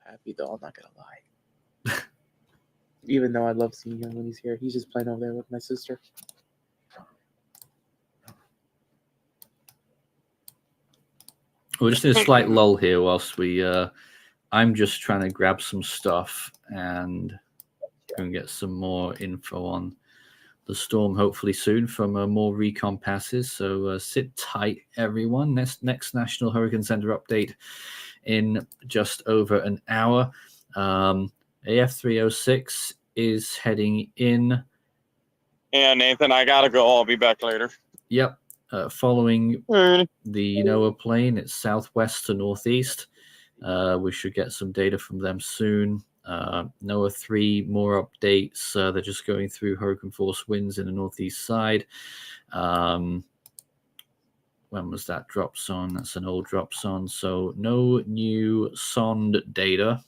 happy, though. I'm not going to lie. Even though I love seeing him when he's here. He's just playing over there with my sister. We're just in a slight lull here whilst I'm just trying to grab some stuff and go and get some more info on the storm hopefully soon from more recon passes. So sit tight, everyone. Next National Hurricane Center update in just over an hour. AF306 is heading in. Yeah, Nathan, I gotta go. I'll be back later. Yep. Following the NOAA plane, it's southwest to northeast. We should get some data from them soon. NOAA 3, more updates. They're just going through hurricane force winds in the northeast side. When was that drops on? That's an old drops on. So no new SOND data.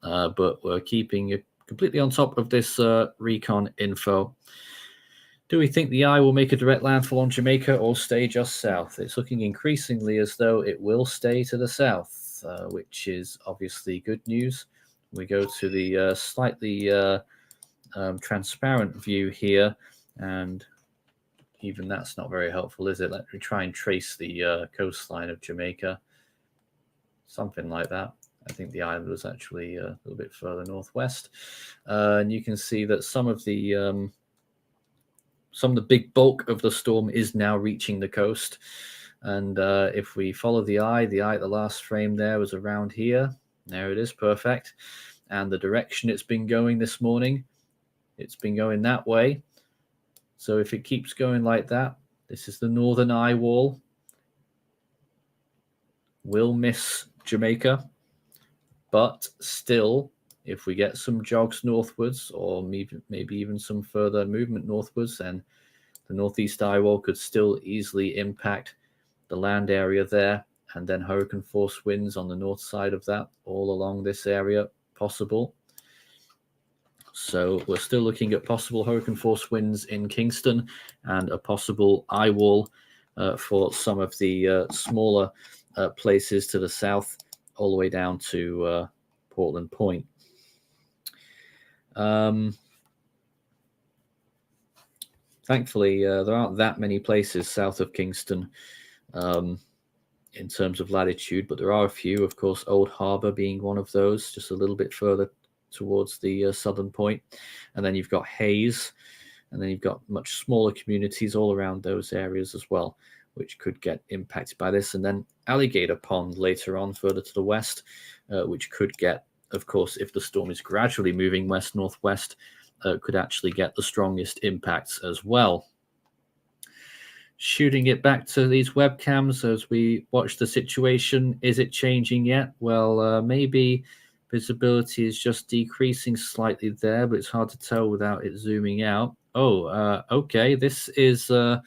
But we're keeping it completely on top of this recon info. Do we think the eye will make a direct landfall on Jamaica or stay just south? It's looking increasingly as though it will stay to the south, which is obviously good news. We go to the slightly transparent view here, and even that's not very helpful, is it? Let me try and trace the coastline of Jamaica. Something like that. I think the island was actually a little bit further northwest. And you can see that some of the big bulk of the storm is now reaching the coast. And if we follow the eye, the last frame there was around here. There it is, perfect. And the direction it's been going this morning, it's been going that way. So if it keeps going like that, this is the northern eye wall. We'll miss Jamaica. But still, if we get some jogs northwards, or maybe even some further movement northwards, then the northeast eye wall could still easily impact the land area there, and then hurricane force winds on the north side of that, all along this area possible. So we're still looking at possible hurricane force winds in Kingston and a possible eye wall for some of the smaller places to the south, all the way down to Portland Point. Thankfully, there aren't that many places south of Kingston in terms of latitude, but there are a few. Of course, Old Harbor being one of those, just a little bit further towards the southern point. And then you've got Hayes, and then you've got much smaller communities all around those areas as well, which could get impacted by this. And then Alligator Pond later on, further to the west, which could get, of course, if the storm is gradually moving west-northwest, could actually get the strongest impacts as well. Shooting it back to these webcams as we watch the situation. Is it changing yet? Well, maybe visibility is just decreasing slightly there, but it's hard to tell without it zooming out. Oh, okay. This is the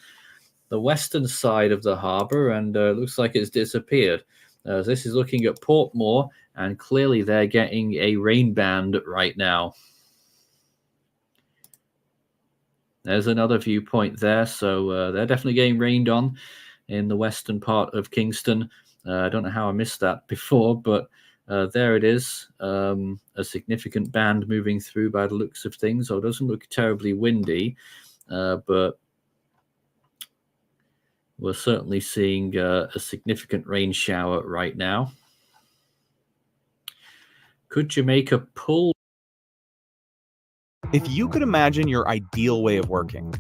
western side of the harbor, and looks like it's disappeared. This is looking at Portmore, and clearly they're getting a rain band right now. There's another viewpoint there, so they're definitely getting rained on in the western part of Kingston. I don't know how I missed that before, but there it is, a significant band moving through by the looks of things. So it doesn't look terribly windy, but we're certainly seeing a significant rain shower right now. Could Jamaica pull? If you could imagine your ideal way of working,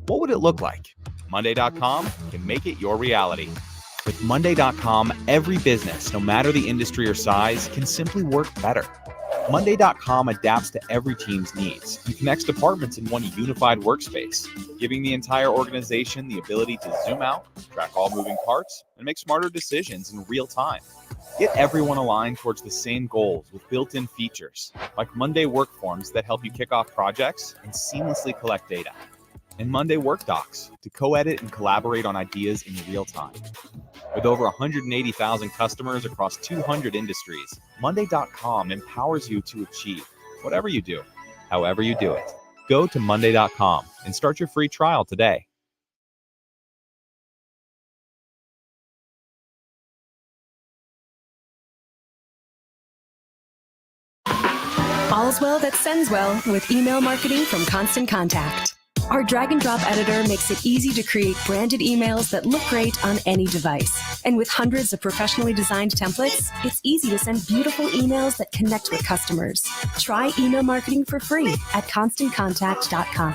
what would it look like? Monday.com can make it your reality. With Monday.com, every business, no matter the industry or size, can simply work better. Monday.com adapts to every team's needs and connects departments in one unified workspace, giving the entire organization the ability to zoom out, track all moving parts, and make smarter decisions in real time. Get everyone aligned towards the same goals with built-in features, like Monday work forms that help you kick off projects and seamlessly collect data, and Monday work docs to co-edit and collaborate on ideas in real time. With over 180,000 customers across 200 industries, Monday.com empowers you to achieve whatever you do, however you do it. Go to Monday.com and start your free trial today. All's well that sends well with email marketing from Constant Contact. Our drag and drop editor makes it easy to create branded emails that look great on any device. And with hundreds of professionally designed templates, it's easy to send beautiful emails that connect with customers. Try email marketing for free at constantcontact.com.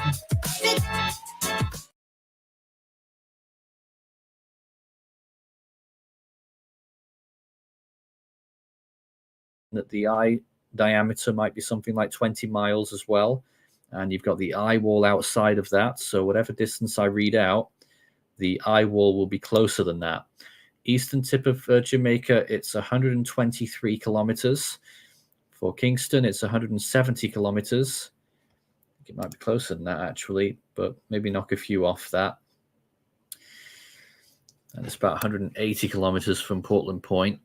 That the eye diameter might be something like 20 miles as well. And you've got the eye wall outside of that. So whatever distance I read out, the eye wall will be closer than that. Eastern tip of Jamaica, it's 123 kilometers. For Kingston, it's 170 kilometers. I think it might be closer than that, actually, but maybe knock a few off that. And it's about 180 kilometers from Portland Point.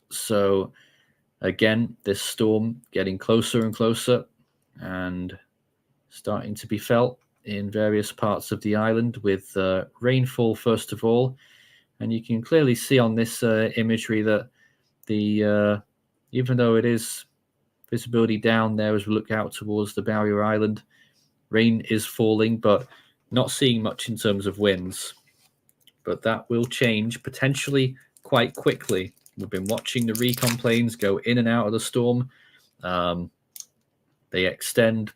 So again, this storm getting closer and closer and starting to be felt in various parts of the island with rainfall, first of all. And you can clearly see on this imagery that the even though it is visibility down there as we look out towards the barrier island, rain is falling, but not seeing much in terms of winds. But that will change potentially quite quickly. We've been watching the recon planes go in and out of the storm. They extend,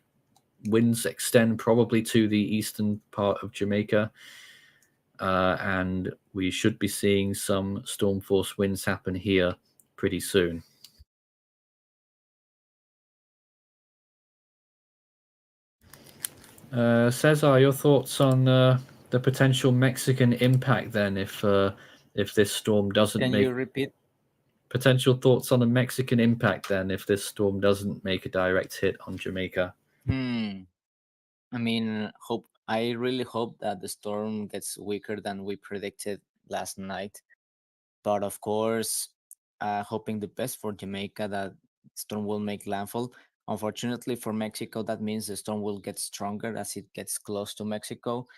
winds extend probably to the eastern part of Jamaica. And we should be seeing some storm force winds happen here pretty soon. Cesar, your thoughts on the potential Mexican impact then if this storm doesn't Can make... you repeat? Potential thoughts on the Mexican impact then if this storm doesn't make a direct hit on Jamaica? I mean, I really hope that the storm gets weaker than we predicted last night. But of course, hoping the best for Jamaica, that storm will make landfall. Unfortunately for Mexico, that means the storm will get stronger as it gets close to Mexico.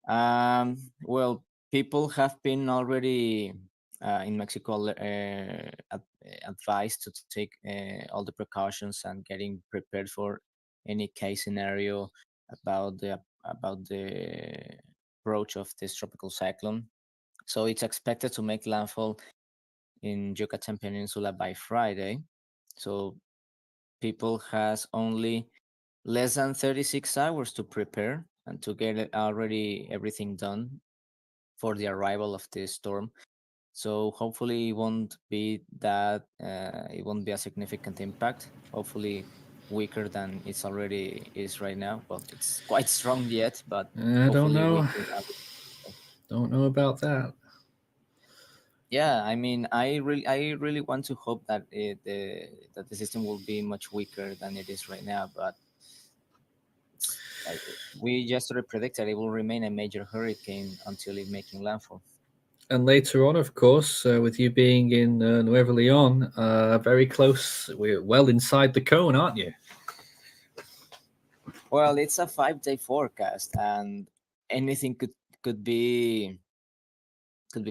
Well, people have been already in Mexico advised to take all the precautions and getting prepared for any case scenario about the approach of this tropical cyclone. So it's expected to make landfall in Yucatan Peninsula by Friday. So people has only less than 36 hours to prepare and to get already everything done for the arrival of this storm. So hopefully it won't be that it won't be a significant impact. Hopefully weaker than it's already is right now. Well, it's quite strong yet, but I don't know. weaker. Don't know about that. Yeah, I mean, I really want to hope that that the system will be much weaker than it is right now. But we yesterday predicted it will remain a major hurricane until it making landfall. And later on, of course, with you being in Nuevo Leon, very close, we're well inside the cone, aren't you? Well, it's a 5-day forecast, and anything could be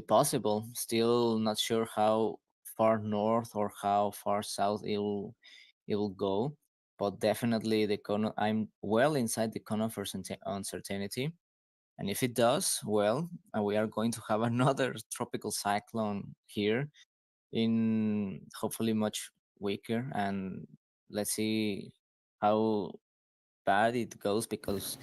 possible. Still not sure how far north or how far south it will go, but definitely the cone. I'm well inside the cone of uncertainty. And if it does, well, we are going to have another tropical cyclone here, in hopefully much weaker. And let's see how bad it goes, because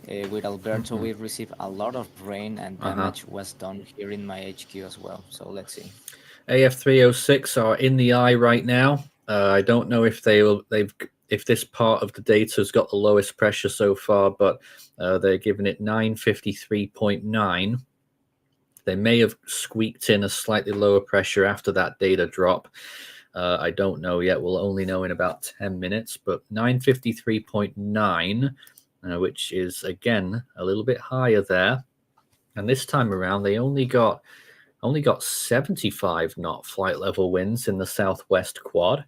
with Alberto, we received a lot of rain and damage was done here in my HQ as well. So let's see. AF306 are in the eye right now. I don't know if if this part of the data has got the lowest pressure so far, but they're giving it 953.9. They may have squeaked in a slightly lower pressure after that data drop. I don't know yet. We'll only know in about 10 minutes, but 953.9, which is, again, a little bit higher there. And this time around, they only got 75 knot flight level winds in the southwest quad,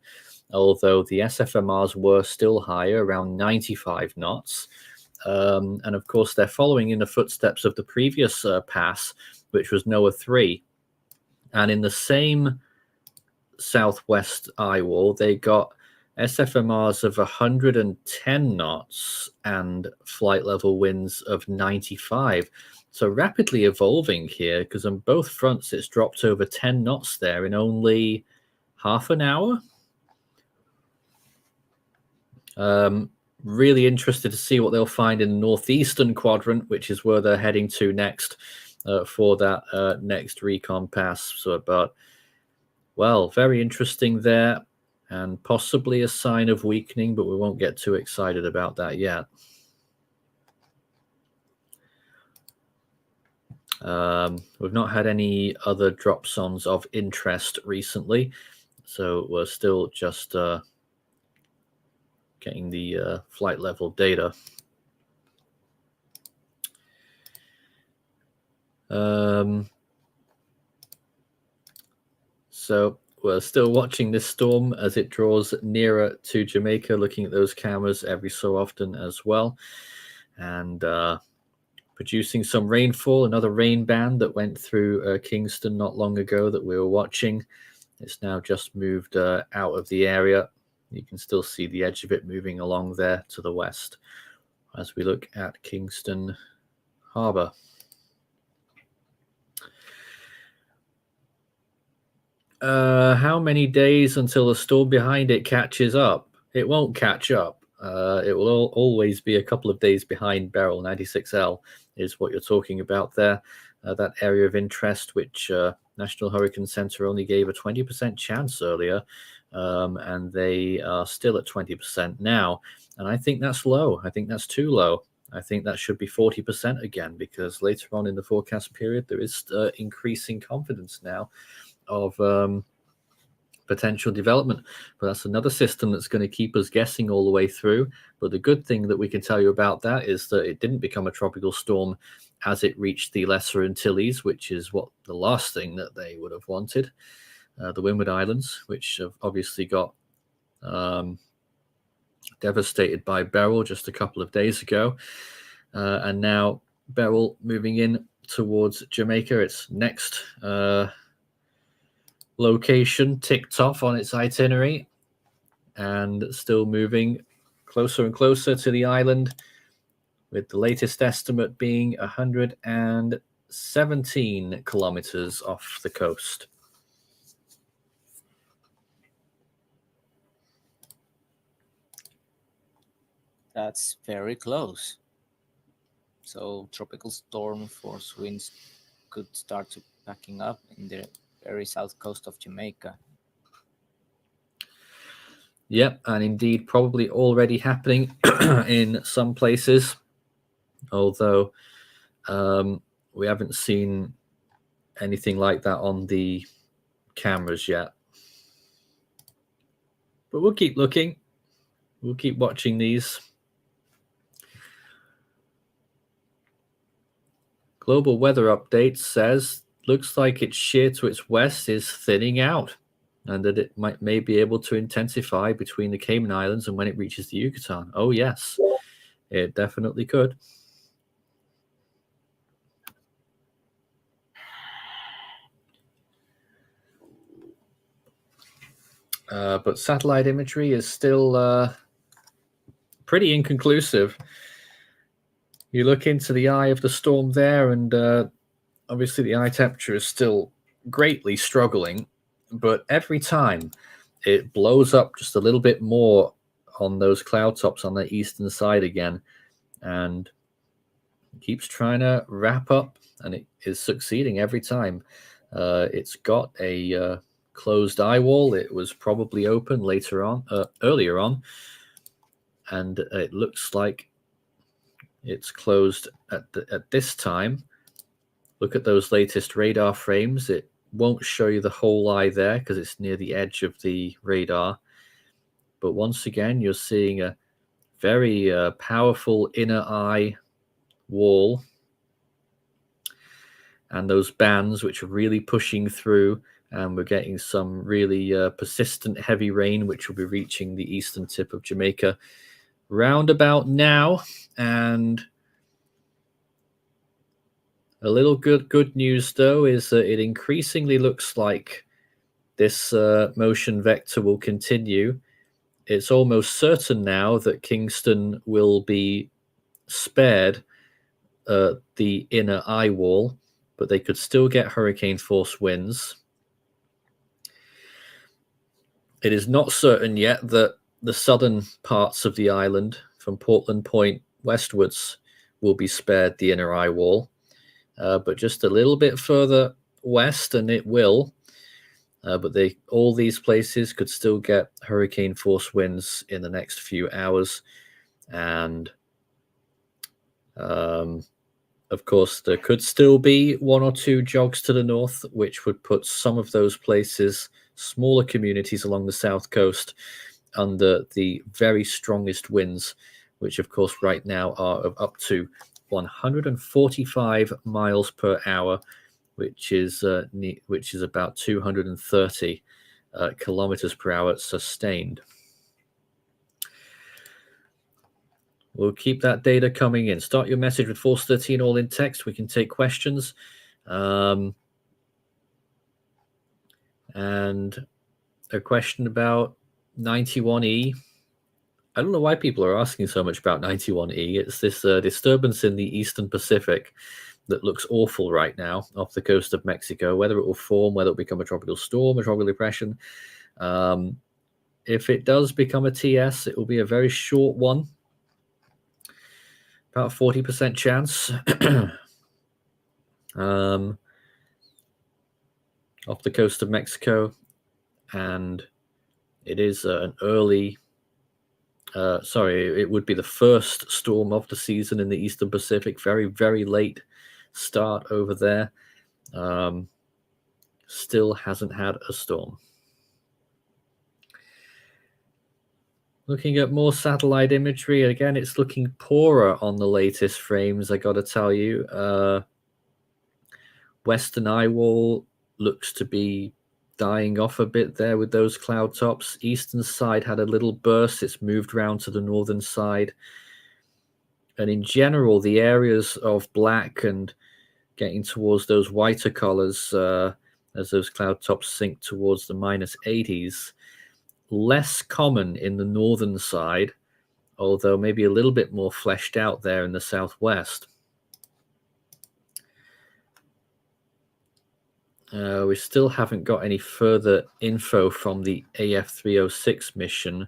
although the SFMRs were still higher, around 95 knots. And of course, they're following in the footsteps of the previous pass, which was NOAA 3. And in the same southwest eye wall, they got SFMRs of 110 knots and flight level winds of 95. So rapidly evolving here, because on both fronts it's dropped over 10 knots there in only half an hour. Really interested to see what they'll find in the northeastern quadrant, which is where they're heading to next for that next recon pass. So, but, well, very interesting there, and possibly a sign of weakening, but we won't get too excited about that yet. We've not had any other drop zones of interest recently, so we're still just getting the flight level data. So we're still watching this storm as it draws nearer to Jamaica, looking at those cameras every so often as well, and producing some rainfall. Another rain band that went through Kingston not long ago that we were watching. It's now just moved out of the area. You can still see the edge of it moving along there to the west as we look at Kingston Harbour. How many days until the storm behind it catches up? It won't catch up. It will always be a couple of days behind Beryl. 96L is what you're talking about there. That area of interest, which National Hurricane Center only gave a 20% chance earlier, and they are still at 20% now. And I think that's low. I think that's too low. I think that should be 40% again, because later on in the forecast period, there is increasing confidence now of potential development. But that's another system that's going to keep us guessing all the way through. But the good thing that we can tell you about that is that it didn't become a tropical storm as it reached the Lesser Antilles, which is what the last thing that they would have wanted. The Windward Islands, which have obviously got devastated by Beryl just a couple of days ago. And now Beryl moving in towards Jamaica. Its next location ticked off on its itinerary, and still moving closer and closer to the island, with the latest estimate being 117 kilometers off the coast. That's very close. So tropical storm force winds could start to packing up in the very south coast of Jamaica. Yep, and indeed probably already happening in some places, although we haven't seen anything like that on the cameras yet. But we'll keep looking. We'll keep watching these. Global weather update says looks like its shear to its west is thinning out, and that it may be able to intensify between the Cayman Islands and when it reaches the Yucatan. Oh yes, it definitely could. But satellite imagery is still pretty inconclusive. You look into the eye of the storm there, and obviously the eye temperature is still greatly struggling, but every time it blows up just a little bit more on those cloud tops on the eastern side again, and keeps trying to wrap up, and it is succeeding every time. It's got a closed eye wall. It was probably open earlier on, and it looks like it's closed at this time. Look at those latest radar frames. It won't show you the whole eye there because it's near the edge of the radar. But once again, you're seeing a very powerful inner eye wall, and those bands which are really pushing through, and we're getting some really persistent heavy rain which will be reaching the eastern tip of Jamaica round about now. And a little good news though is that it increasingly looks like this motion vector will continue, it's almost certain now that Kingston will be spared the inner eye wall, but they could still get hurricane force winds. It is not certain yet that the southern parts of the island, from Portland Point westwards, will be spared the inner eye wall, but just a little bit further west, and it will. But all these places could still get hurricane force winds in the next few hours. And of course, there could still be 1 or 2 jogs to the north, which would put some of those places, smaller communities along the south coast, under the very strongest winds, which of course right now are of up to 145 miles per hour, which is about 230 kilometers per hour sustained. We'll keep that data coming in. Start your message with Force 13 all in text. We can take questions. And a question about 91E. I don't know why people are asking so much about 91E. It's this disturbance in the Eastern Pacific that looks awful right now off the coast of Mexico. Whether it will form, whether it will become a tropical storm, a tropical depression. If it does become a TS, it will be a very short one. About 40% chance. Off the coast of Mexico. And it is an early... it would be the first storm of the season in the Eastern Pacific. Very, very late start over there. Still hasn't had a storm. Looking at more satellite imagery, again, it's looking poorer on the latest frames, I got to tell you. Western eye wall looks to be dying off a bit there with those cloud tops. Eastern side had a little burst. It's moved around to the northern side. And in general, the areas of black and getting towards those whiter colors as those cloud tops sink towards the -80s, less common in the northern side, although maybe a little bit more fleshed out there in the southwest. We still haven't got any further info from the AF306 mission,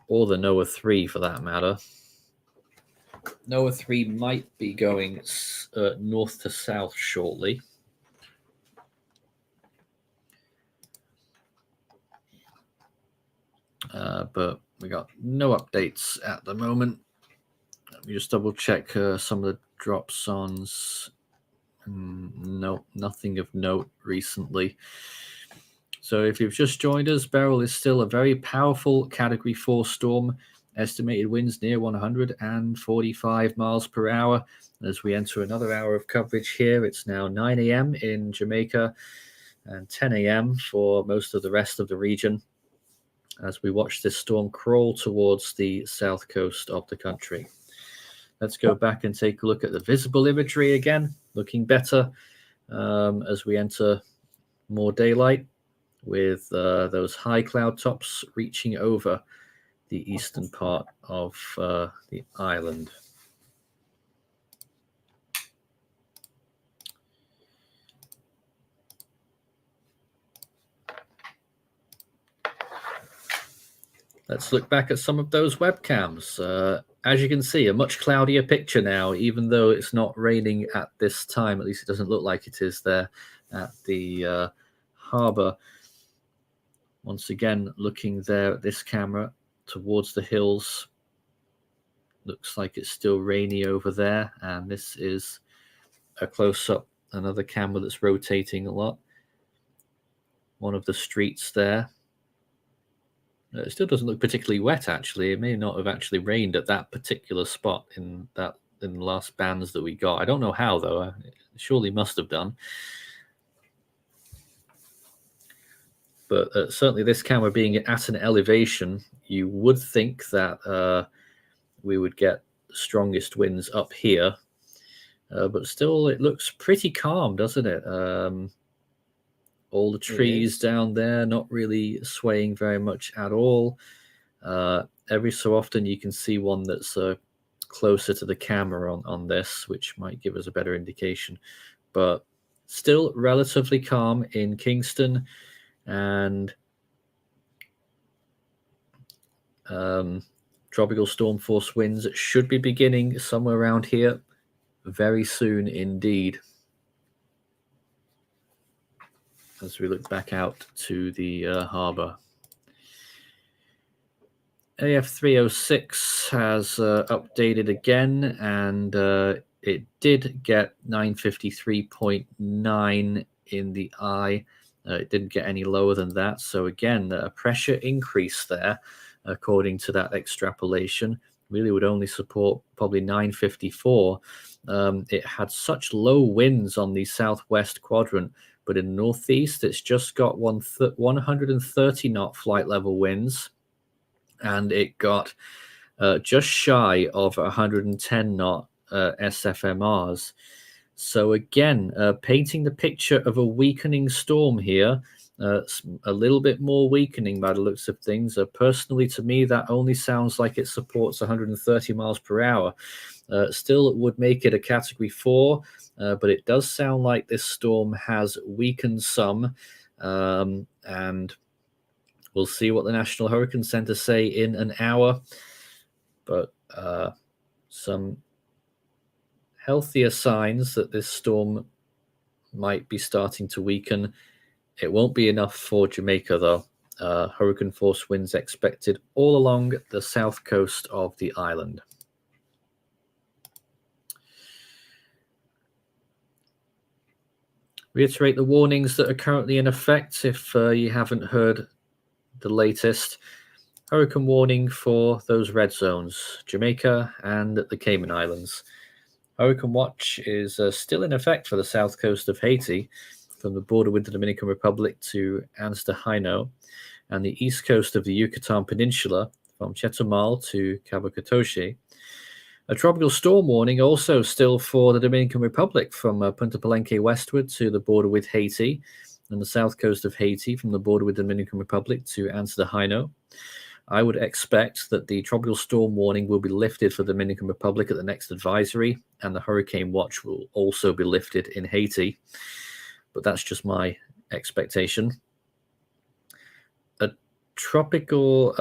or the NOAA 3 for that matter. NOAA 3 might be going north to south shortly. But we got no updates at the moment. Let me just double check some of the drops-ons. No, nothing of note recently. So if you've just joined us, Beryl is still a very powerful Category 4 storm. Estimated winds near 145 miles per hour. As we enter another hour of coverage here, it's now 9 a.m. in Jamaica and 10 a.m. for most of the rest of the region, as we watch this storm crawl towards the south coast of the country. Let's go back and take a look at the visible imagery again, looking better as we enter more daylight, with those high cloud tops reaching over the eastern part of the island. Let's look back at some of those webcams. As you can see, a much cloudier picture now, even though it's not raining at this time. At least it doesn't look like it is there at the harbor. Once again, looking there at this camera towards the hills. Looks like it's still rainy over there. And this is a close-up, another camera that's rotating a lot. One of the streets there. It still doesn't look particularly wet, actually. It may not have actually rained at that particular spot in the last bands that we got. I don't know how, though. It surely must have done. But certainly this camera being at an elevation, you would think that we would get the strongest winds up here. But still, it looks pretty calm, doesn't it? All the trees down there not really swaying very much at all. Every so often you can see one that's closer to the camera on this, which might give us a better indication. But still relatively calm in Kingston, and tropical storm force winds should be beginning somewhere around here very soon indeed. As we look back out to the harbour. AF306 has updated again, and it did get 953.9 in the eye. It didn't get any lower than that. So again, a pressure increase there, according to that extrapolation, really would only support probably 954. It had such low winds on the southwest quadrant, but in the northeast, it's just got 130 knot flight level winds, and it got just shy of 110 knot SFMRs. So again, painting the picture of a weakening storm here, a little bit more weakening by the looks of things. Personally, to me, that only sounds like it supports 130 miles per hour. Still, it would make it a Category 4, but it does sound like this storm has weakened some, and we'll see what the National Hurricane Center say in an hour. But some healthier signs that this storm might be starting to weaken. It won't be enough for Jamaica, though. Hurricane force winds expected all along the south coast of the island. Reiterate the warnings that are currently in effect if you haven't heard the latest. Hurricane warning for those red zones, Jamaica and the Cayman Islands. Hurricane watch is still in effect for the south coast of Haiti, from the border with the Dominican Republic to Anstahino, and the east coast of the Yucatan Peninsula, from Chetumal to Cabo Catoche. A tropical storm warning also still for the Dominican Republic, from Punta Palenque westward to the border with Haiti, and the south coast of Haiti from the border with the Dominican Republic to Anstahino. I would expect that the tropical storm warning will be lifted for the Dominican Republic at the next advisory, and the hurricane watch will also be lifted in Haiti. But that's just my expectation. A tropical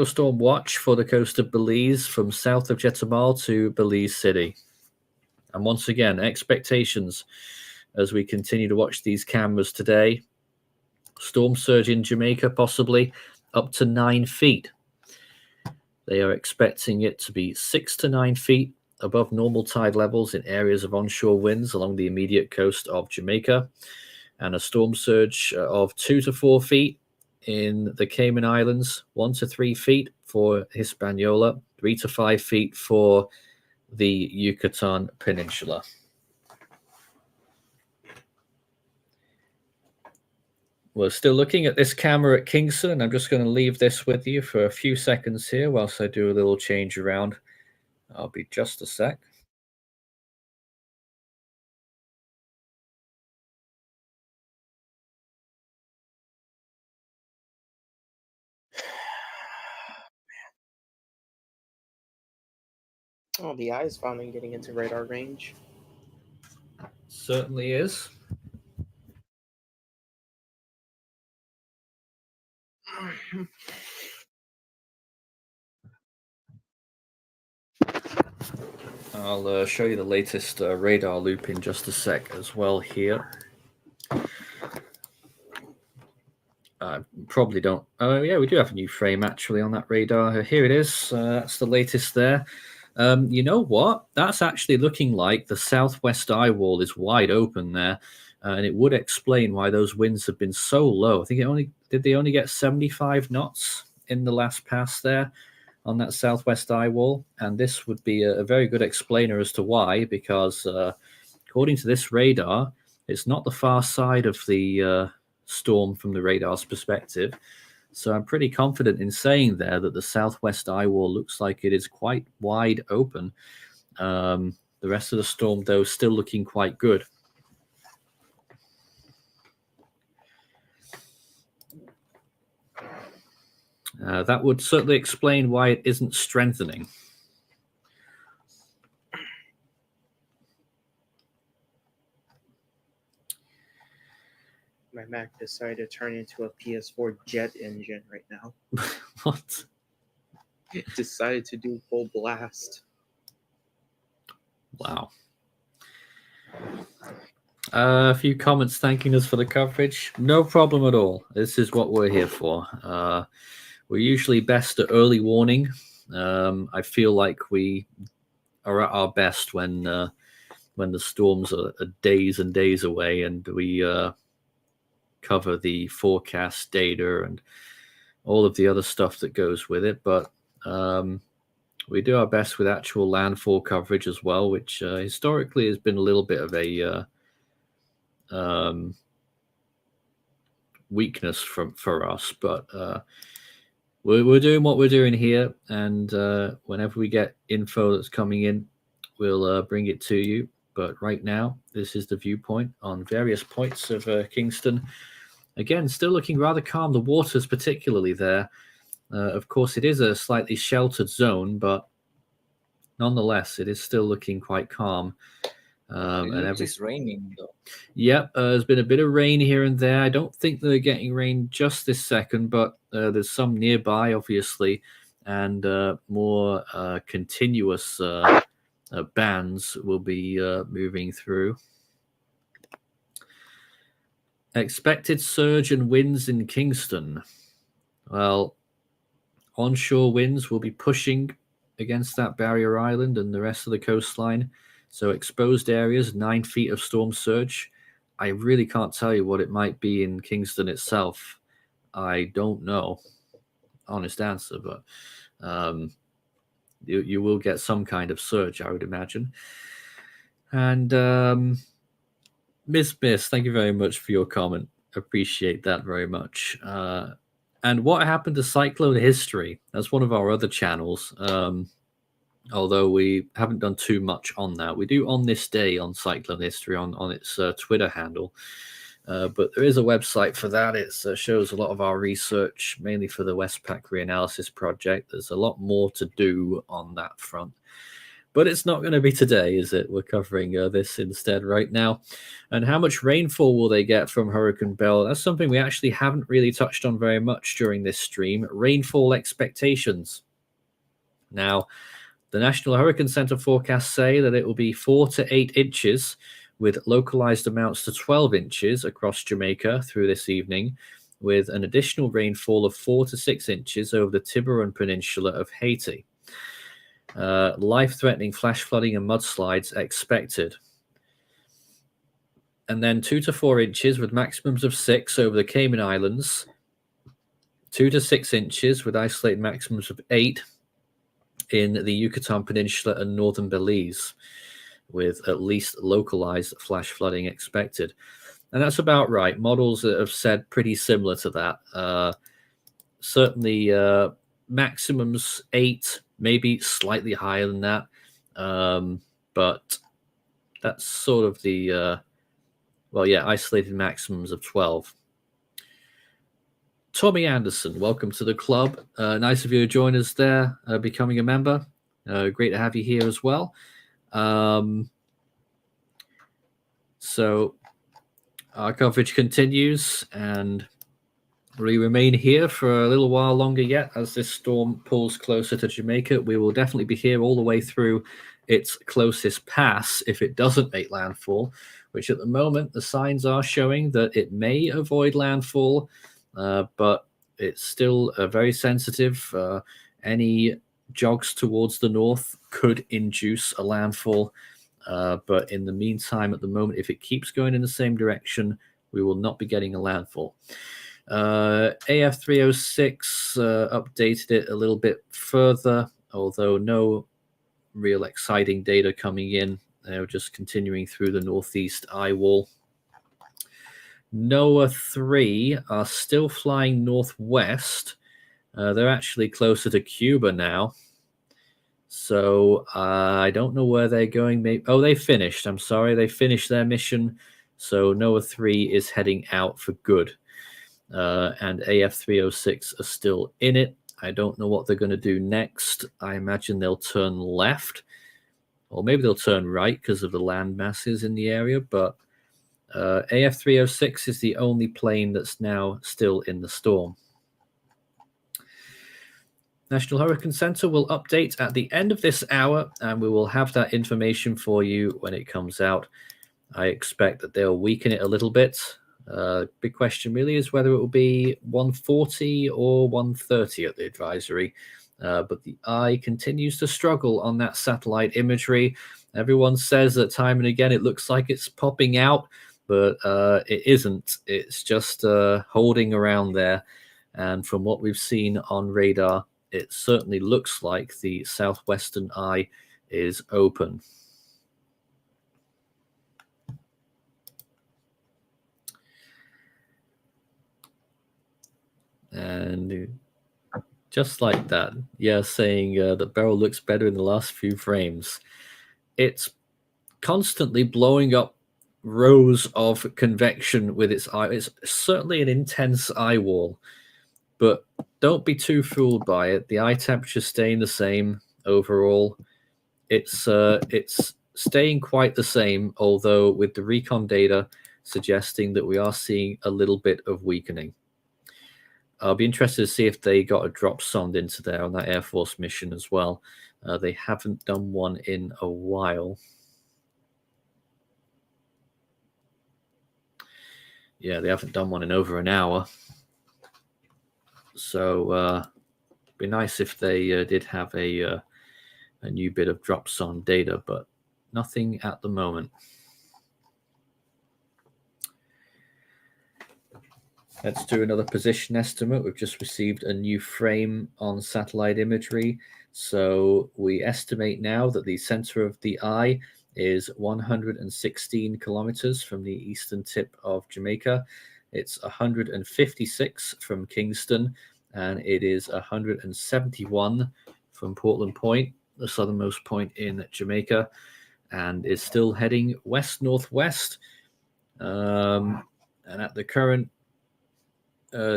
storm watch for the coast of Belize from south of Chetumal to Belize City. And once again, expectations as we continue to watch these cameras today. Storm surge in Jamaica, possibly up to 9 feet. They are expecting it to be 6 to 9 feet above normal tide levels in areas of onshore winds along the immediate coast of Jamaica, and a storm surge of 2 to 4 feet in the Cayman Islands, 1 to 3 feet for Hispaniola, 3 to 5 feet for the Yucatan Peninsula. We're still looking at this camera at Kingston, and I'm just going to leave this with you for a few seconds here whilst I do a little change around. I'll be just a sec. Oh, the eye is finally getting into radar range. Certainly is. I'll show you the latest radar loop in just a sec as well here. I probably don't. Oh, yeah, we do have a new frame actually on that radar. Here it is. That's the latest there. You know what? That's actually looking like the southwest eye wall is wide open there. And it would explain why those winds have been so low. I think they only get 75 knots in the last pass there on that southwest eye wall. And this would be a very good explainer as to why, because according to this radar, it's not the far side of the storm from the radar's perspective. So I'm pretty confident in saying there that the southwest eye wall looks like it is quite wide open. The rest of the storm, though, still looking quite good. That would certainly explain why it isn't strengthening. My Mac decided to turn into a PS4 jet engine right now. What? It decided to do full blast. Wow. A few comments thanking us for the coverage. No problem at all. This is what we're here for. We're usually best at early warning. I feel like we are at our best when the storms are days and days away, and we cover the forecast data and all of the other stuff that goes with it. But we do our best with actual landfall coverage as well, which historically has been a little bit of a weakness for us. But we're doing what we're doing here, and whenever we get info that's coming in, we'll bring it to you. But right now, this is the viewpoint on various points of Kingston. Again, still looking rather calm. The waters particularly there. Of course, it is a slightly sheltered zone, but nonetheless, it is still looking quite calm. It's raining, though. Yep, there's been a bit of rain here and there. I don't think they're getting rain just this second, but there's some nearby, obviously, and more continuous bands will be moving through. Expected surge and winds in Kingston. Well, onshore winds will be pushing against that barrier island and the rest of the coastline. So exposed areas, 9 feet of storm surge. I really can't tell you what it might be in Kingston itself. I don't know. Honest answer, but you will get some kind of surge, I would imagine. And Miss, thank you very much for your comment. Appreciate that very much. And what happened to Cyclone History? That's one of our other channels. Although we haven't done too much on that. We do on this day on Cyclone History on its Twitter handle. But there is a website for that. It shows a lot of our research, mainly for the Westpac Reanalysis project. There's a lot more to do on that front. But it's not going to be today, is it? We're covering this instead right now. And how much rainfall will they get from Hurricane Beryl? That's something we actually haven't really touched on very much during this stream. Rainfall expectations. Now, the National Hurricane Center forecasts say that it will be 4 to 8 inches, with localized amounts to 12 inches across Jamaica through this evening, with an additional rainfall of 4 to 6 inches over the Tiburon Peninsula of Haiti. Life-threatening flash flooding and mudslides expected. And then 2 to 4 inches with maximums of 6 over the Cayman Islands. 2 to 6 inches with isolated maximums of 8 in the Yucatan Peninsula and northern Belize, with at least localized flash flooding expected. And that's about right. Models have said pretty similar to that. Certainly maximums 8, maybe slightly higher than that. But that's sort of the, isolated maximums of 12. Tommy Anderson, welcome to the club. Nice of you to join us there, becoming a member. Great to have you here as well. So our coverage continues, and we remain here for a little while longer yet as this storm pulls closer to Jamaica. We will definitely be here all the way through its closest pass if it doesn't make landfall, which at the moment the signs are showing that it may avoid landfall, but it's still very sensitive. Any jogs towards the north could induce a landfall. But in the meantime, at the moment, if it keeps going in the same direction, we will not be getting a landfall. AF306 updated it a little bit further, although no real exciting data coming in. They're just continuing through the northeast eye wall. NOAA 3 are still flying northwest. They're actually closer to Cuba now. So I don't know where they're going. Maybe, they finished. I'm sorry. They finished their mission. So NOAA 3 is heading out for good. And AF306 are still in it. I don't know what they're going to do next. I imagine they'll turn left, or maybe they'll turn right because of the land masses in the area. But AF306 is the only plane that's now still in the storm. National Hurricane Center will update at the end of this hour, and we will have that information for you when it comes out. I expect that they'll weaken it a little bit. Big question really is whether it will be 140 or 130 at the advisory. But the eye continues to struggle on that satellite imagery. Everyone says that time and again it looks like it's popping out, but it isn't. It's just holding around there. And from what we've seen on radar, it certainly looks like the southwestern eye is open. And just like that, yeah, saying that Beryl looks better in the last few frames. It's constantly blowing up rows of convection with its eye. It's certainly an intense eye wall, but don't be too fooled by it. The eye temperature's staying the same overall. It's staying quite the same, although with the recon data suggesting that we are seeing a little bit of weakening. I'll be interested to see if they got a drop sonde into there on that Air Force mission as well. They haven't done one in a while. Yeah, they haven't done one in over an hour. So it'd be nice if they did have a new bit of drop sonde data, but nothing at the moment. Let's do another position estimate. We've just received a new frame on satellite imagery. So we estimate now that the center of the eye is 116 kilometers from the eastern tip of Jamaica. It's 156 from Kingston, and it is 171 from Portland Point, the southernmost point in Jamaica, and is still heading west-northwest. And at the current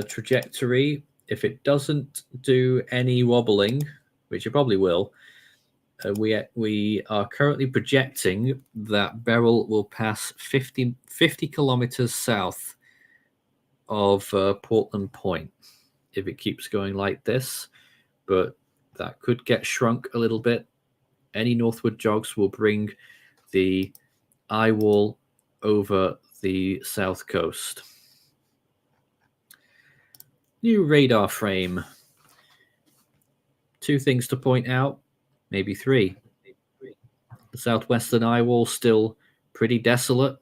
trajectory, if it doesn't do any wobbling, which it probably will, we are currently projecting that Beryl will pass 50 kilometers south of Portland Point if it keeps going like this, but that could get shrunk a little bit. Any northward jogs will bring the eye wall over the south coast. New radar frame. Two things to point out, maybe three. The southwestern eye wall still pretty desolate,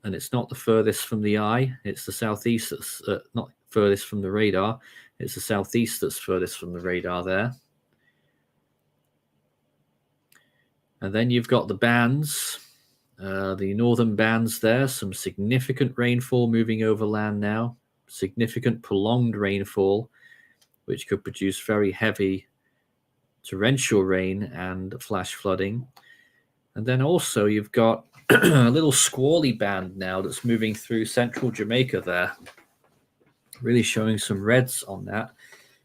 and it's not the furthest from the eye. It's the southeast that's not furthest from the radar. It's the southeast that's furthest from the radar there. And then you've got the bands, the northern bands there. Some significant rainfall moving over land now. Significant prolonged rainfall, which could produce very heavy torrential rain and flash flooding. And then also you've got a little squally band now that's moving through central Jamaica there, really showing some reds on that.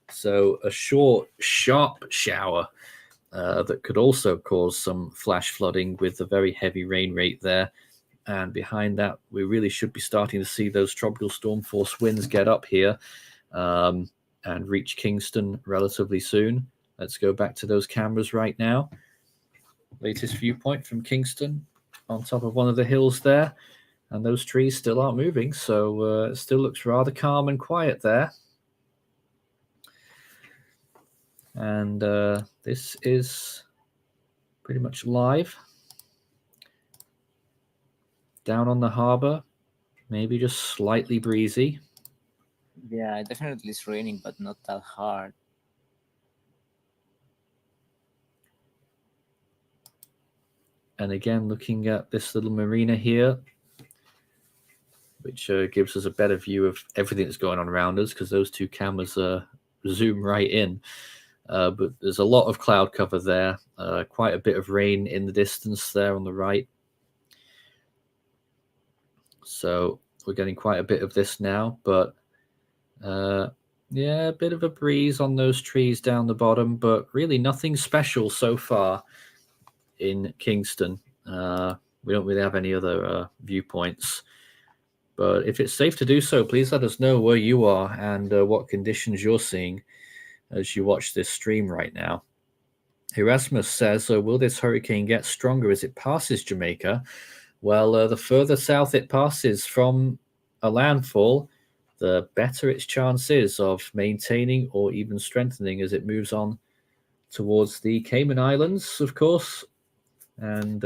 So a short, sharp shower that could also cause some flash flooding with a very heavy rain rate there. And behind that, we really should be starting to see those tropical storm force winds get up here and reach Kingston relatively soon. Let's go back to those cameras right now. Latest viewpoint from Kingston on top of one of the hills there. And those trees still aren't moving, so it still looks rather calm and quiet there. And this is pretty much live. Down on the harbor, maybe just slightly breezy. Yeah, definitely it's raining, but not that hard. And again, looking at this little marina here, which gives us a better view of everything that's going on around us, because those two cameras zoom right in. But there's a lot of cloud cover there, quite a bit of rain in the distance there on the right. So we're getting quite a bit of this now, but Yeah, a bit of a breeze on those trees down the bottom, but really nothing special so far in Kingston. We don't really have any other viewpoints. But if it's safe to do so, please let us know where you are and what conditions you're seeing as you watch this stream right now. Erasmus says, will this hurricane get stronger as it passes Jamaica? Well, the further south it passes from a landfall, the better its chance is of maintaining or even strengthening as it moves on towards the Cayman Islands, of course. And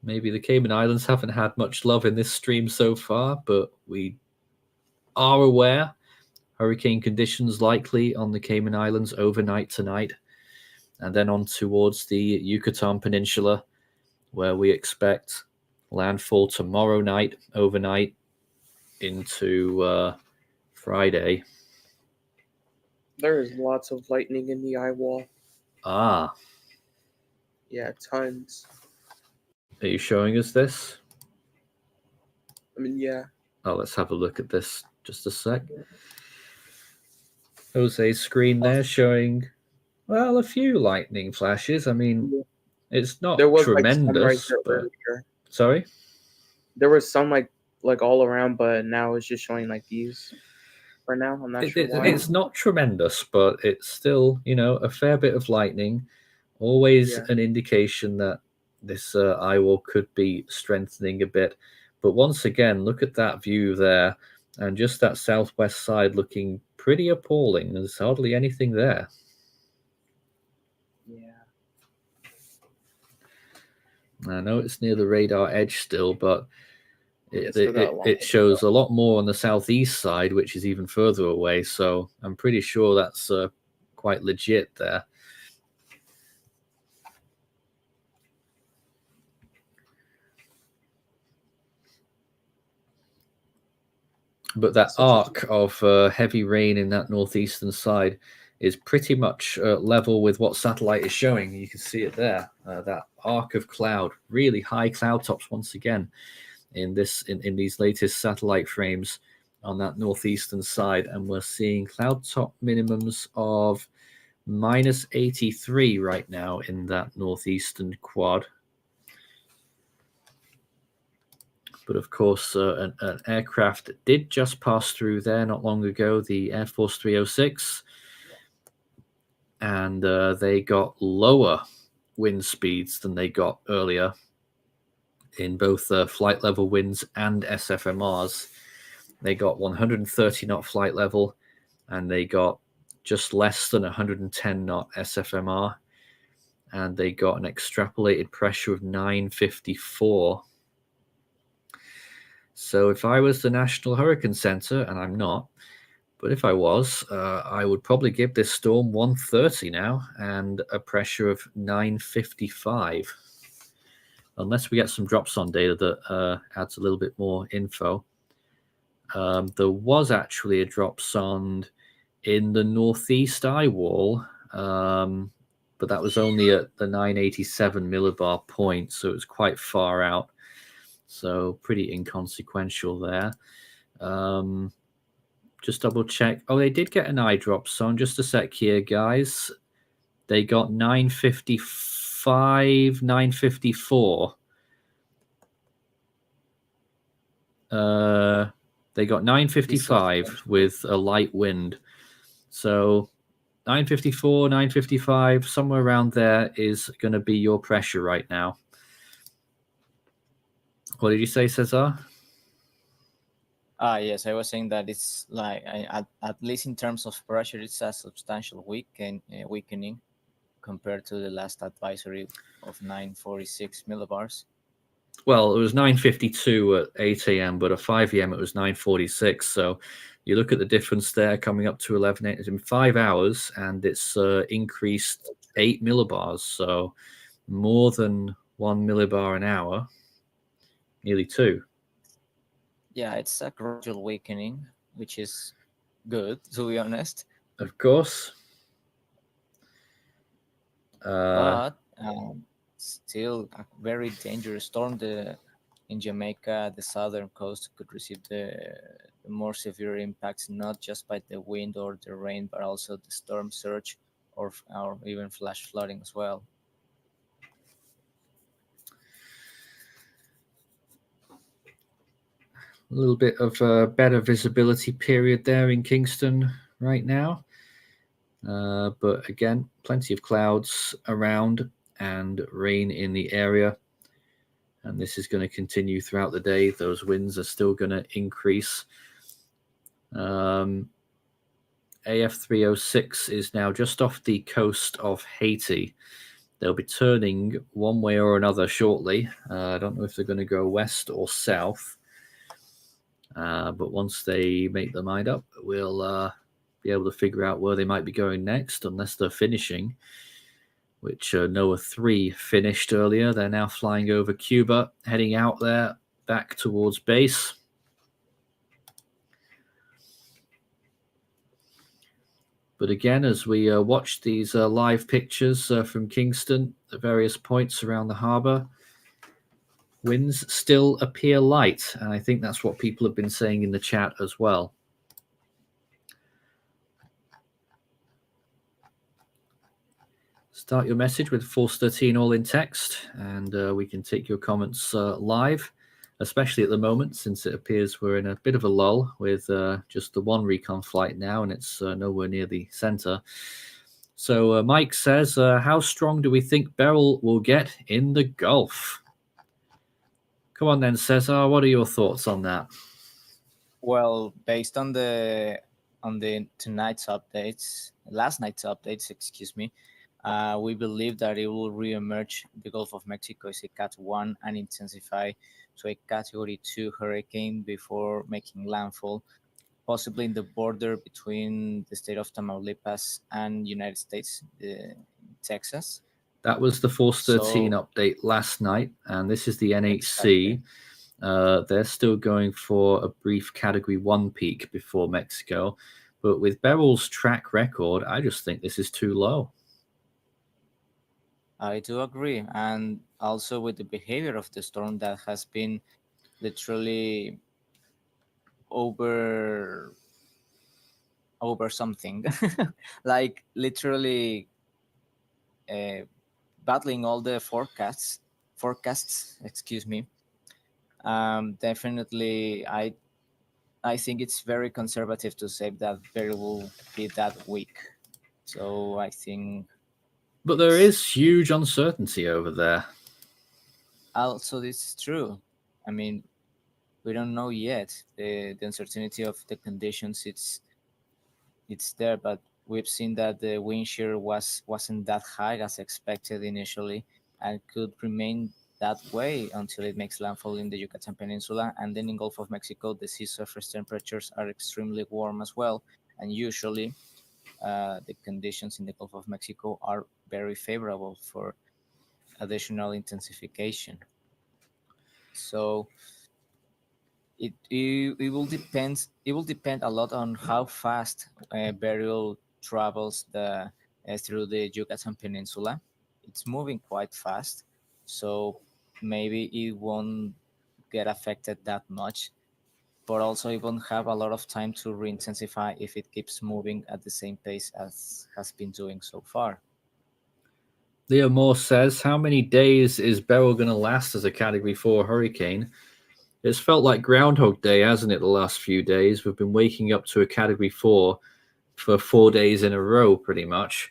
maybe the Cayman Islands haven't had much love in this stream so far, but we are aware hurricane conditions likely on the Cayman Islands overnight tonight, and then on towards the Yucatan Peninsula, where we expect landfall tomorrow night, overnight into Friday. There is lots of lightning in the eye wall. Ah, Yeah, tons. are you showing us this? I mean, yeah. Oh, let's have a look at this just a sec. Jose's screen there showing, well, a few lightning flashes. I mean, it's not There was tremendous, like, but earlier. sorry? There was some like all around, but now it's just showing like these for now. I'm not sure why. It's not tremendous, but it's still, a fair bit of lightning. Always an indication that this eye wall could be strengthening a bit. But once again, look at that view there, and just that southwest side looking pretty appalling. There's hardly anything there. Yeah. I know it's near the radar edge still, but it shows a lot more on the southeast side, which is even further away. So I'm pretty sure that's quite legit there. But that arc of heavy rain in that northeastern side is pretty much level with what satellite is showing. You can see it there, that arc of cloud, really high cloud tops once again in these latest satellite frames on that northeastern side. And we're seeing cloud top minimums of -83 right now in that northeastern quad. But of course, an aircraft did just pass through there not long ago, the Air Force 306, and they got lower wind speeds than they got earlier in both flight level winds and SFMRs. They got 130 knot flight level, and they got just less than 110 knot SFMR, and they got an extrapolated pressure of 954. So if I was the National Hurricane Center, and I'm not, but if I was, I would probably give this storm 130 now and a pressure of 955. Unless we get some dropson data that adds a little bit more info. There was actually a dropson in the northeast eye wall, but that was only at the 987 millibar point, so it was quite far out. So pretty inconsequential there. Just double check. Oh, they did get an eye dropson. Just a sec here, guys. They got 955, 954. They got 955 with a light wind. So 954, 955, somewhere around there is going to be your pressure right now. What did you say, Cesar? Yes, I was saying that it's like, at least in terms of pressure, it's a substantial weakening compared to the last advisory of 946 millibars. Well, it was 952 at 8 a.m., but at 5 a.m. it was 946. So you look at the difference there coming up to 11 in 5 hours, and it's increased 8 millibars. So more than 1 millibar an hour, nearly 2. Yeah, it's a gradual weakening, which is good, to be honest. Of course. But still a very dangerous storm. in Jamaica, the southern coast could receive the more severe impacts, not just by the wind or the rain, but also the storm surge or even flash flooding as well. A little bit of a better visibility period there in Kingston right now. But again, plenty of clouds around and rain in the area. And this is going to continue throughout the day. Those winds are still going to increase. AF306 is now just off the coast of Haiti. They'll be turning one way or another shortly. I don't know if they're going to go west or south. But once they make their mind up, we'll be able to figure out where they might be going next, unless they're finishing, which NOAA 3 finished earlier. They're now flying over Cuba, heading out there back towards base. But again, as we watch these live pictures from Kingston at various points around the harbour, winds still appear light. And I think that's what people have been saying in the chat as well. Start your message with Force 13 all in text, and we can take your comments live, especially at the moment, since it appears we're in a bit of a lull with just the one recon flight now, and it's nowhere near the center. So Mike says, how strong do we think Beryl will get in the Gulf? Come on then, Cesar, what are your thoughts on that? Well, based on the last night's updates, excuse me, we believe that it will re-emerge the Gulf of Mexico as a Cat 1 and intensify to a Category 2 hurricane before making landfall, possibly in the border between the state of Tamaulipas and United States, Texas. That was the Force 13 update last night, and this is the NHC. Exactly. They're still going for a brief Category 1 peak before Mexico, but with Beryl's track record, I just think this is too low. I do agree, and also with the behavior of the storm that has been literally over something, like literally battling all the forecasts. Excuse me. Definitely, I think it's very conservative to say that Beryl will be that weak. So I think. But there is huge uncertainty over there. Also, this is true. I mean, we don't know yet. The uncertainty of the conditions, it's there, but we've seen that the wind shear wasn't that high as expected initially, and could remain that way until it makes landfall in the Yucatan Peninsula. And then in Gulf of Mexico, the sea surface temperatures are extremely warm as well, and usually the conditions in the Gulf of Mexico are very favorable for additional intensification. So it will depend. It will depend a lot on how fast Beryl travels through the Yucatan Peninsula. It's moving quite fast, so maybe it won't get affected that much. But also, it won't have a lot of time to re-intensify if it keeps moving at the same pace as has been doing so far. Leo Moore says, how many days is Beryl going to last as a Category 4 hurricane? It's felt like Groundhog Day, hasn't it, the last few days? We've been waking up to a Category 4 for 4 days in a row, pretty much.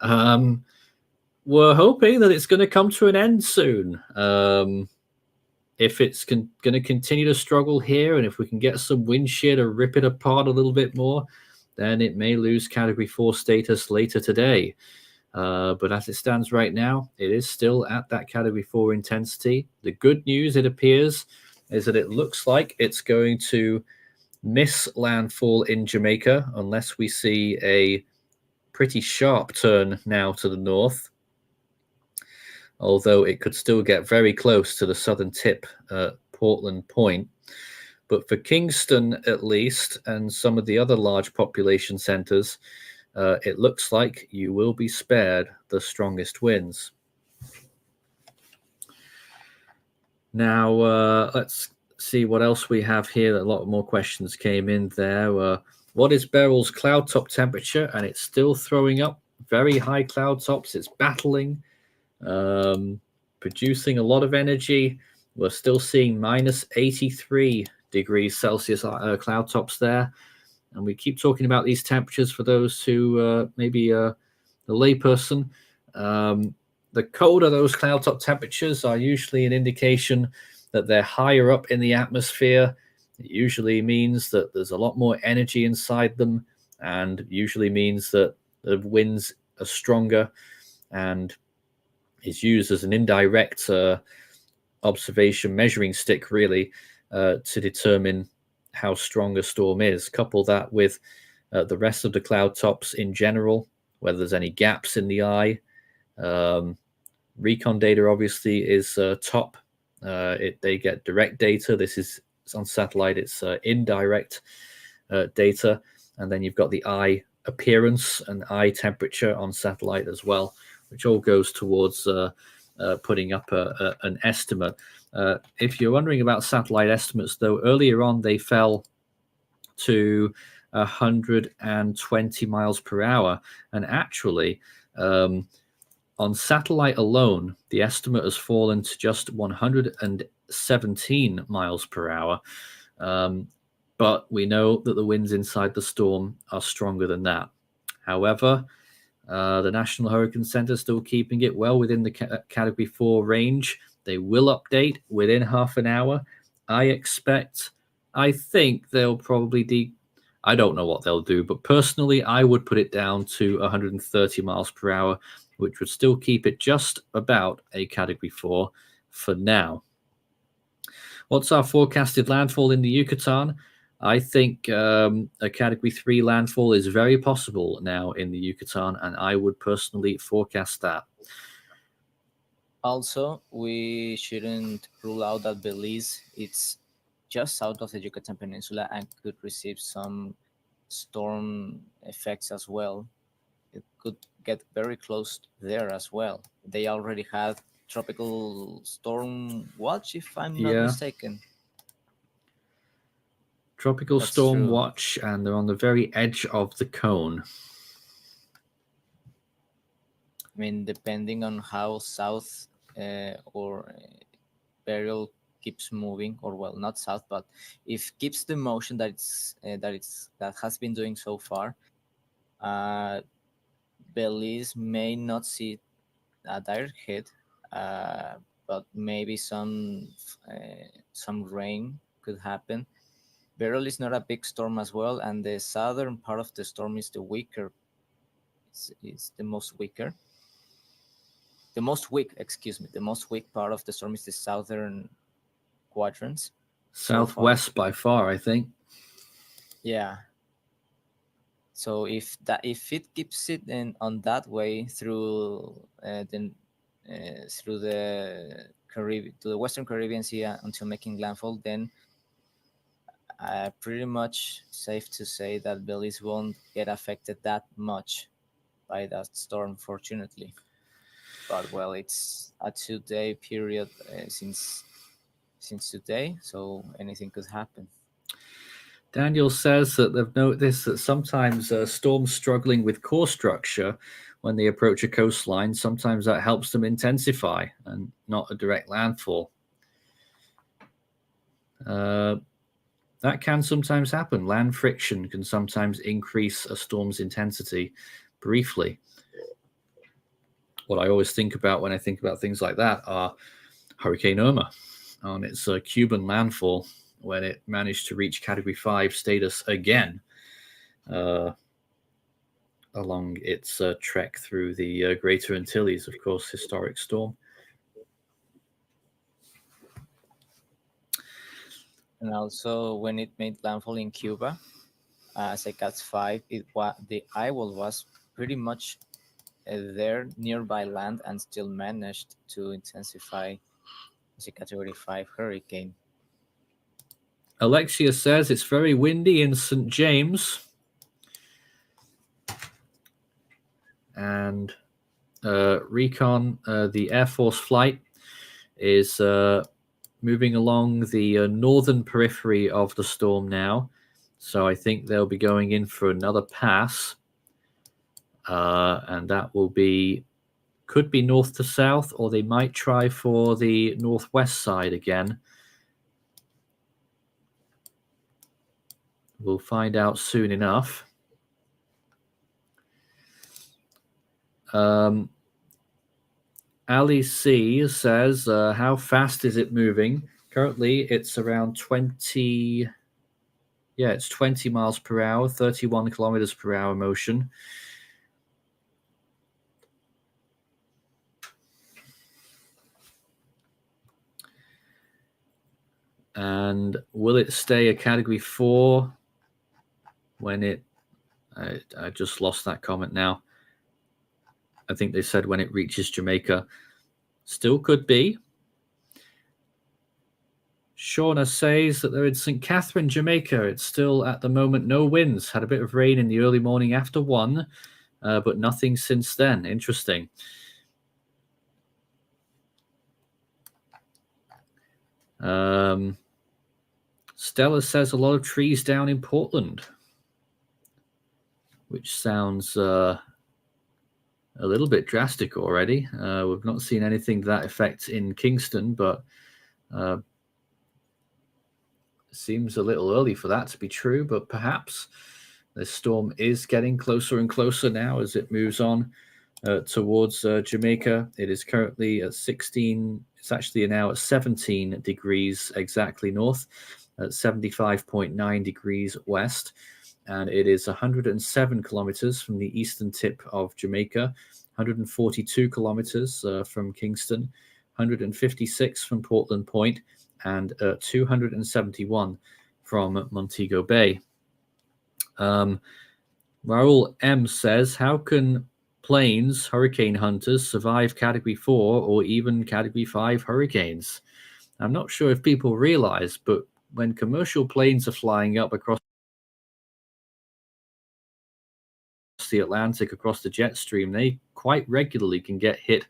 We're hoping that it's going to come to an end soon. If it's going to continue to struggle here, and if we can get some wind shear to rip it apart a little bit more, then it may lose Category 4 status later today. But as it stands right now, it is still at that Category 4 intensity. The good news, it appears, is that it looks like it's going to miss landfall in Jamaica unless we see a pretty sharp turn now to the north. Although it could still get very close to the southern tip at Portland Point. But for Kingston, at least, and some of the other large population centers, it looks like you will be spared the strongest winds. Now, let's see what else we have here. A lot more questions came in there. What is Beryl's cloud top temperature? And it's still throwing up very high cloud tops. It's battling, producing a lot of energy. We're still seeing minus 83 degrees Celsius cloud tops there. And we keep talking about these temperatures for those who maybe the layperson. The colder those cloud top temperatures are usually an indication that they're higher up in the atmosphere. It usually means that there's a lot more energy inside them, and usually means that the winds are stronger, and is used as an indirect observation measuring stick, really, to determine how strong a storm is. Couple that with the rest of the cloud tops in general, whether there's any gaps in the eye. Recon data obviously is top. They get direct data. This is on satellite. It's indirect data, and then you've got the eye appearance and eye temperature on satellite as well, which all goes towards putting up an estimate. If you're wondering about satellite estimates, though, earlier on they fell to 120 miles per hour, and actually on satellite alone, the estimate has fallen to just 117 miles per hour. But we know that the winds inside the storm are stronger than that. However, the National Hurricane Center is still keeping it well within the Category 4 range. They will update within half an hour. I think they'll probably I don't know what they'll do, but personally, I would put it down to 130 miles per hour, which would still keep it just about a Category 4 for now. What's our forecasted landfall in the Yucatan? I think a Category 3 landfall is very possible now in the Yucatan, and I would personally forecast that. Also, we shouldn't rule out that Belize it's just south of the Yucatan Peninsula and could receive some storm effects as well. It could get very close there as well. They already had tropical storm watch, if I'm not mistaken. Tropical That's storm true. watch, and they're on the very edge of the cone. I mean, depending on how south or Beryl keeps moving, or well, not south, but if keeps the motion that has been doing so far, Belize may not see a direct hit, but maybe some rain could happen. Beryl is not a big storm as well, and the southern part of the storm is the weaker. It's the most weaker. The most weak part of the storm is the southern quadrants. Southwest by far, I think. Yeah. So if it keeps it on that way through the Caribbean to the Western Caribbean Sea until making landfall, then pretty much safe to say that Belize won't get affected that much by that storm, fortunately. But well, it's a 2-day period since today, so anything could happen. Daniel says that they've noticed that sometimes storms struggling with core structure when they approach a coastline, sometimes that helps them intensify and not a direct landfall. That can sometimes happen. Land friction can sometimes increase a storm's intensity briefly. What I always think about when I think about things like that are Hurricane Irma on its Cuban landfall, when it managed to reach Category 5 status again along its trek through the Greater Antilles, of course, historic storm. And also, when it made landfall in Cuba as a Cat 5, the eye wall was pretty much there nearby land and still managed to intensify as a Category 5 hurricane. Alexia says it's very windy in St. James. And Recon, the Air Force flight, is moving along the northern periphery of the storm now. So I think they'll be going in for another pass. And that will be, could be north to south, or they might try for the northwest side again. We'll find out soon enough. Ali C says, how fast is it moving? Currently, it's around 20. Yeah, it's 20 miles per hour, 31 kilometers per hour motion. And will it stay a Category 4 when it... I just lost that comment now. I think they said when it reaches Jamaica. Still could be. Shauna says that they're in St. Catherine, Jamaica. It's still, at the moment, no winds. Had a bit of rain in the early morning after 1, but nothing since then. Interesting. Stella says a lot of trees down in Portland, which sounds a little bit drastic already. We've not seen anything to that effect in Kingston, but seems a little early for that to be true. But perhaps this storm is getting closer and closer now as it moves on towards Jamaica. It is currently at 16. It's actually now at 17 degrees exactly north, at 75.9 degrees west. And it is 107 kilometers from the eastern tip of Jamaica, 142 kilometers from Kingston, 156 from Portland Point, and 271 from Montego Bay. Raul M says, how can planes, hurricane hunters, survive Category 4 or even Category 5 hurricanes? I'm not sure if people realize, but when commercial planes are flying up across the Atlantic, across the jet stream, they quite regularly can get hit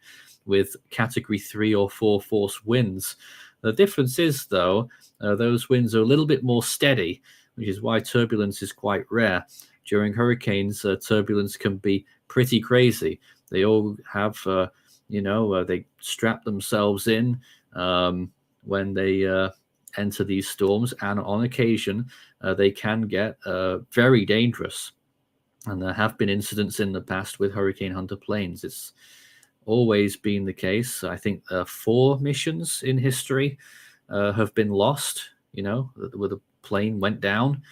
with Category 3 or 4 force winds. The difference is, though, those winds are a little bit more steady, which is why turbulence is quite rare. During hurricanes, turbulence can be pretty crazy. They all have, they strap themselves in when they enter these storms, and on occasion, they can get very dangerous. And there have been incidents in the past with Hurricane Hunter planes. It's always been the case. I think 4 missions in history have been lost, where the plane went down.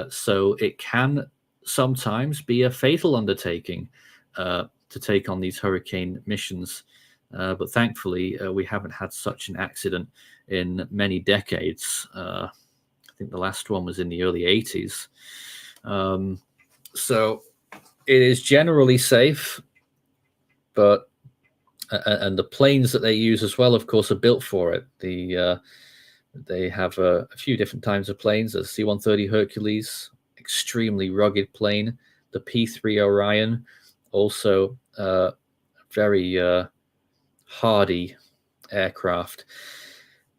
So it can sometimes be a fatal undertaking to take on these hurricane missions. But thankfully, we haven't had such an accident in many decades. I think the last one was in the early 80s. So it is generally safe, but and the planes that they use as well, of course, are built for it. They have a few different types of planes. The C-130 Hercules, extremely rugged plane. The P-3 Orion, also very hardy aircraft.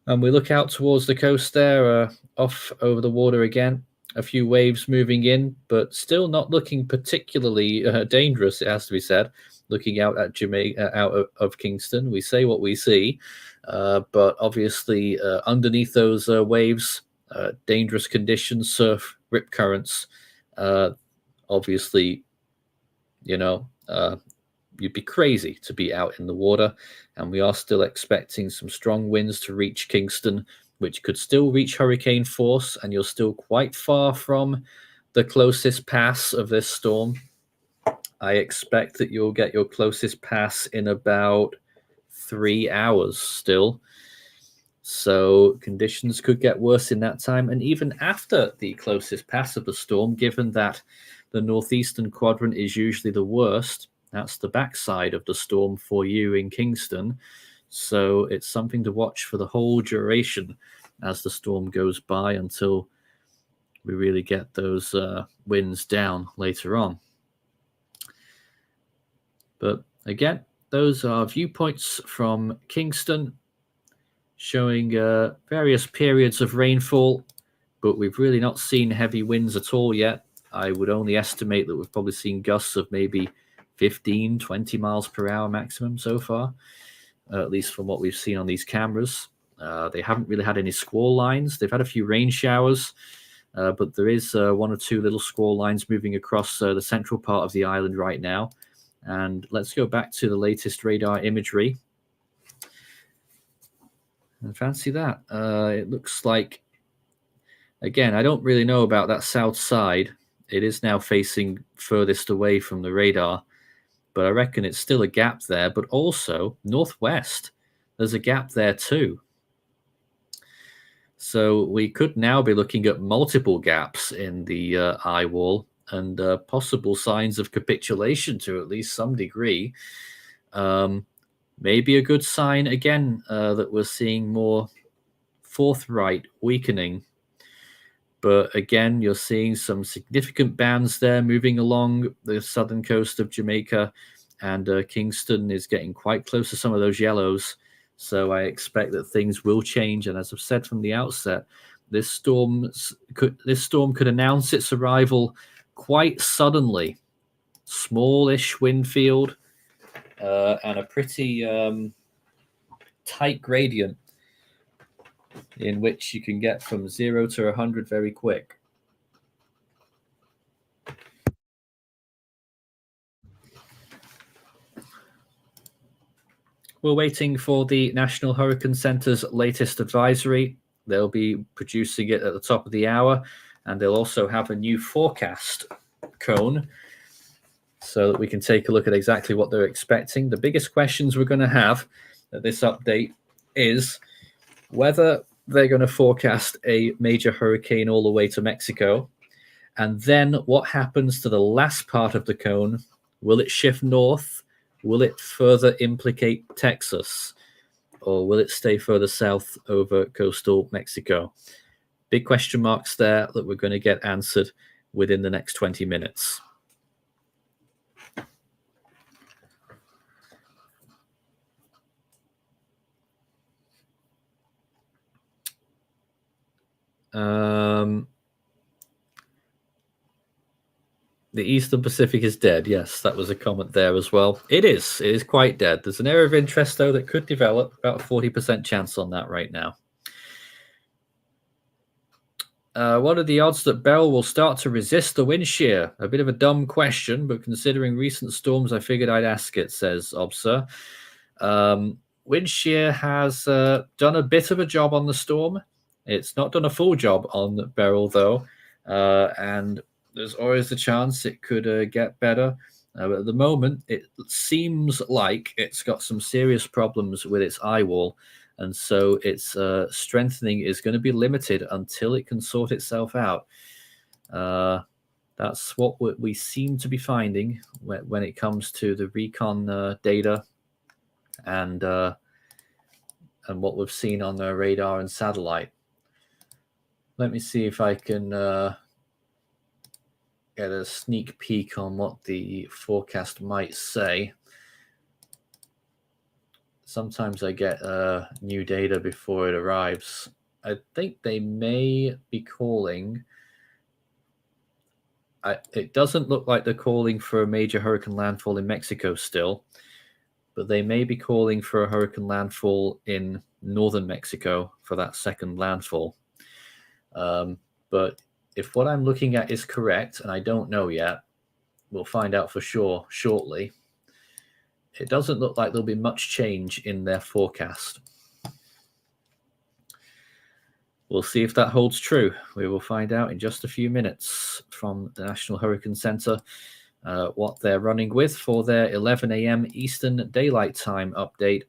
And we look out towards the coast there, off over the water again. A few waves moving in, but still not looking particularly dangerous, it has to be said. Looking out at Jamaica, out of Kingston, we say what we see, but obviously underneath those waves, dangerous conditions, surf, rip currents. Obviously, you'd be crazy to be out in the water, and we are still expecting some strong winds to reach Kingston, which could still reach hurricane force, and you're still quite far from the closest pass of this storm. I expect that you'll get your closest pass in about 3 hours still. So conditions could get worse in that time. And even after the closest pass of the storm, given that the northeastern quadrant is usually the worst, that's the backside of the storm for you in Kingston. So it's something to watch for the whole duration as the storm goes by until we really get those winds down later on. But again, those are viewpoints from Kingston. showing various periods of rainfall, but we've really not seen heavy winds at all yet. I would only estimate that we've probably seen gusts of maybe 15, 20 miles per hour maximum so far, at least from what we've seen on these cameras. They haven't really had any squall lines. They've had a few rain showers, but there is one or two little squall lines moving across the central part of the island right now. And let's go back to the latest radar imagery. And fancy that. It looks like, again, I don't really know about that south side. It is now facing furthest away from the radar, but I reckon it's still a gap there. But also northwest, there's a gap there too. So we could now be looking at multiple gaps in the eye wall and possible signs of capitulation to at least some degree. Maybe a good sign again that we're seeing more forthright weakening. But again, you're seeing some significant bands there moving along the southern coast of Jamaica, and Kingston is getting quite close to some of those yellows. So I expect that things will change. And as I've said from the outset, this storm could announce its arrival quite suddenly. Smallish wind field and a pretty tight gradient in which you can get from 0 to 100 very quick. We're waiting for the National Hurricane Center's latest advisory. They'll be producing it at the top of the hour, and they'll also have a new forecast cone so that we can take a look at exactly what they're expecting. The biggest questions we're going to have at this update is whether they're going to forecast a major hurricane all the way to Mexico, and then what happens to the last part of the cone. Will it shift north? Will it further implicate Texas? Or will it stay further south over coastal Mexico? Big question marks there that we're going to get answered within the next 20 minutes. The Eastern Pacific is dead. Yes, that was a comment there as well. It is. It is quite dead. There's an area of interest, though, that could develop. About a 40% chance on that right now. What are the odds that Beryl will start to resist the wind shear? A bit of a dumb question, but considering recent storms, I figured I'd ask it, says Obser. Wind shear has done a bit of a job on the storm. It's not done a full job on Beryl, though, and there's always a chance it could get better. But at the moment, it seems like it's got some serious problems with its eye wall, and so its strengthening is going to be limited until it can sort itself out. That's what we seem to be finding when it comes to the recon data and what we've seen on the radar and satellite. Let me see if I can get a sneak peek on what the forecast might say. Sometimes I get new data before it arrives. I think they may be calling. It doesn't look like they're calling for a major hurricane landfall in Mexico still, but they may be calling for a hurricane landfall in northern Mexico for that second landfall. But if what I'm looking at is correct, and I don't know yet, we'll find out for sure shortly. It doesn't look like there'll be much change in their forecast. We'll see if that holds true. We will find out in just a few minutes from the National Hurricane Center what they're running with for their 11 a.m. Eastern Daylight Time update,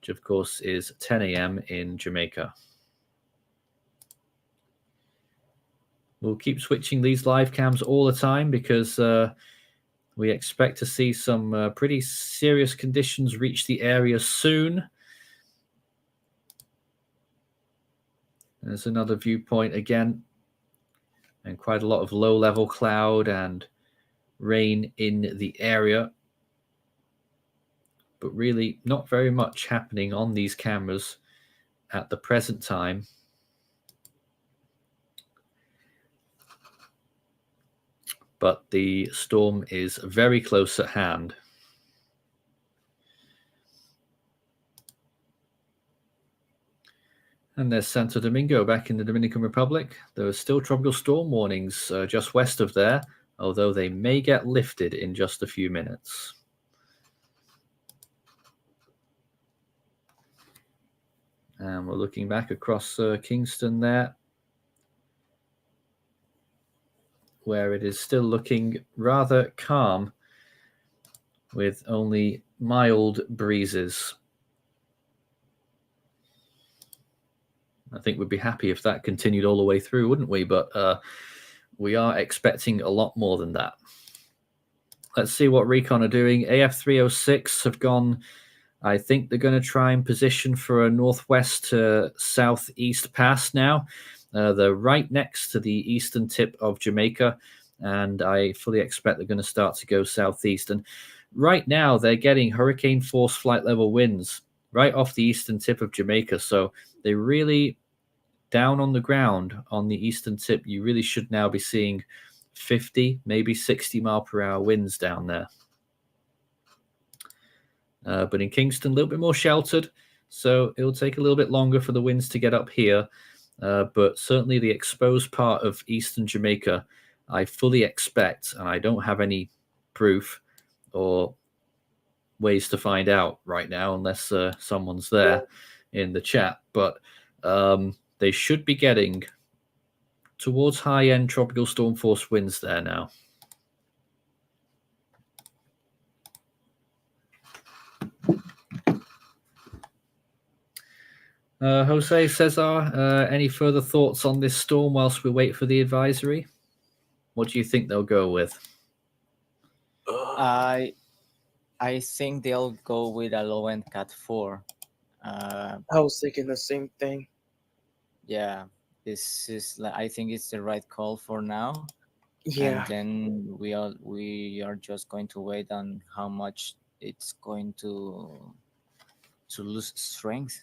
which of course is 10 a.m. in Jamaica. We'll keep switching these live cams all the time because we expect to see some pretty serious conditions reach the area soon. There's another viewpoint again, and quite a lot of low-level cloud and rain in the area, but really not very much happening on these cameras at the present time. But the storm is very close at hand. And there's Santo Domingo back in the Dominican Republic. There are still tropical storm warnings just west of there, although they may get lifted in just a few minutes. And we're looking back across Kingston there, where it is still looking rather calm with only mild breezes. I think we'd be happy if that continued all the way through, wouldn't we? But we are expecting a lot more than that. Let's see what Recon are doing. AF306 have gone, I think they're going to try and position for a northwest to southeast pass now. They're right next to the eastern tip of Jamaica, and I fully expect they're going to start to go southeast. And right now, they're getting hurricane force flight level winds right off the eastern tip of Jamaica. So they really, down on the ground on the eastern tip, you really should now be seeing 50, maybe 60 mile per hour winds down there. But in Kingston, a little bit more sheltered, so it'll take a little bit longer for the winds to get up here. But certainly the exposed part of eastern Jamaica, I fully expect, and I don't have any proof or ways to find out right now unless someone's there in the chat, but they should be getting towards high-end tropical storm force winds there now. Jose Cesar, any further thoughts on this storm whilst we wait for the advisory? What do you think they'll go with? I think they'll go with a low-end Cat 4. I was thinking the same thing. Yeah, this is. I think it's the right call for now. Yeah. And then we are just going to wait on how much it's going to lose strength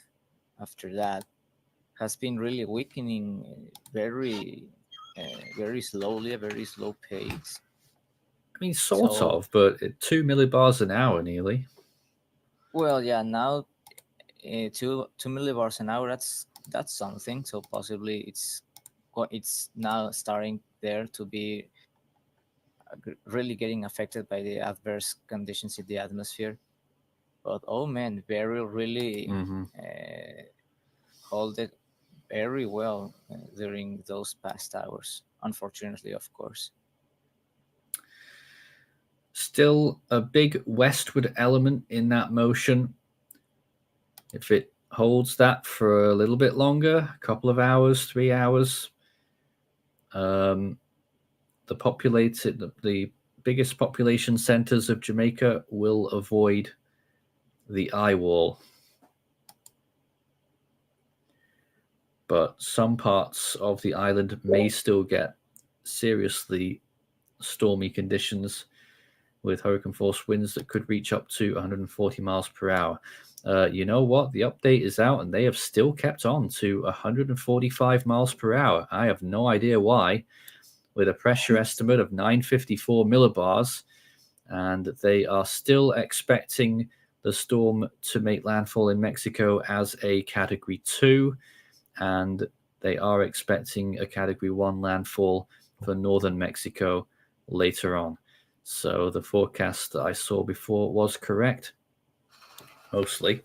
after that. Has been really weakening very slowly, a very slow pace. I mean, sort of, but at 2 millibars an hour nearly. Well, yeah, now 2 millibars an hour. That's something. So possibly it's now starting there to be really getting affected by the adverse conditions in the atmosphere. But oh man, Beryl really held it very well during those past hours. Unfortunately, of course. Still a big westward element in that motion. If it holds that for a little bit longer, a couple of hours, 3 hours, the biggest population centers of Jamaica will avoid the eye wall. But some parts of the island may still get seriously stormy conditions with hurricane force winds that could reach up to 140 miles per hour. You know what? The update is out and they have still kept on to 145 miles per hour. I have no idea why, with a pressure estimate of 954 millibars. And they are still expecting the storm to make landfall in Mexico as a Category 2. And they are expecting a Category 1 landfall for northern Mexico later on. So the forecast that I saw before was correct, mostly.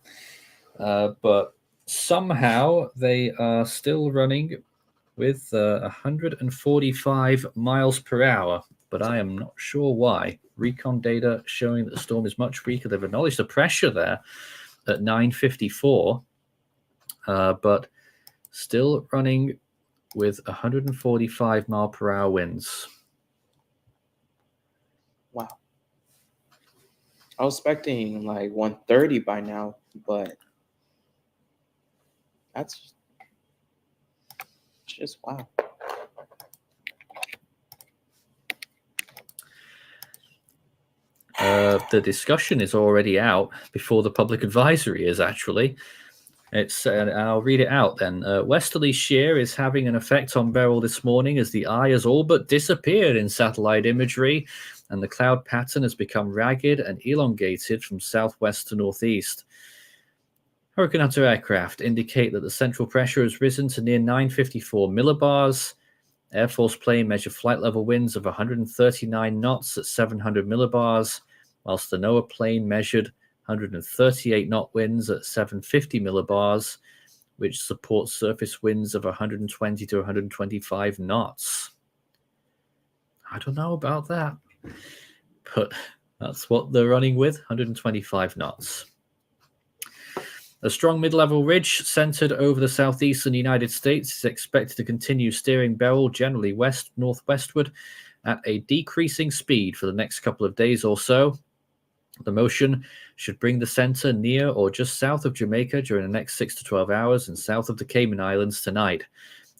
But somehow they are still running with 145 miles per hour, but I am not sure why. Recon data showing that the storm is much weaker. They've acknowledged the pressure there at 954, but still running with 145 mile per hour winds. Wow. I was expecting like 130 by now, but that's just wow. The discussion is already out before the public advisory is actually. And I'll read it out then. Westerly shear is having an effect on Beryl this morning as the eye has all but disappeared in satellite imagery, and the cloud pattern has become ragged and elongated from southwest to northeast. Hurricane Hunter aircraft indicate that the central pressure has risen to near 954 millibars. Air Force plane measured flight level winds of 139 knots at 700 millibars, whilst the NOAA plane measured 138 knot winds at 750 millibars, which supports surface winds of 120 to 125 knots. I don't know about that, but that's what they're running with, 125 knots. A strong mid-level ridge centered over the southeastern United States is expected to continue steering Beryl generally west-northwestward at a decreasing speed for the next couple of days or so. The motion should bring the center near or just south of Jamaica during the next 6 to 12 hours and south of the Cayman Islands tonight.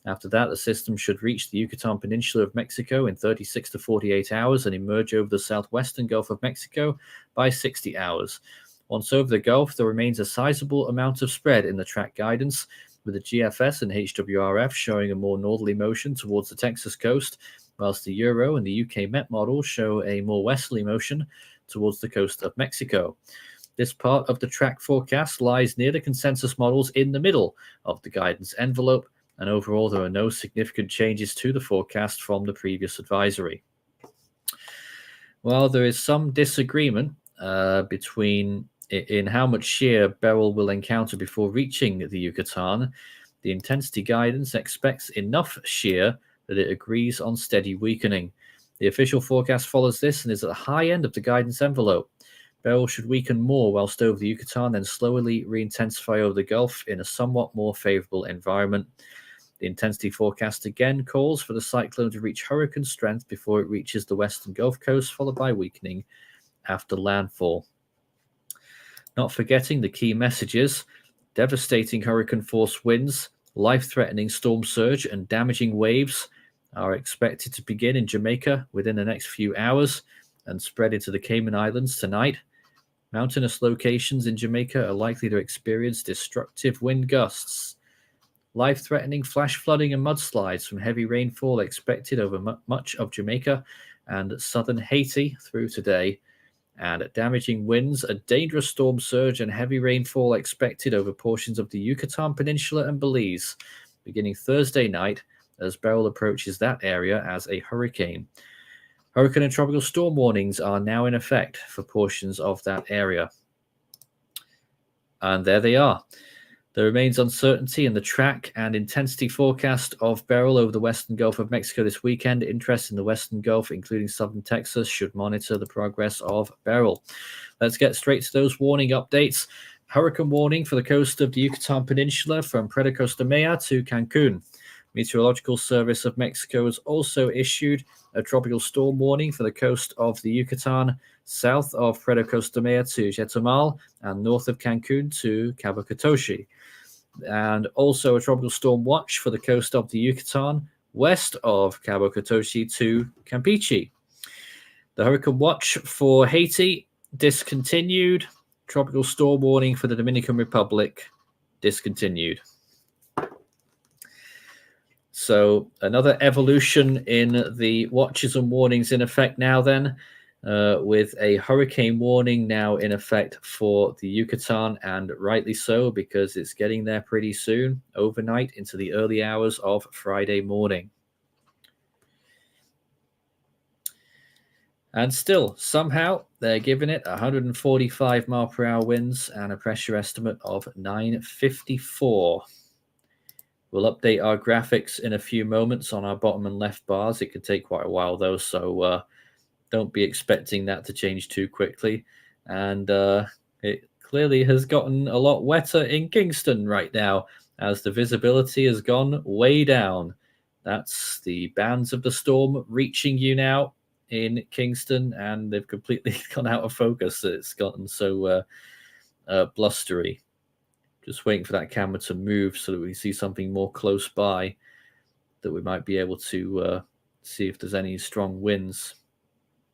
After that, the system should reach the Yucatan Peninsula of Mexico in 36 to 48 hours and emerge over the southwestern Gulf of Mexico by 60 hours. Once over the Gulf, there remains a sizable amount of spread in the track guidance, with the GFS and HWRF showing a more northerly motion towards the Texas coast, whilst the Euro and the UK Met models show a more westerly motion towards the coast of Mexico. This part of the track forecast lies near the consensus models in the middle of the guidance envelope, and overall there are no significant changes to the forecast from the previous advisory. While there is some disagreement in how much shear Beryl will encounter before reaching the Yucatan, the intensity guidance expects enough shear that it agrees on steady weakening. The official forecast follows this and is at the high end of the guidance envelope. Beryl should weaken more whilst over the Yucatan, then slowly re-intensify over the Gulf in a somewhat more favorable environment. The intensity forecast again calls for the cyclone to reach hurricane strength before it reaches the western Gulf Coast, followed by weakening after landfall. Not forgetting the key messages: devastating hurricane force winds, life-threatening storm surge, and damaging waves are expected to begin in Jamaica within the next few hours and spread into the Cayman Islands tonight. Mountainous locations in Jamaica are likely to experience destructive wind gusts. Life-threatening flash flooding and mudslides from heavy rainfall expected over much of Jamaica and southern Haiti through today. And damaging winds, a dangerous storm surge, and heavy rainfall expected over portions of the Yucatan Peninsula and Belize, beginning Thursday night as Beryl approaches that area as a hurricane. Hurricane and tropical storm warnings are now in effect for portions of that area. And there they are. There remains uncertainty in the track and intensity forecast of Beryl over the western Gulf of Mexico this weekend. Interest in the western Gulf, including southern Texas, should monitor the progress of Beryl. Let's get straight to those warning updates. Hurricane warning for the coast of the Yucatan Peninsula from Puerto Costa Maya to Cancun. Meteorological Service of Mexico has also issued a tropical storm warning for the coast of the Yucatan, south of Puerto Costa Maya to Chetumal, and north of Cancun to Cabo Catoche. And also a tropical storm watch for the coast of the Yucatan, west of Cabo Catoche to Campeche. The hurricane watch for Haiti, discontinued. Tropical storm warning for the Dominican Republic, discontinued. So another evolution in the watches and warnings in effect now then, with a hurricane warning now in effect for the Yucatan, and rightly so, because it's getting there pretty soon, overnight into the early hours of Friday morning. And still, somehow, they're giving it 145 mile per hour winds and a pressure estimate of 954. We'll update our graphics in a few moments on our bottom and left bars. It could take quite a while, though, so don't be expecting that to change too quickly. And it clearly has gotten a lot wetter in Kingston right now, as the visibility has gone way down. That's the bands of the storm reaching you now in Kingston, and they've completely gone out of focus. It's gotten so blustery. Just waiting for that camera to move so that we see something more close by, that we might be able to see if there's any strong winds.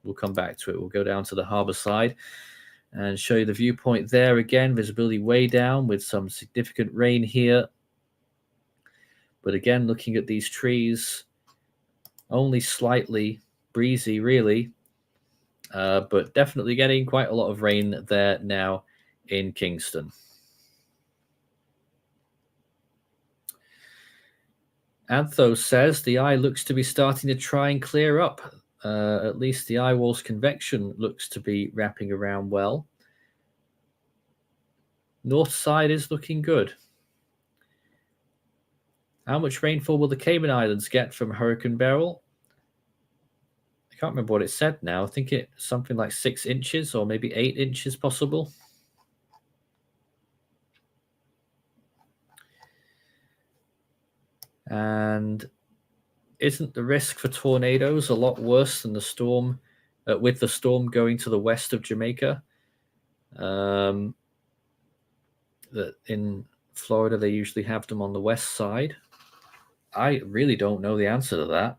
We'll come back to it. We'll go down to the harbour side and show you the viewpoint there again. Visibility way down with some significant rain here. But again, looking at these trees, only slightly breezy, really. But definitely getting quite a lot of rain there now in Kingston. Antho says the eye looks to be starting to try and clear up. At least the eye wall's convection looks to be wrapping around well. North side is looking good. How much rainfall will the Cayman Islands get from Hurricane Beryl? I can't remember what it said now. I think it's something like 6 inches or maybe 8 inches possible. And isn't the risk for tornadoes a lot worse than the storm, with the storm going to the west of Jamaica? That in Florida, they usually have them on the west side. I really don't know the answer to that.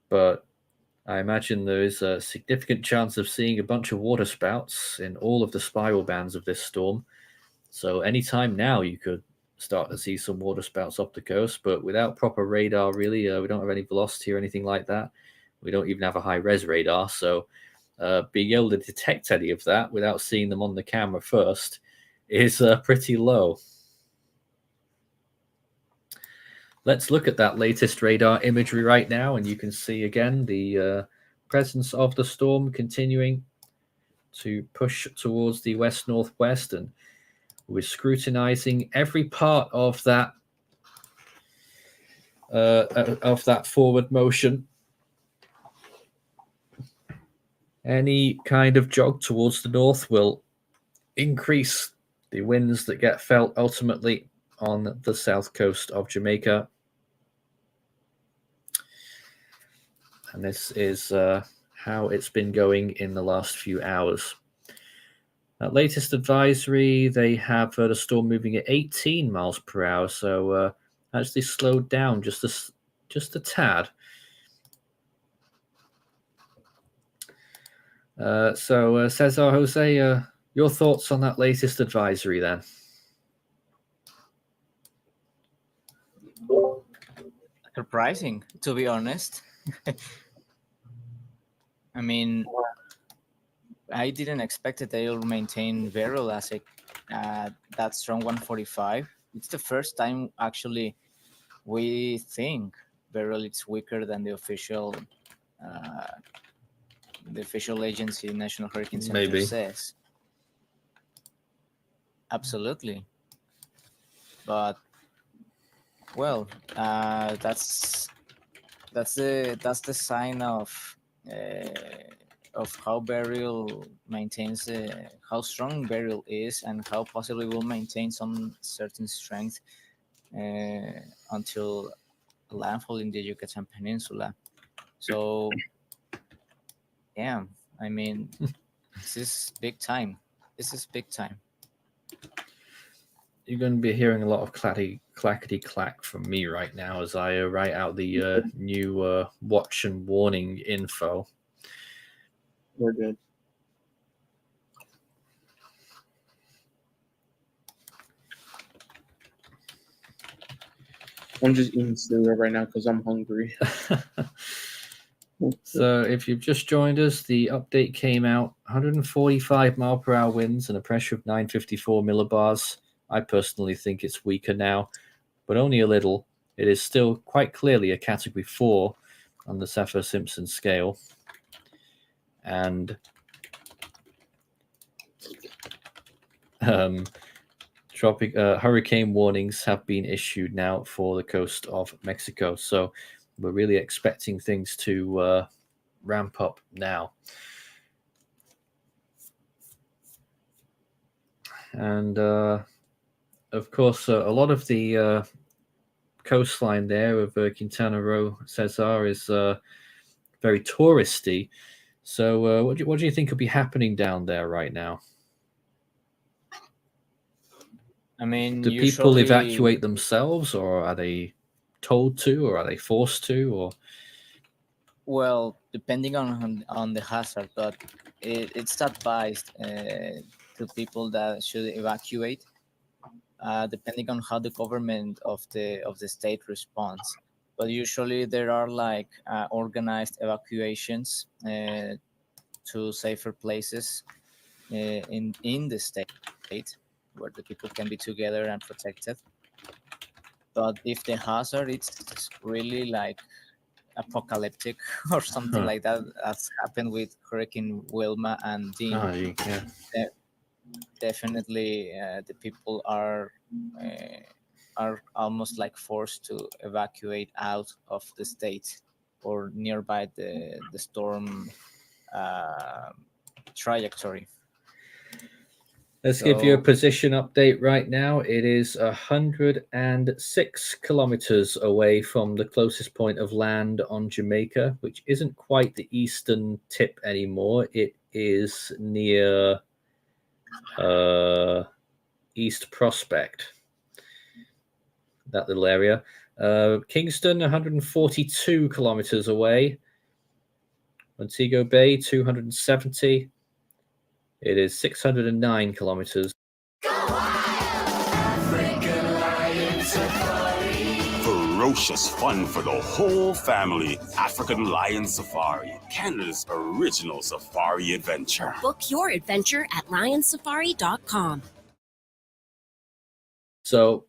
But I imagine there is a significant chance of seeing a bunch of water spouts in all of the spiral bands of this storm. So anytime now you could start to see some water spouts off the coast, but without proper radar, really, we don't have any velocity or anything like that. We don't even have a high-res radar, so being able to detect any of that without seeing them on the camera first is pretty low. Let's look at that latest radar imagery right now, and you can see again the presence of the storm continuing to push towards the west-northwest, and we're scrutinizing every part of that forward motion. Any kind of jog towards the north will increase the winds that get felt ultimately on the south coast of Jamaica. And this is how it's been going in the last few hours. Latest advisory, they have the storm moving at 18 miles per hour, so actually slowed down just a tad. So Cesar, Jose, your thoughts on that latest advisory then? Surprising, to be honest. I mean, I didn't expect that they'll maintain Beryl as that strong 145. It's the first time actually we think Beryl is weaker than the official agency, National Hurricane Center, Maybe says. Absolutely, but well, that's the sign of how Beryl maintains how strong Beryl is and how possibly will maintain some certain strength until landfall in the Yucatan Peninsula. So yeah, I mean, this is big time. You're going to be hearing a lot of clackety clack from me right now as I write out the new watch and warning info. We're good. I'm just eating cereal right now because I'm hungry. So if you've just joined us, the update came out: 145 mile per hour winds and a pressure of 954 millibars. I personally think it's weaker now, but only a little. It is still quite clearly a Category 4 on the Saffir-Simpson scale. And hurricane warnings have been issued now for the coast of Mexico. So we're really expecting things to ramp up now. And of course, a lot of the coastline there of Quintana Roo, Cesar, is very touristy. So what do you think could be happening down there right now? I mean, do people evacuate themselves, or are they told to, or are they forced to, or? Well, depending on the hazard, but it's advised to people that should evacuate, depending on how the government of the state responds. But usually there are like organized evacuations to safer places in the state where the people can be together and protected. But if the hazard it's really like apocalyptic or something like that, as happened with Hurricane Wilma and Dean, Oh, yeah. definitely the people are almost like forced to evacuate out of the state or nearby the storm trajectory. Let's give you a So- position update right now. It is 106 kilometers away from the closest point of land on Jamaica, which isn't quite the eastern tip anymore. It is near East Prospect, that little area. Kingston, 142 kilometers away. Montego Bay, 270. It is 609 kilometers. Ferocious fun for the whole family. African Lion Safari, Canada's original safari adventure. Book your adventure at lionsafari.com. So,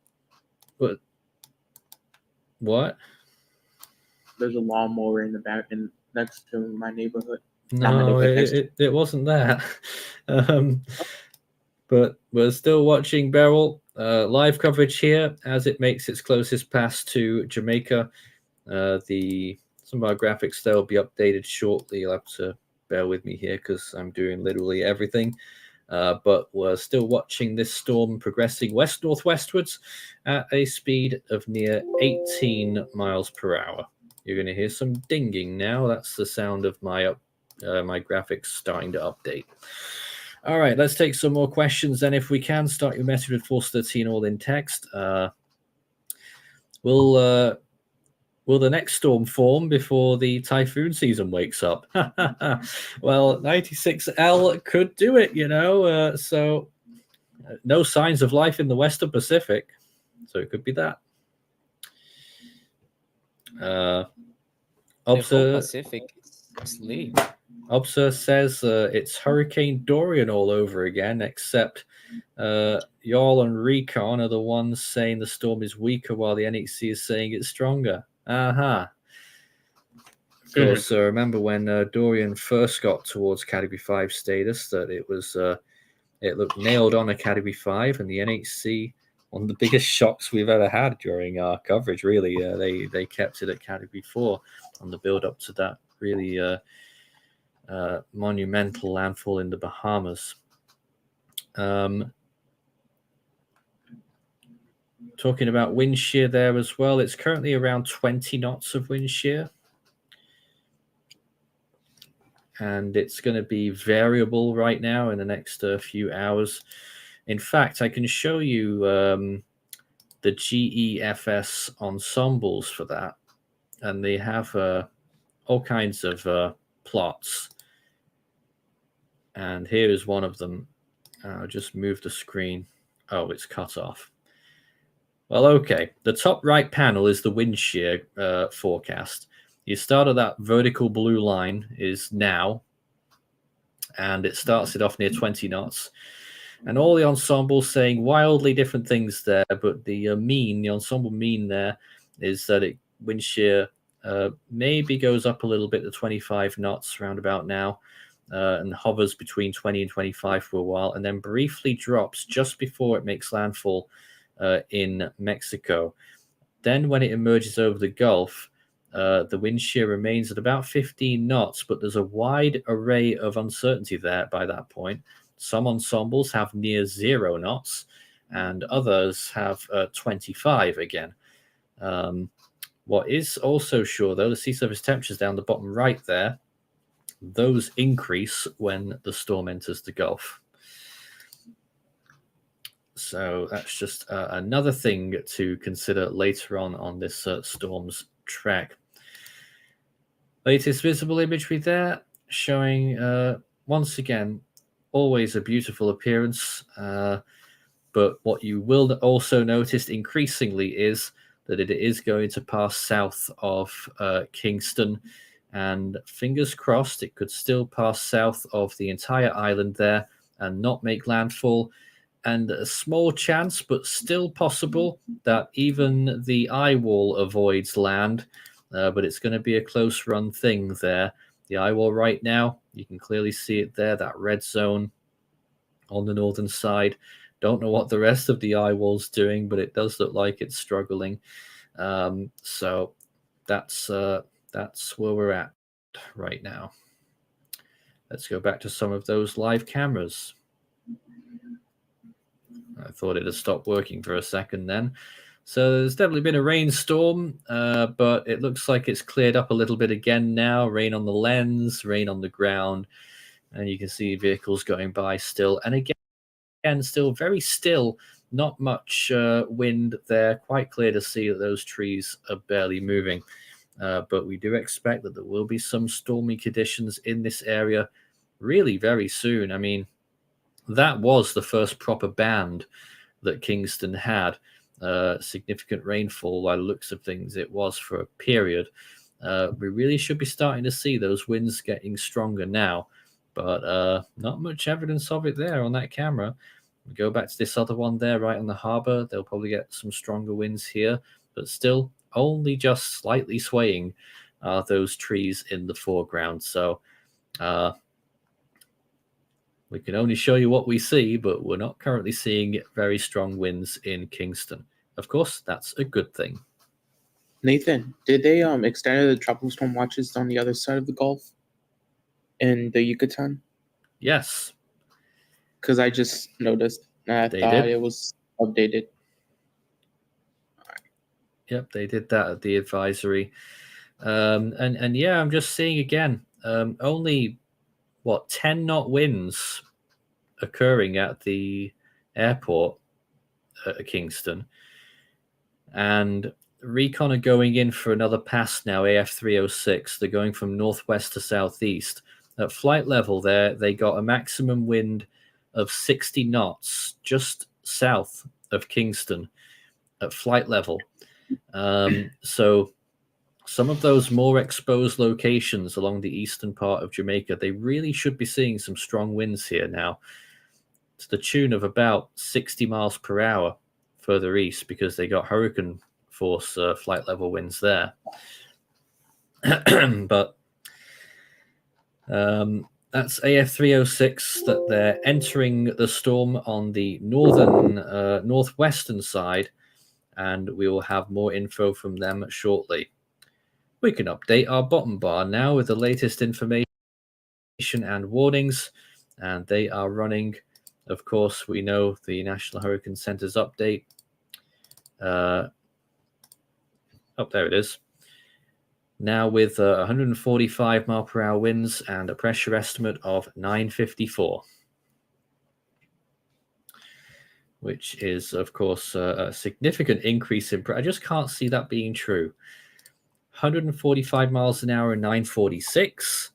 what? There's a lawnmower in the back and next to my neighborhood. No, it wasn't that. But we're still watching Beryl. Live coverage here as it makes its closest pass to Jamaica. Some of our graphics there will be updated shortly. You'll have to bear with me here because I'm doing literally everything. But we're still watching this storm progressing west-northwestwards at a speed of near 18 miles per hour. You're going to hear some dinging now. That's the sound of my graphics starting to update. All right, let's take some more questions then if we can. Start your message with Force 13 all in text. Will the next storm form before the typhoon season wakes up? Well, 96L could do it, so no signs of life in the Western Pacific. So it could be that. The whole Pacific is asleep. Obser says it's Hurricane Dorian all over again, except y'all and Recon are the ones saying the storm is weaker while the NHC is saying it's stronger. Of course, remember when Dorian first got towards Category 5 status, that it looked nailed on a Category 5, and the NHC, one of the biggest shocks we've ever had during our coverage, really. They kept it at Category 4 on the build-up to that really monumental landfall in the Bahamas. Talking about wind shear there as well, it's currently around 20 knots of wind shear. And it's going to be variable right now in the next few hours. In fact, I can show you the GEFS ensembles for that. And they have all kinds of plots. And here is one of them. I'll just move the screen. Oh, it's cut off. Well, okay. The top right panel is the wind shear forecast. You start at that vertical blue line is now, and it starts it off near 20 knots. And all the ensembles saying wildly different things there, but the ensemble mean there is that wind shear maybe goes up a little bit to 25 knots round about now, and hovers between 20 and 25 for a while, and then briefly drops just before it makes landfall in Mexico. Then when it emerges over the Gulf, the wind shear remains at about 15 knots, but there's a wide array of uncertainty there by that point. Some ensembles have near 0 knots, and others have 25 again. What is also sure, though, the sea surface temperatures down the bottom right there, those increase when the storm enters the Gulf. So that's just another thing to consider later on this storm's track. Latest visible imagery there showing once again always a beautiful appearance. But what you will also notice increasingly is that it is going to pass south of Kingston, and fingers crossed it could still pass south of the entire island there and not make landfall. And a small chance, but still possible, that even the eye wall avoids land, but it's going to be a close run thing there. The eye wall right now, you can clearly see it there, that red zone on the northern side. Don't know what the rest of the eye wall's doing, but it does look like it's struggling. So that's where we're at right now. Let's go back to some of those live cameras. I thought it had stopped working for a second then. So there's definitely been a rainstorm, but it looks like it's cleared up a little bit again now. Rain on the lens, rain on the ground, and you can see vehicles going by still. And again, still very still, not much wind there. Quite clear to see that those trees are barely moving. But we do expect that there will be some stormy conditions in this area really very soon. I mean, that was the first proper band that Kingston had. Significant rainfall, by the looks of things, it was for a period. We really should be starting to see those winds getting stronger now, but not much evidence of it there on that camera. We go back to this other one there right on the harbor. They'll probably get some stronger winds here, but still only just slightly swaying those trees in the foreground. So we can only show you what we see, but we're not currently seeing very strong winds in Kingston. Of course, that's a good thing. Nathan, did they extend the tropical storm watches on the other side of the Gulf in the Yucatan? Yes. Because I just noticed. I They thought did. it was updated. Yep, they did that at the advisory. And yeah, I'm just seeing again, only 10 knot winds occurring at the airport at Kingston. And Recon are going in for another pass now, AF306. They're going from northwest to southeast. At flight level there, they got a maximum wind of 60 knots just south of Kingston at flight level. So some of those more exposed locations along the eastern part of Jamaica, they really should be seeing some strong winds here now, to the tune of about 60 miles per hour further east, because they got hurricane force flight level winds there. But that's AF306 that they're entering the storm on the northern northwestern side, and we will have more info from them shortly. We can update our bottom bar now with the latest information and warnings, and they are running. Of course, we know the National Hurricane Center's update. Oh, there it is. Now with 145 mile per hour winds and a pressure estimate of 954, which is, of course, a significant increase in. I just can't see that being true. 145 miles an hour and 946,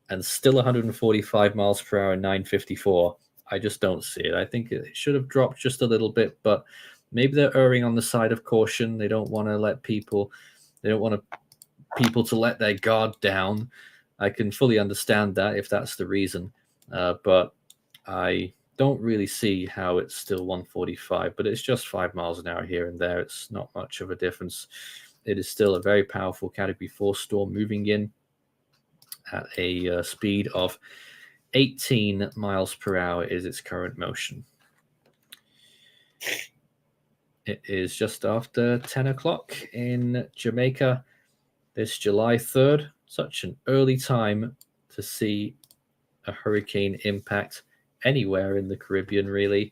and still 145 miles per hour and 954. I just don't see it. I think it should have dropped just a little bit, but maybe they're erring on the side of caution. They don't want to let people. They don't want people to let their guard down. I can fully understand that if that's the reason, but I don't really see how it's still 145. But it's just 5 miles an hour here and there. It's not much of a difference. It is still a very powerful Category 4 storm moving in at a speed of 18 miles per hour is its current motion. It is just after 10 o'clock in Jamaica this July 3rd. Such an early time to see a hurricane impact anywhere in the Caribbean, really.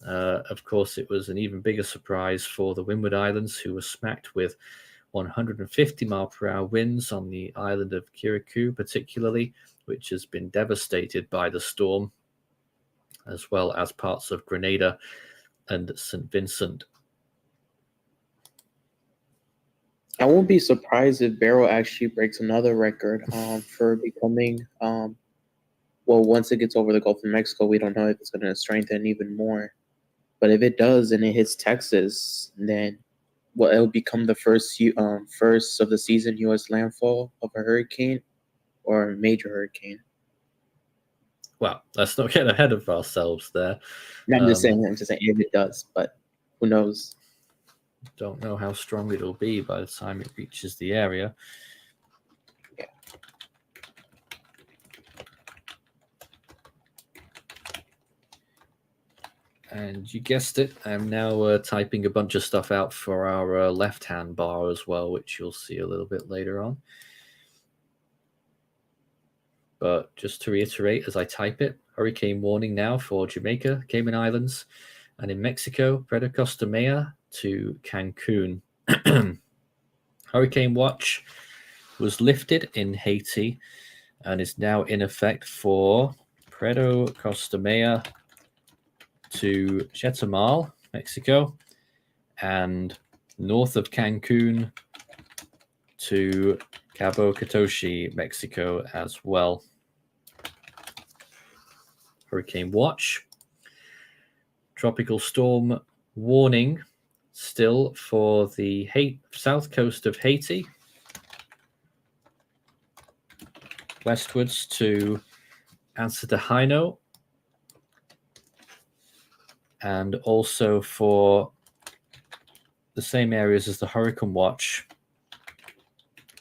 Of course, it was an even bigger surprise for the Windward Islands, who were smacked with 150 mile per hour winds on the island of Kirikou, particularly, which has been devastated by the storm, as well as parts of Grenada and St. Vincent. I won't be surprised if Beryl actually breaks another record for becoming well, once it gets over the Gulf of Mexico, we don't know if it's going to strengthen even more. But if it does and it hits Texas, then well, it'll become the first of the season U.S. landfall of a hurricane or a major hurricane. Well, let's not get ahead of ourselves there. No, I'm just saying if it does, but who knows? Don't know how strong it'll be by the time it reaches the area. Yeah. And you guessed it, I'm now typing a bunch of stuff out for our left-hand bar as well, which you'll see a little bit later on. But just to reiterate as I type it, hurricane warning now for Jamaica, Cayman Islands, and in Mexico, Puerto Costa Maya to Cancun. Hurricane watch was lifted in Haiti and is now in effect for Puerto Costa Maya to Chetumal, Mexico, and north of Cancun to Cabo Catoche, Mexico as well. Hurricane watch. Tropical storm warning still for the south coast of Haiti, westwards to Ansatahino, and also for the same areas as the hurricane watch,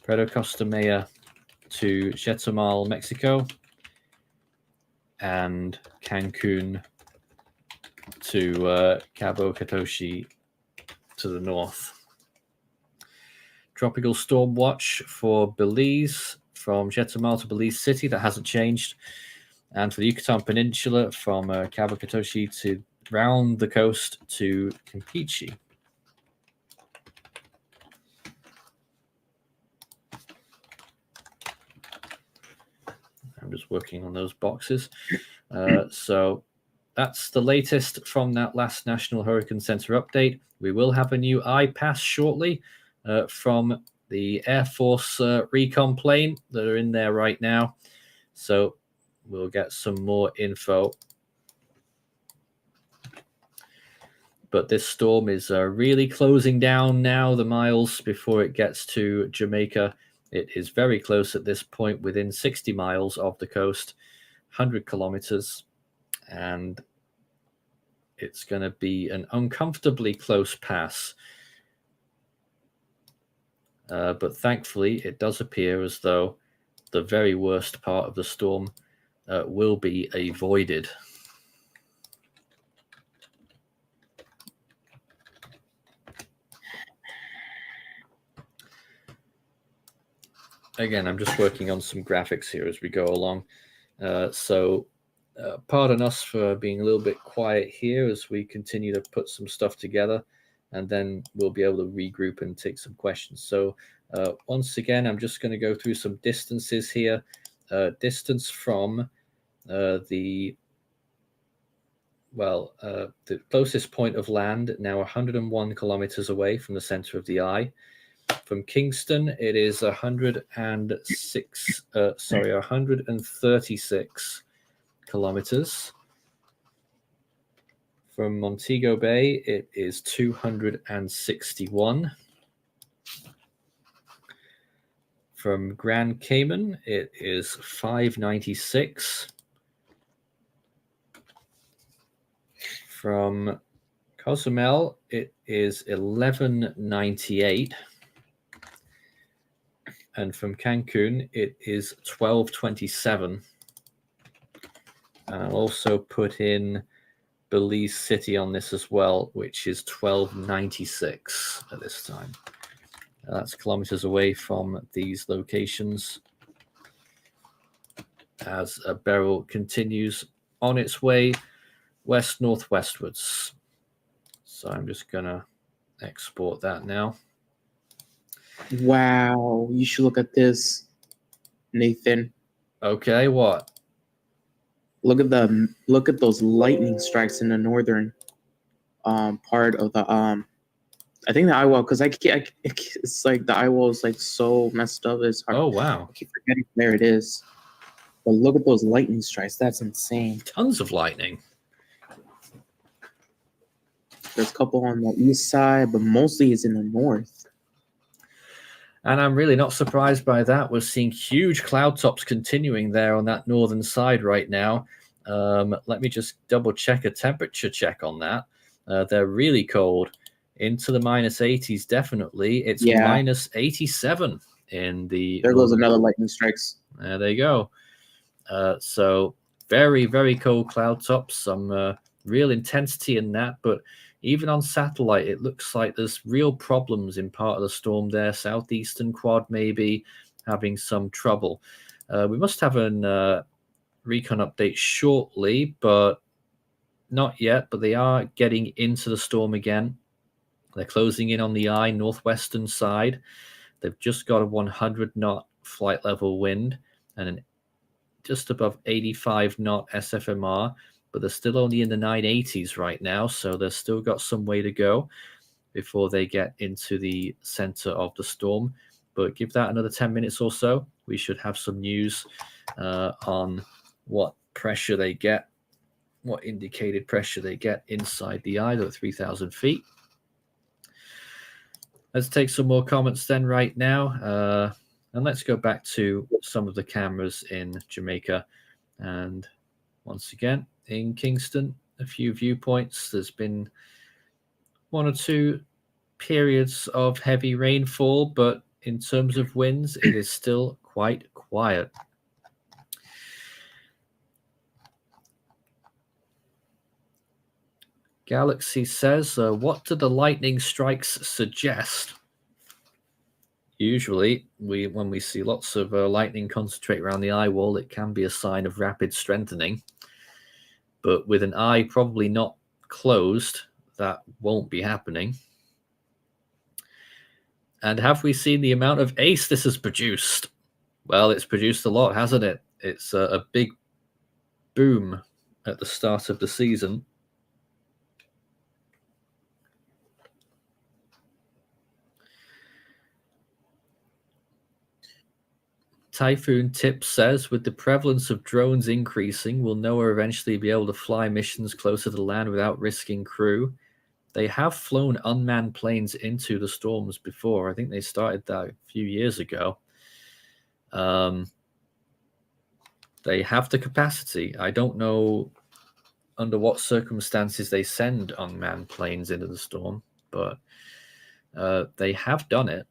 Puerto Costa Maya to Chetumal, Mexico, and Cancun to Cabo Catoche to the north. Tropical storm watch for Belize from Chetumal to Belize City, that hasn't changed, and for the Yucatan Peninsula from Cabo Catoche to round the coast to Campeche. I'm just working on those boxes. So that's the latest from that last National Hurricane Center update. We will have a new iPass shortly from the Air Force recon plane that are in there right now. So we'll get some more info. But this storm is really closing down now, the miles before it gets to Jamaica. It is very close at this point, within 60 miles of the coast, 100 kilometers. And it's going to be an uncomfortably close pass. But thankfully, it does appear as though the very worst part of the storm will be avoided. Again, I'm just working on some graphics here as we go along. So pardon us for being a little bit quiet here as we continue to put some stuff together, and then we'll be able to regroup and take some questions. So once again, I'm just going to go through some distances here. Distance from the closest point of land, now 101 kilometers away from the center of the eye. From Kingston, it is 136 kilometers. From Montego Bay, it is 261. From Grand Cayman, it is 596. From Cozumel, it is 1198. And from Cancun, it is 1227. And I'll also put in Belize City on this as well, which is 1296 at this time. That's kilometers away from these locations as Beryl continues on its way west-northwestwards. So I'm just going to export that now. Wow, you should look at this, Nathan. Okay, what? Look at those lightning strikes in the northern part of the I think the eye wall, because it's like the eye wall is like so messed up. It's hard. Oh, wow. I keep forgetting where it is. But look at those lightning strikes. That's insane. Tons of lightning. There's a couple on the east side, but mostly it's in the north. And I'm really not surprised by that. We're seeing huge cloud tops continuing there on that northern side right now. Let me just double check a temperature check on that. They're really cold. Into the minus 80s, definitely. It's minus 87 in the... There goes another lightning strikes. There they go. So very, very cold cloud tops. Some real intensity in that. But even on satellite, it looks like there's real problems in part of the storm there. Southeastern quad maybe having some trouble. We must have an recon update shortly, but not yet. But they are getting into the storm again. They're closing in on the eye northwestern side. They've just got a 100 knot flight level wind and an just above 85 knot SFMR, but they're still only in the 980s right now, so they've still got some way to go before they get into the center of the storm. But give that another 10 minutes or so. We should have some news on what pressure they get, what indicated pressure they get inside the eye at 3,000 feet. Let's take some more comments then right now. And let's go back to some of the cameras in Jamaica. And once again, in Kingston, a few viewpoints. There's been one or two periods of heavy rainfall, but in terms of winds, it is still quite quiet. Galaxy says, what do the lightning strikes suggest? Usually, when we see lots of lightning concentrate around the eye wall, it can be a sign of rapid strengthening. But with an eye probably not closed, that won't be happening. And have we seen the amount of ace this has produced? Well, it's produced a lot, hasn't it? It's a big boom at the start of the season. Typhoon Tip says, with the prevalence of drones increasing, will NOAA eventually be able to fly missions closer to land without risking crew? They have flown unmanned planes into the storms before. I think they started that a few years ago. They have the capacity. I don't know under what circumstances they send unmanned planes into the storm, but they have done it.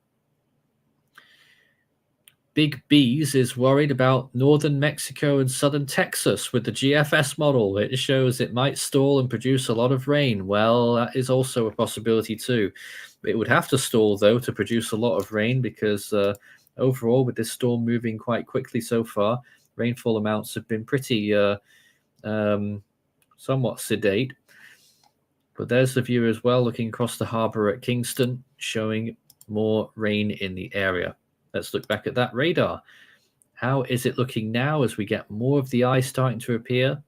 Big Bees is worried about northern Mexico and southern Texas with the GFS model. It shows it might stall and produce a lot of rain. Well, that is also a possibility too. It would have to stall, though, to produce a lot of rain because overall, with this storm moving quite quickly so far, rainfall amounts have been pretty somewhat sedate. But there's the view as well, looking across the harbor at Kingston, showing more rain in the area. Let's look back at that radar. How is it looking now as we get more of the ice starting to appear?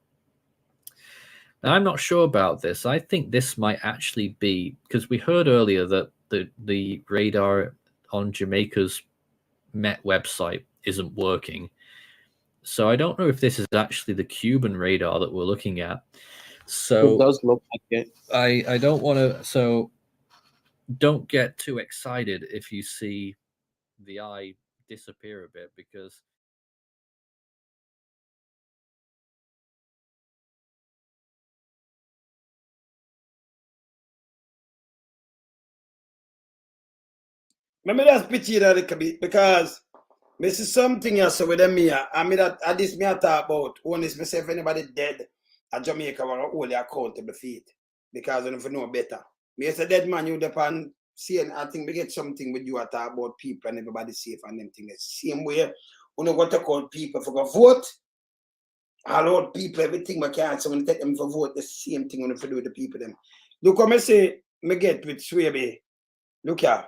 Now, I'm not sure about this. I think this might actually be, because we heard earlier that the radar on Jamaica's Met website isn't working. So I don't know if this is actually the Cuban radar that we're looking at. So it does look like it. I don't want to, so don't get too excited if you see the eye disappear a bit, because let me just picture that a little bit because this is something else with them here. I mean that at this me I talk about only myself anybody dead at Jamaica are only accountable for it because I don't know better. Me as a dead man you depend seeing I think we get something with you I talk about people and everybody safe and them things. Same way when you go to call people for go vote. All out people, everything we can so when you take them for vote, the same thing when you do with the people them. Look how I say me get with Swaby. Look here.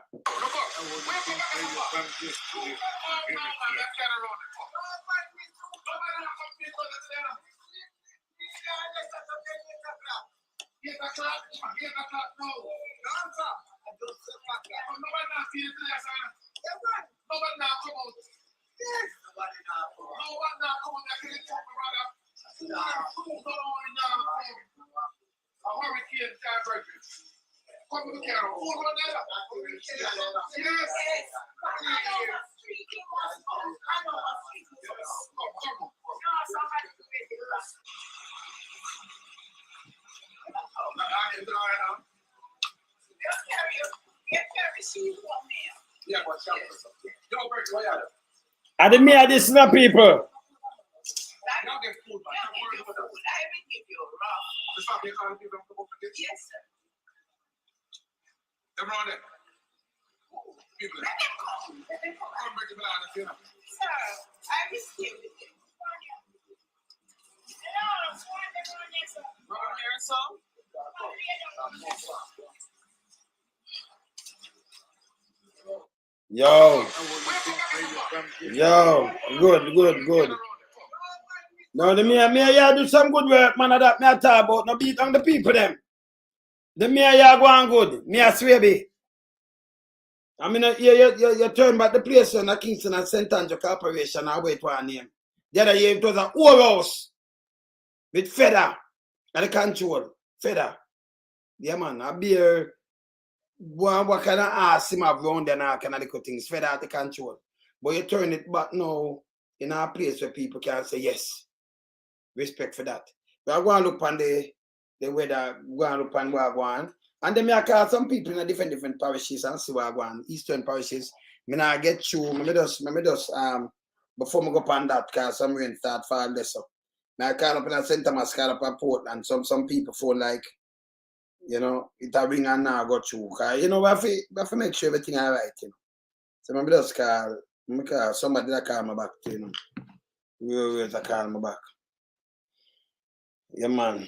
I didn't mean this now, people. Yo, good. Now the me do some good work, man. That me I talk about. No beat on the people them. The me go on good. Me I swear be. I mean, you turn back the place on the Kingston and St. Andrew Corporation. I wait for a name. The other year it was an old house with feather at the control. Feather. Yeah, man. I beer. What kind of ass him have around there and all kind of little things. Feather at the control. But you turn it back now in a place where people can say yes. Respect for that. But I go and look on the weather, go and look on what I go on. And then I call some people in a different parishes and see what I go on. Eastern parishes. Me now get through. Me just before I go up on that, because some rain start fall lesser. I call up in a St. Thomas, call up in Portland. Some people feel like, you know, it a ring and now go through. Cause, you know, we have to make sure everything all right, you know. So I just call somebody that call me back, you know. We call me back. Yeah, man.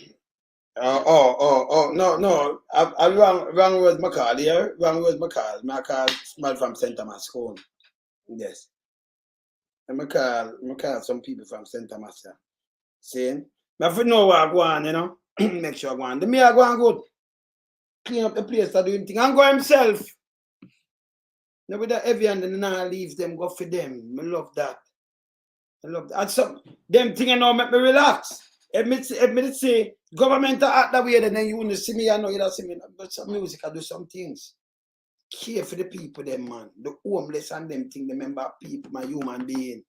No. I wrong with my call here. Wrong with my call. My call somebody from St. Thomas School. Yes. And I call some people from St. Thomas. See? But if you know what I go on, you know, make sure I go on. The me I go on good. Clean up the place, I do anything. And go himself. Now with that heavy and then I leave them, go for them. I love that. And some them thing you know make me relax. Admit say government act that way, then you wouldn't see me, I know you don't see me. But some music I do some things. Care for the people, them man. The homeless and them thing, the member people, my human being.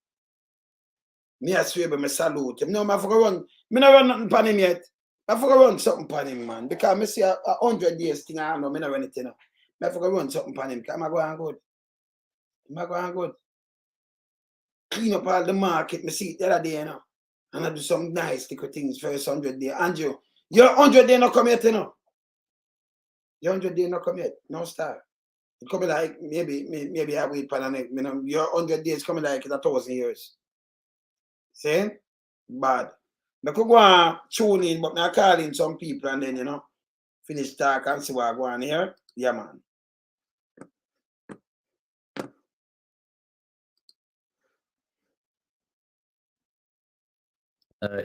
Me I swear, but me salute him. No, I forgot run. Me not run nothing pan him yet. I forgot run something pan him, man. Because me see 100 days thing I know, me not run it, you know. I forgot run something pan him. Because I'm going good. I'm going good. Clean up all the market, me see it the other day, you know. And I do some nice little things for 100 days. Andrew, your 100 days not come yet, you know. Your 100 days not come yet. No start. It coming like maybe I wait for the next. You know, your 100 days coming like 1,000 years. See? Bad. I could go and tune in, but I call in some people and then, you know, finish talk and see what I go on here. Yeah, man.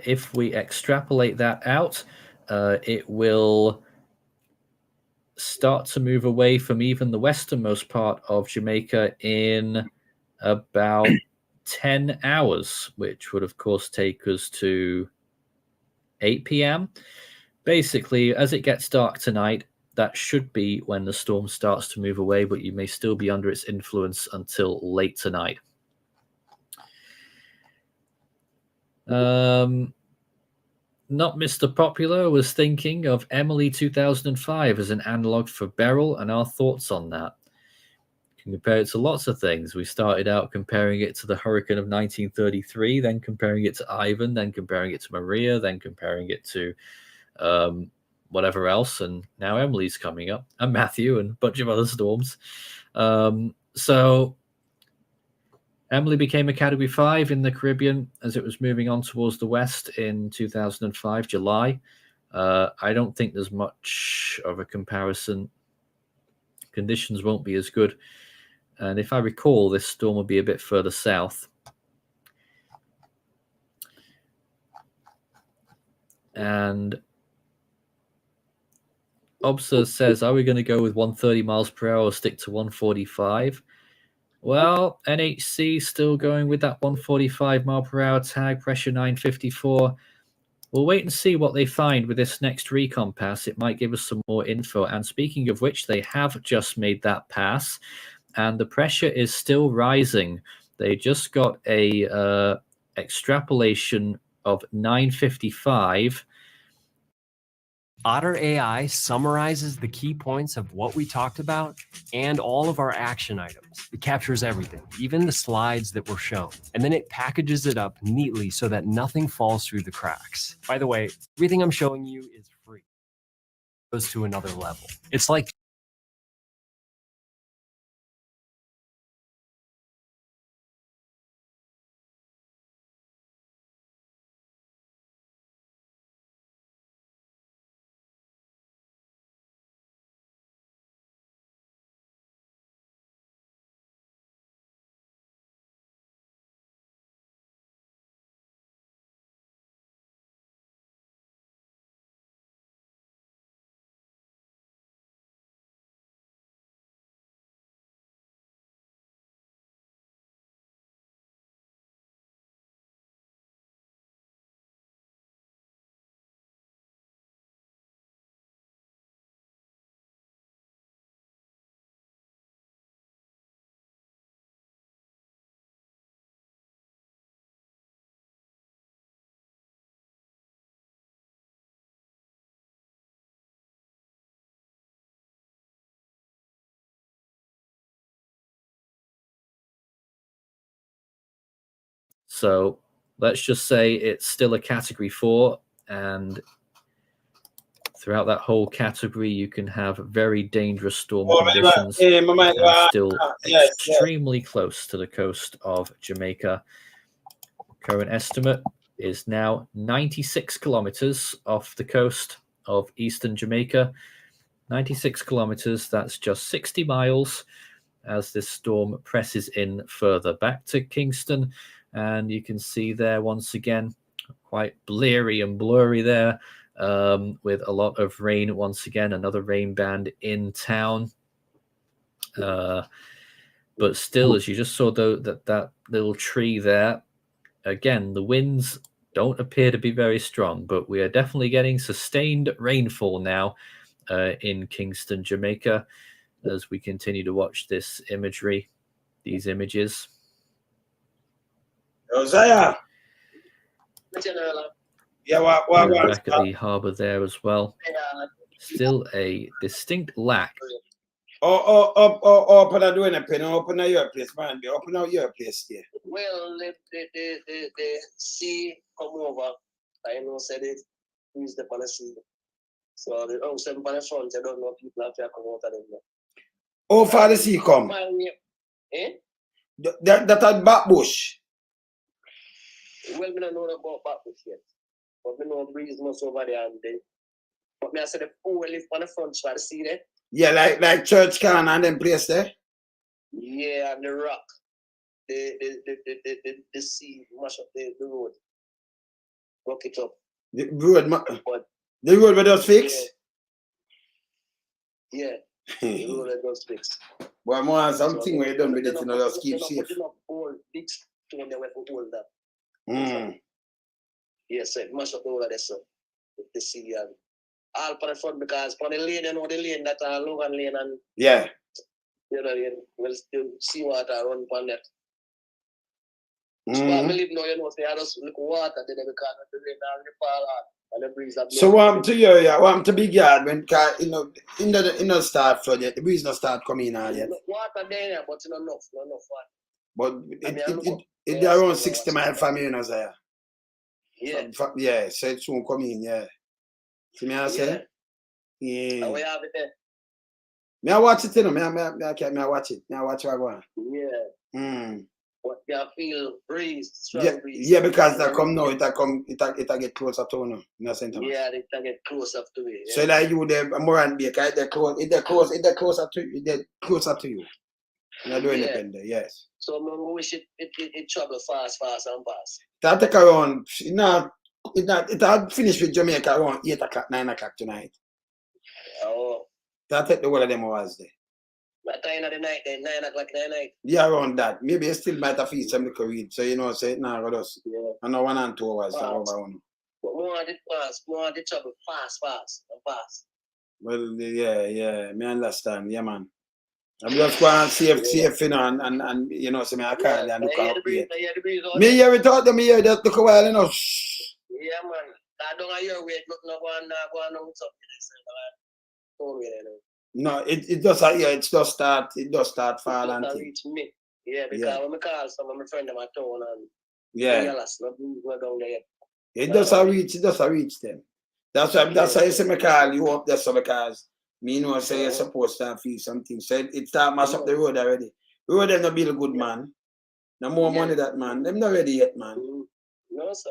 If we extrapolate that out, it will start to move away from even the westernmost part of Jamaica in about 10 hours, which would, of course, take us to 8 p.m. Basically, as it gets dark tonight, that should be when the storm starts to move away, but you may still be under its influence until late tonight. Not Mr. Popular was thinking of Emily 2005 as an analog for Beryl, and our thoughts on that. You can compare it to lots of things. We started out comparing it to the hurricane of 1933, then comparing it to Ivan, then comparing it to Maria, then comparing it to whatever else, and now Emily's coming up, and Matthew, and a bunch of other storms. So Emily became a Category 5 in the Caribbean as it was moving on towards the west in 2005, July. I don't think there's much of a comparison. Conditions won't be as good. And if I recall, this storm will be a bit further south. And Obser says, are we going to go with 130 miles per hour or stick to 145? Well, NHC still going with that 145 mile per hour tag, pressure 954. We'll wait and see what they find with this next recon pass. It might give us some more info. And speaking of which, they have just made that pass, and the pressure is still rising. They just got a extrapolation of 955. Otter AI summarizes the key points of what we talked about and all of our action items. It captures everything, even the slides that were shown. And then it packages it up neatly so that nothing falls through the cracks. By the way, everything I'm showing you is free. It goes to another level. It's like So let's just say it's still a category 4, and throughout that whole category, you can have very dangerous storm conditions and still extremely close to the coast of Jamaica. Current estimate is now 96 kilometers off the coast of eastern Jamaica. 96 kilometers, that's just 60 miles as this storm presses in further back to Kingston. And you can see there once again, quite bleary and blurry there, with a lot of rain once again, another rain band in town. But still, as you just saw that little tree there, again, the winds don't appear to be very strong, but we are definitely getting sustained rainfall now in Kingston, Jamaica, as we continue to watch this imagery, these images. Josiah. Yeah, what? Back at the harbour there as well. Still a distinct lack. Open a doing a pen, open a your place, man. Open out your place here. Well, the sea come over. I know said it. Use the policy. So the house them on the front, I don't know if people have to come out of them. How far the sea come? Eh? That at Backbush. Well, we don't know about Backbush yet. But we know breeze must over there and then. But me I said the pool live on the front, so I see there. Yeah, like Church Can and them place there. Yeah, and the rock. The sea mash up the road. Rock it up. The road where those fix? Yeah. The road where those fix. Well, more something where you done with it, you know, just keep safe. Big stone there where to hold that. Yes, sir. Mash up the road there, sir. The sea and all for the front, because for the lane, you know the lane that are Logan Lane and yeah. You know, we'll still see water run on that. So I believe now, you know, they are just look water then because of the rain and the fall and the breeze that blows. So what to you, yeah, what to big yard when you know start flood yet, the breeze not start coming out yet. Water there, but not enough water. But it's around 60 miles from you, you know, sir. Yeah. Yeah, so it soon come in, yeah. See me I say? Yeah. And we have it there. Me I watch it, you know. Me I watch it. Me I watch what I want. Yeah. But you feel breeze, strong yeah, breeze. Yeah, because that come now, it get closer to you, you know, St. Thomas. Yeah, it get closer to it. Yeah. So like you the more and Baker, they're closer to you. You're doing it there, yes. So we wish it travel fast and fast. That take around it had finished with Jamaica around 8 o'clock, 9 o'clock tonight. Oh. That take the whole of them hours there. That time of the night, then 9 o'clock in the night. Yeah, around that. Maybe you still might have feel some little read. So you know, say nah, go us. Yeah. I know 1 and 2 hours. Fast. Over one. But more of the fast, more of the trouble, fast. Well, yeah, me understand, yeah, man. I'm just going to safe, you know, and you know, so me I call you and look out here. Me hear it out, me hear that look a while, you know. Shh. Yeah, man. I don't hear wait, nothing no go on with something. No, it does, yeah, it does start fall and things. Reach me. Yeah, because when I call some of my friends in my town and yeah. Down there. It does reach them. That's why you say me call you up there so because me know say you're supposed to feel something. So it start mash up the road already. Road them not build good, man. No more money that man. Them not ready yet, man. No, sir.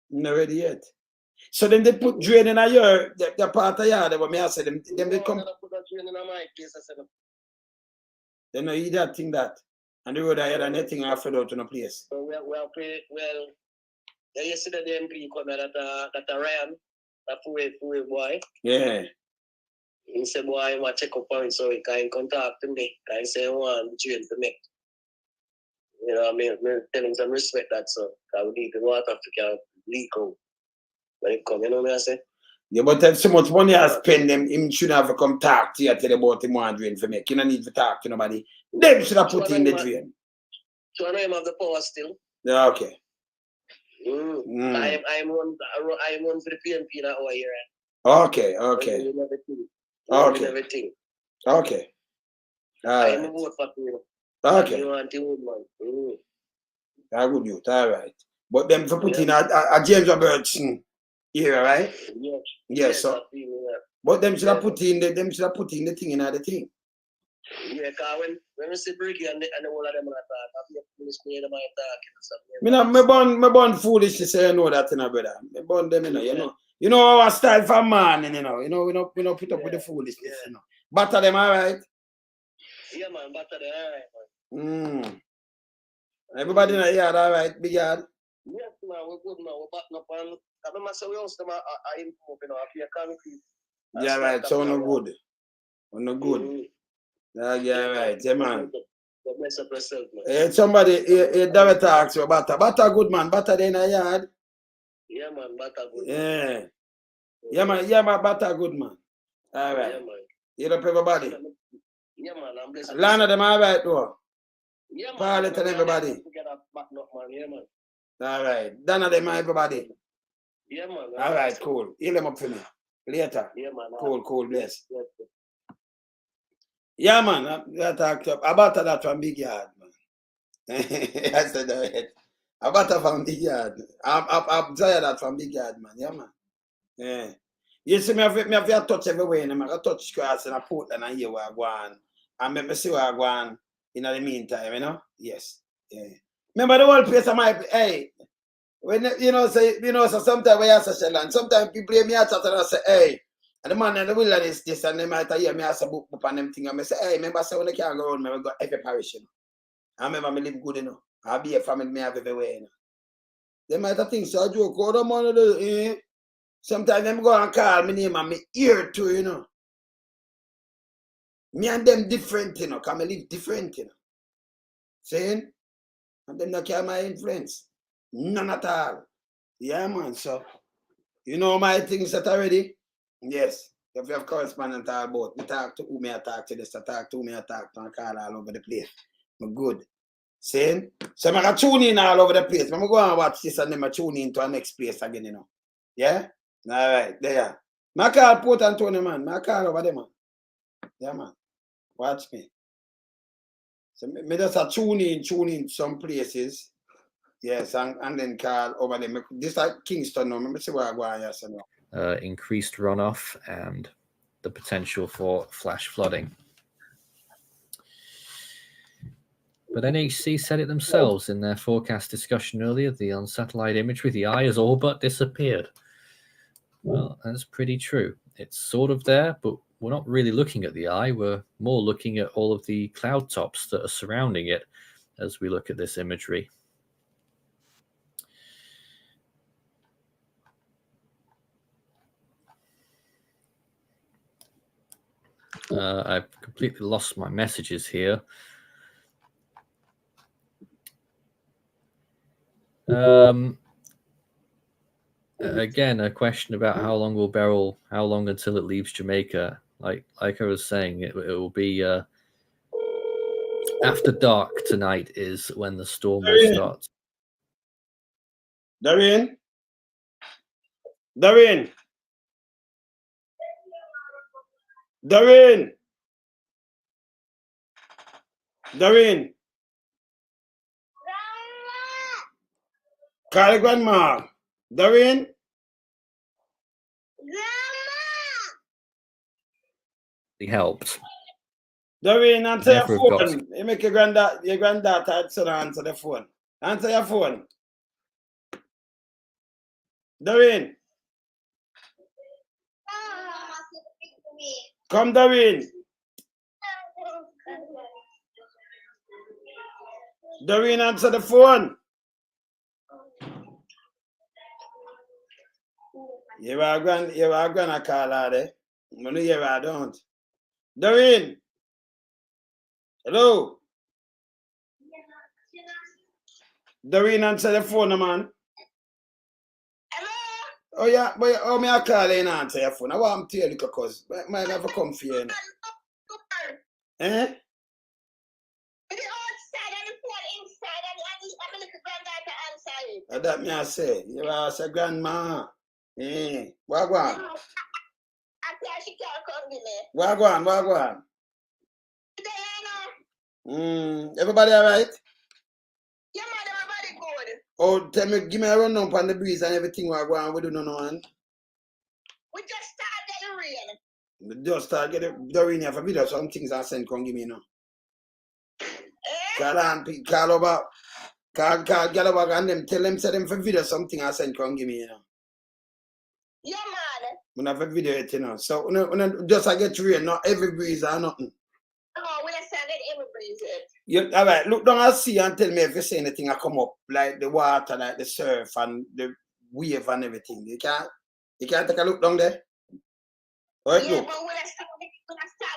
Not ready yet. So then they put drain in a year, the part of yard, but me I say them they come. Put a drain in my place, I said. They know eat that thing that. And the road I had and anything I fed out to no place. So well, yesterday the MP come that Ryan, that full boy. Yeah. He said, boy, I want to check up on it so he can contact me. Can say, I want to to make. You know, I mean, tell him some respect that, so I would need the water to leak out. When it come, you know what I say? Yeah, but if so much money I spend, them him should have to come talk to you, tell about him one drain for me. You don't need to talk to nobody. Them should have put in the drain. So I know him have the power still. Yeah, okay. I'm one for the PNP that over here. Okay. Everything. I'm a vote for you. Okay. You want the woman. That's good youth, all right. But them for put in a James Robertson era, right? Yes, so. But them should have put in the thing in the thing. Yeah, because when we see Bricky and the whole of them attack, I feel police me them attack. Me born foolish to say I know that, brother. Me born them, you know. You know our style for man, you know. We don't put up with the foolishness, you know. Batter them, all right? Yeah, man, batter them, all right, man. Everybody in the yard, all right, big yard? Yes, man, we're good, man. We're batting up and I remember so we also improve, you know, I feel concrete. Yeah, right, so no good. No good. Yeah, right, yeah, man. Mess up yourself, man. Hey, somebody, director asks you batter. Batter good, man. Batter in the yard. Yeah, man, batter good. Yeah. Yeah, man, batter good, man. All right. Yeah, man. You up everybody? Yeah, man, I'm blessed. Lana them all right, though? Yeah, man. Pilot and everybody? Yeah, man. All right. Donna them everybody? Yeah, man. All right, cool. Heal them up for me. Later. Yeah, man. Cool, bless. Yeah, man. I talked up. About that from Big Yard, man. I said that. About that from Big Yard. I'm tired of that from Big Yard, man. Yeah, man. Yeah. You see, me have to touch everywhere. I have to touch grass and I put and I hear where I go on. And let me see where I go on in the meantime, you know? Yes. Yeah. Remember the whole place I might, hey, when so sometimes we have such a land, sometimes people hear me out and I say, hey, and the man in the wilderness this and they might hear me as a book up on them thing and I say, hey, remember say when they can't go around me, I go every parish, you know. I remember me live good, you know. I'll be a family me have everywhere, you know. They might have think so I joke, oh the man sometimes them go and call me name and me ear too, you know. Me and them different, you know, because I live different, you know. Saying? And them not carry my influence. None at all. Yeah, man, so. You know my things that already? Yes. If you have correspondent all about, me talk to who me I talk to this, I talk to who me I talk to and call all over the place. I'm good. Saying? So I'm going to tune in all over the place. I'm going to go and watch this and then I tune in to the next place again, you know. Yeah? All right, there. I call Port Antonio, man. I call over there, man. Yeah, man. Watch me. So me just tune in some places. Yes, and then call over there. This is like Kingston now. Let me see where I go on here. So increased runoff and the potential for flash flooding. But NHC said it themselves in their forecast discussion earlier. The unsatellite imagery, the eye has all but disappeared. Well, that's pretty true. It's sort of there, but we're not really looking at the eye. We're more looking at all of the cloud tops that are surrounding it as we look at this imagery. I've completely lost my messages here. Again, a question about how long will Beryl, how long until it leaves Jamaica? Like I was saying, it will be after dark tonight is when the storm will start. Darren? Call grandma. Darren? He helped. Darren, answer your Never have got phone. You make your granddaughter answer the phone. Answer your phone. Darren. Come, Darren. Darren, answer the phone. You are gonna call her there. When you hear her, don't. Darren. Hello. Darren, answer the phone, man. Oh yeah, but oh me I call in answer your phone. I want to tell you because might never come for you. Eh? That me I say. You are say grandma. Eh. Wagwan. Wagwan. Everybody all right? Yeah, man, everybody good. Oh, tell me, give me a run up on the breeze and everything we do no one. We just started getting rain. We just start getting the rain here for video. Some things I send come give me now. Call over. Call get over and them tell them say them for video something I send come give me, you know. Yeah, man. We have a video it, you know. So when just I get rain, not every breeze or nothing. Oh, when I started every breeze it. You, all right, look down and see and tell me if you see anything I come up, like the water, like the surf and the wave and everything. You can't take a look down there? All right, yeah, look. but when I start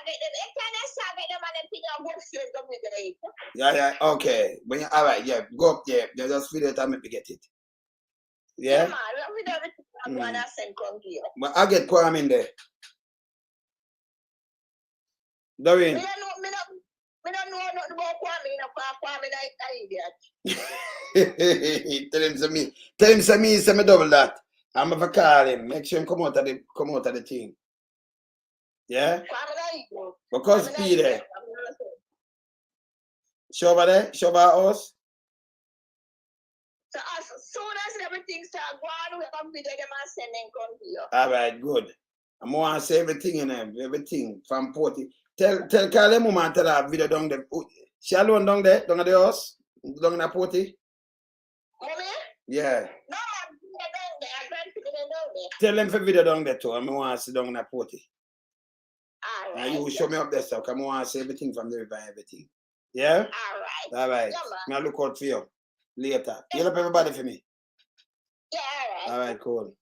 getting them and then pick up what shit come with it. Yeah, okay. When you, all right, yeah, go up there. You just video it and make me get it. Yeah? Yeah, man, we do everything I want to send come here. But I get Kwame in there. Doreen. Me don't know nothing about Kwame, you know, Kwame like idiot. Tell him to me, say me double that. I'm gonna call him. Make sure him come out of the thing. Yeah? Because be there. Show over there? Show over us? So as soon as everything starts going, we're gonna be there and send them come here. All right, good. I'm gonna say everything in them, everything from 40. Tell Carly Mama tell her video down there. She alone down there, down at the house, down in the potty. Mommy? Yeah. No, I'm down there. I'm going to get down there. Tell them for video down there too. I want to sit down in the potty. All right. And you will show me up there, so come on and say everything from there by everything. Yeah? All right. Yeah, I'll look out for you later. Yell up everybody for me. Yeah, all right. All right, cool.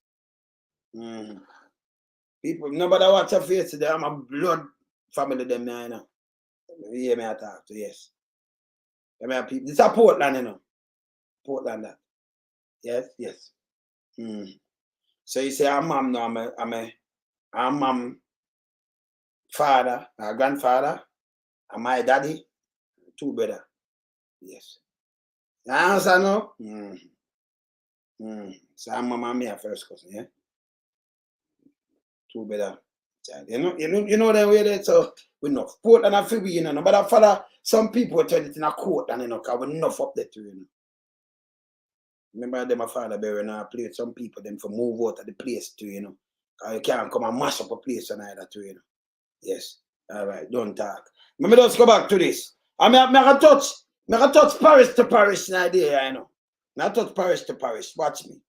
People, nobody watch your face today. I'm a blood family them now, you know. You hear me I talk to, yes. I mean, people, this is Portland, you know. Portland, that. Yes. So you say I'm mom now, I'm mom, father, grandfather, and my daddy, two brothers. Yes. You understand now? So I'm mom and me a first cousin, yeah? Two brothers. You know the way that so we know Portland and Phoebe, you know, but I follow some people turn it in a court and you know, cause we enough up there too, you know. Remember them my father Beryl and I played some people them for move out of the place too, you know. Cause you can't come and mash up a place and either too, you know. Yes. All right, don't talk. Let me just go back to this. I can touch parish to parish in idea, you know. Not touch parish to parish. Watch me.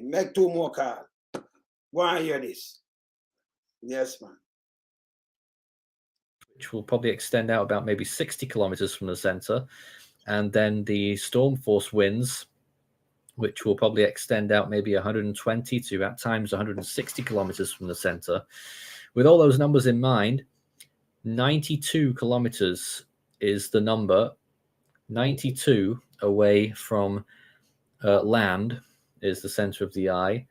Make two more calls. Go and hear this. Yes, man. Which will probably extend out about maybe 60 kilometers from the center. And then the storm force winds, which will probably extend out maybe 120 to at times 160 kilometers from the center. With all those numbers in mind, 92 kilometers is the number. 92 away from land is the center of the eye,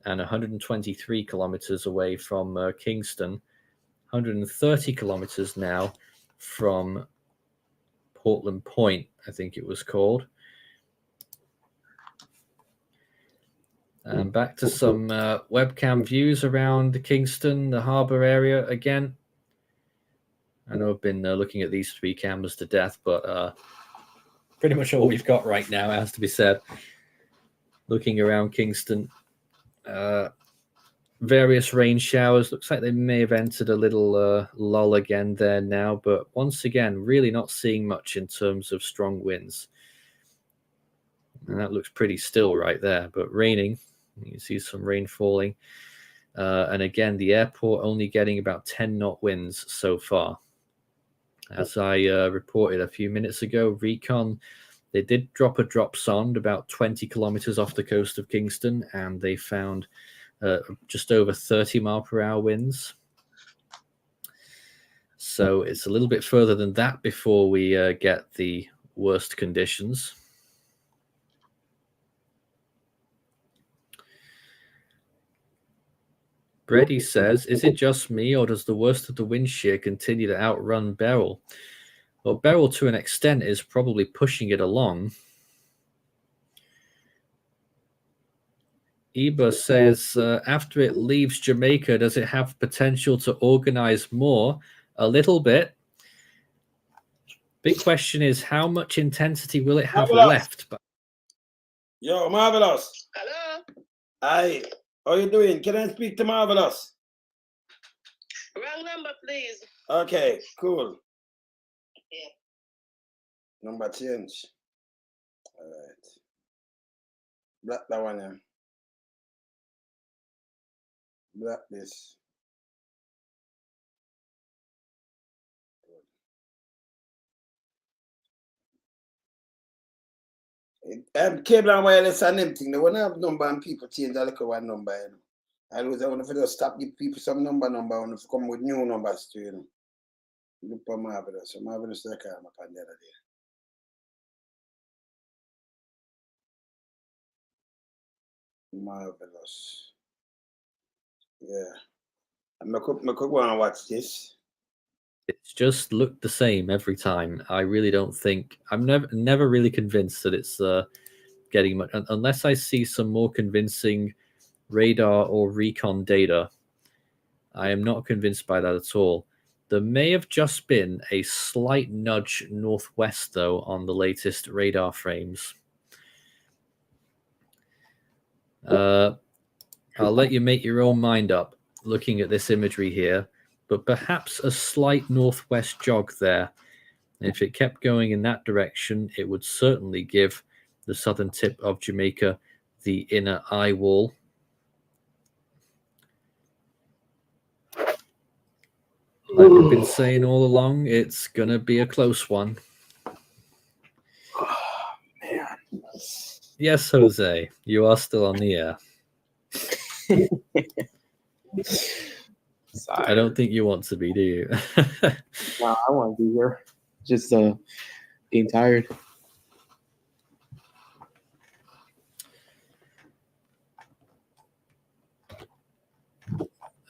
and 123 kilometers away from Kingston. 130 kilometers now from Portland Point, I think it was called. And back to some webcam views around Kingston, the harbor area again. I know I've been looking at these 3 cameras to death, but pretty much all we've got right now, has to be said. Looking around Kingston, various rain showers. Looks like they may have entered a little lull again there now, but once again, really not seeing much in terms of strong winds. And that looks pretty still right there, but raining. You can see some rain falling. And again, the airport only getting about 10-knot winds so far. As I reported a few minutes ago, Recon, they did drop a drop sonde about 20 kilometers off the coast of Kingston, and they found just over 30-mile-per-hour winds. So it's a little bit further than that before we get the worst conditions. Brady says, is it just me, or does the worst of the wind shear continue to outrun Beryl? Well, Beryl, to an extent, is probably pushing it along. Eba says, after it leaves Jamaica, does it have potential to organize more? A little bit. Big question is, how much intensity will it have left? Yo, Marvelous. Hello? Hi. How you doing? Can I speak to Marvelous? Wrong number, please. Okay, cool. Yeah. Number change. All right. Black that one, yeah. Black this. Cable and wireless and them thing. They want to have number and people change a little one number, you know. I want to just stop give people some number. I want to come with new numbers too, you know. Look for Marvelous. So Marvelous like I'm up on the other day. Marvelous. Yeah. And I could go and watch this. It's just looked the same every time. I really don't think I'm never really convinced that it's getting much, unless I see some more convincing radar or recon data. I am not convinced by that at all. There may have just been a slight nudge northwest, though, on the latest radar frames. I'll let you make your own mind up looking at this imagery here, but perhaps a slight northwest jog there. And if it kept going in that direction, it would certainly give the southern tip of Jamaica the inner eye wall. Like we've been saying all along, it's going to be a close one. Oh, man. Yes, Jose, you are still on the air. I don't think you want to be, do you? No, I want to be here. Just being tired.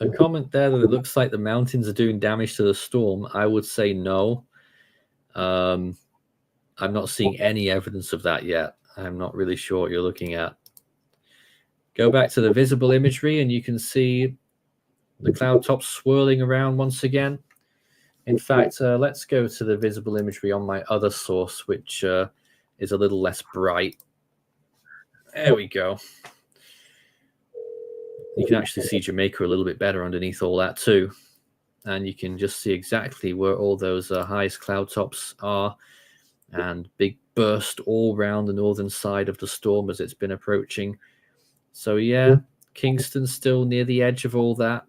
A comment there that it looks like the mountains are doing damage to the storm. I would say no. I'm not seeing any evidence of that yet. I'm not really sure what you're looking at. Go back to the visible imagery and you can see the cloud tops swirling around once again. In fact, let's go to the visible imagery on my other source, which is a little less bright. There we go. You can actually see Jamaica a little bit better underneath all that too. And you can just see exactly where all those highest cloud tops are, and big burst all around the northern side of the storm as it's been approaching. So yeah, Kingston's still near the edge of all that.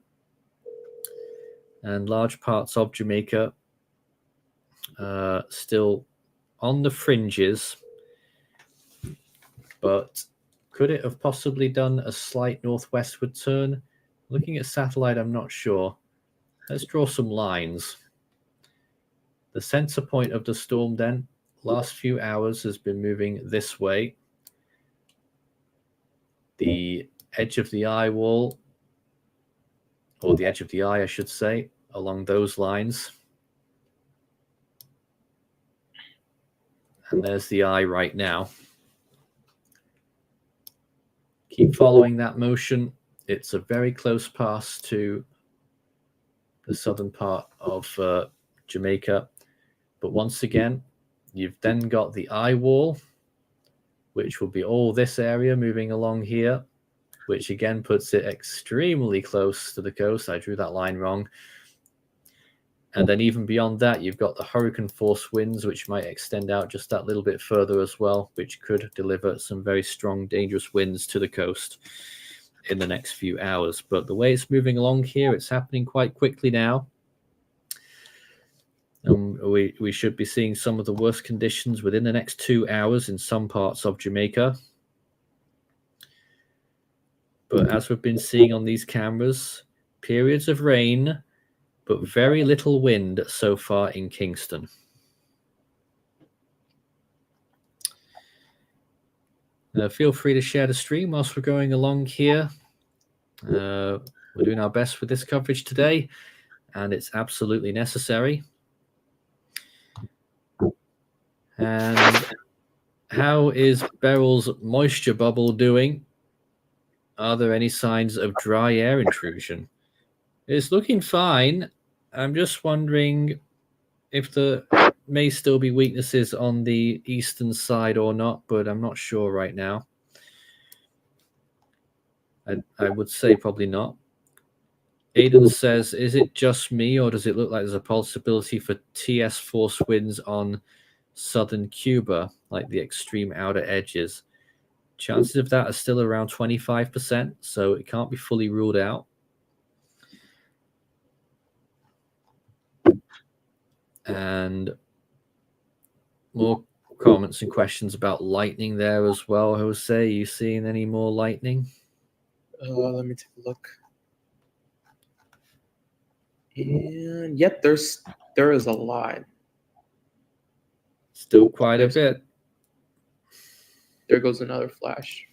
And large parts of Jamaica still on the fringes. But could it have possibly done a slight northwestward turn? Looking at satellite, I'm not sure. Let's draw some lines. The center point of the storm then, last few hours, has been moving this way. The edge of the eye wall, or the edge of the eye, I should say, along those lines. And there's the eye right now. Keep following that motion. It's a very close pass to the southern part of Jamaica. But once again, you've then got the eye wall, which will be all this area moving along here, which again puts it extremely close to the coast. I drew that line wrong. And then even beyond that, you've got the hurricane force winds, which might extend out just that little bit further as well, which could deliver some very strong, dangerous winds to the coast in the next few hours. But the way it's moving along here, it's happening quite quickly now. We should be seeing some of the worst conditions within the next 2 hours in some parts of Jamaica. But as we've been seeing on these cameras, periods of rain, but very little wind so far in Kingston. Feel free to share the stream whilst we're going along here. We're doing our best with this coverage today, and it's absolutely necessary. And how is Beryl's moisture bubble doing? Are there any signs of dry air intrusion? It's looking fine. I'm just wondering if there may still be weaknesses on the eastern side or not, but I'm not sure right now. I would say probably not. Aidan says, is it just me, or does it look like there's a possibility for TS force winds on southern Cuba, like the extreme outer edges? Chances of that are still around 25%, so it can't be fully ruled out. And more comments and questions about lightning there as well. Jose, are you seeing any more lightning? Let me take a look. And yep, there is a lot. Still quite a bit. There goes another flash.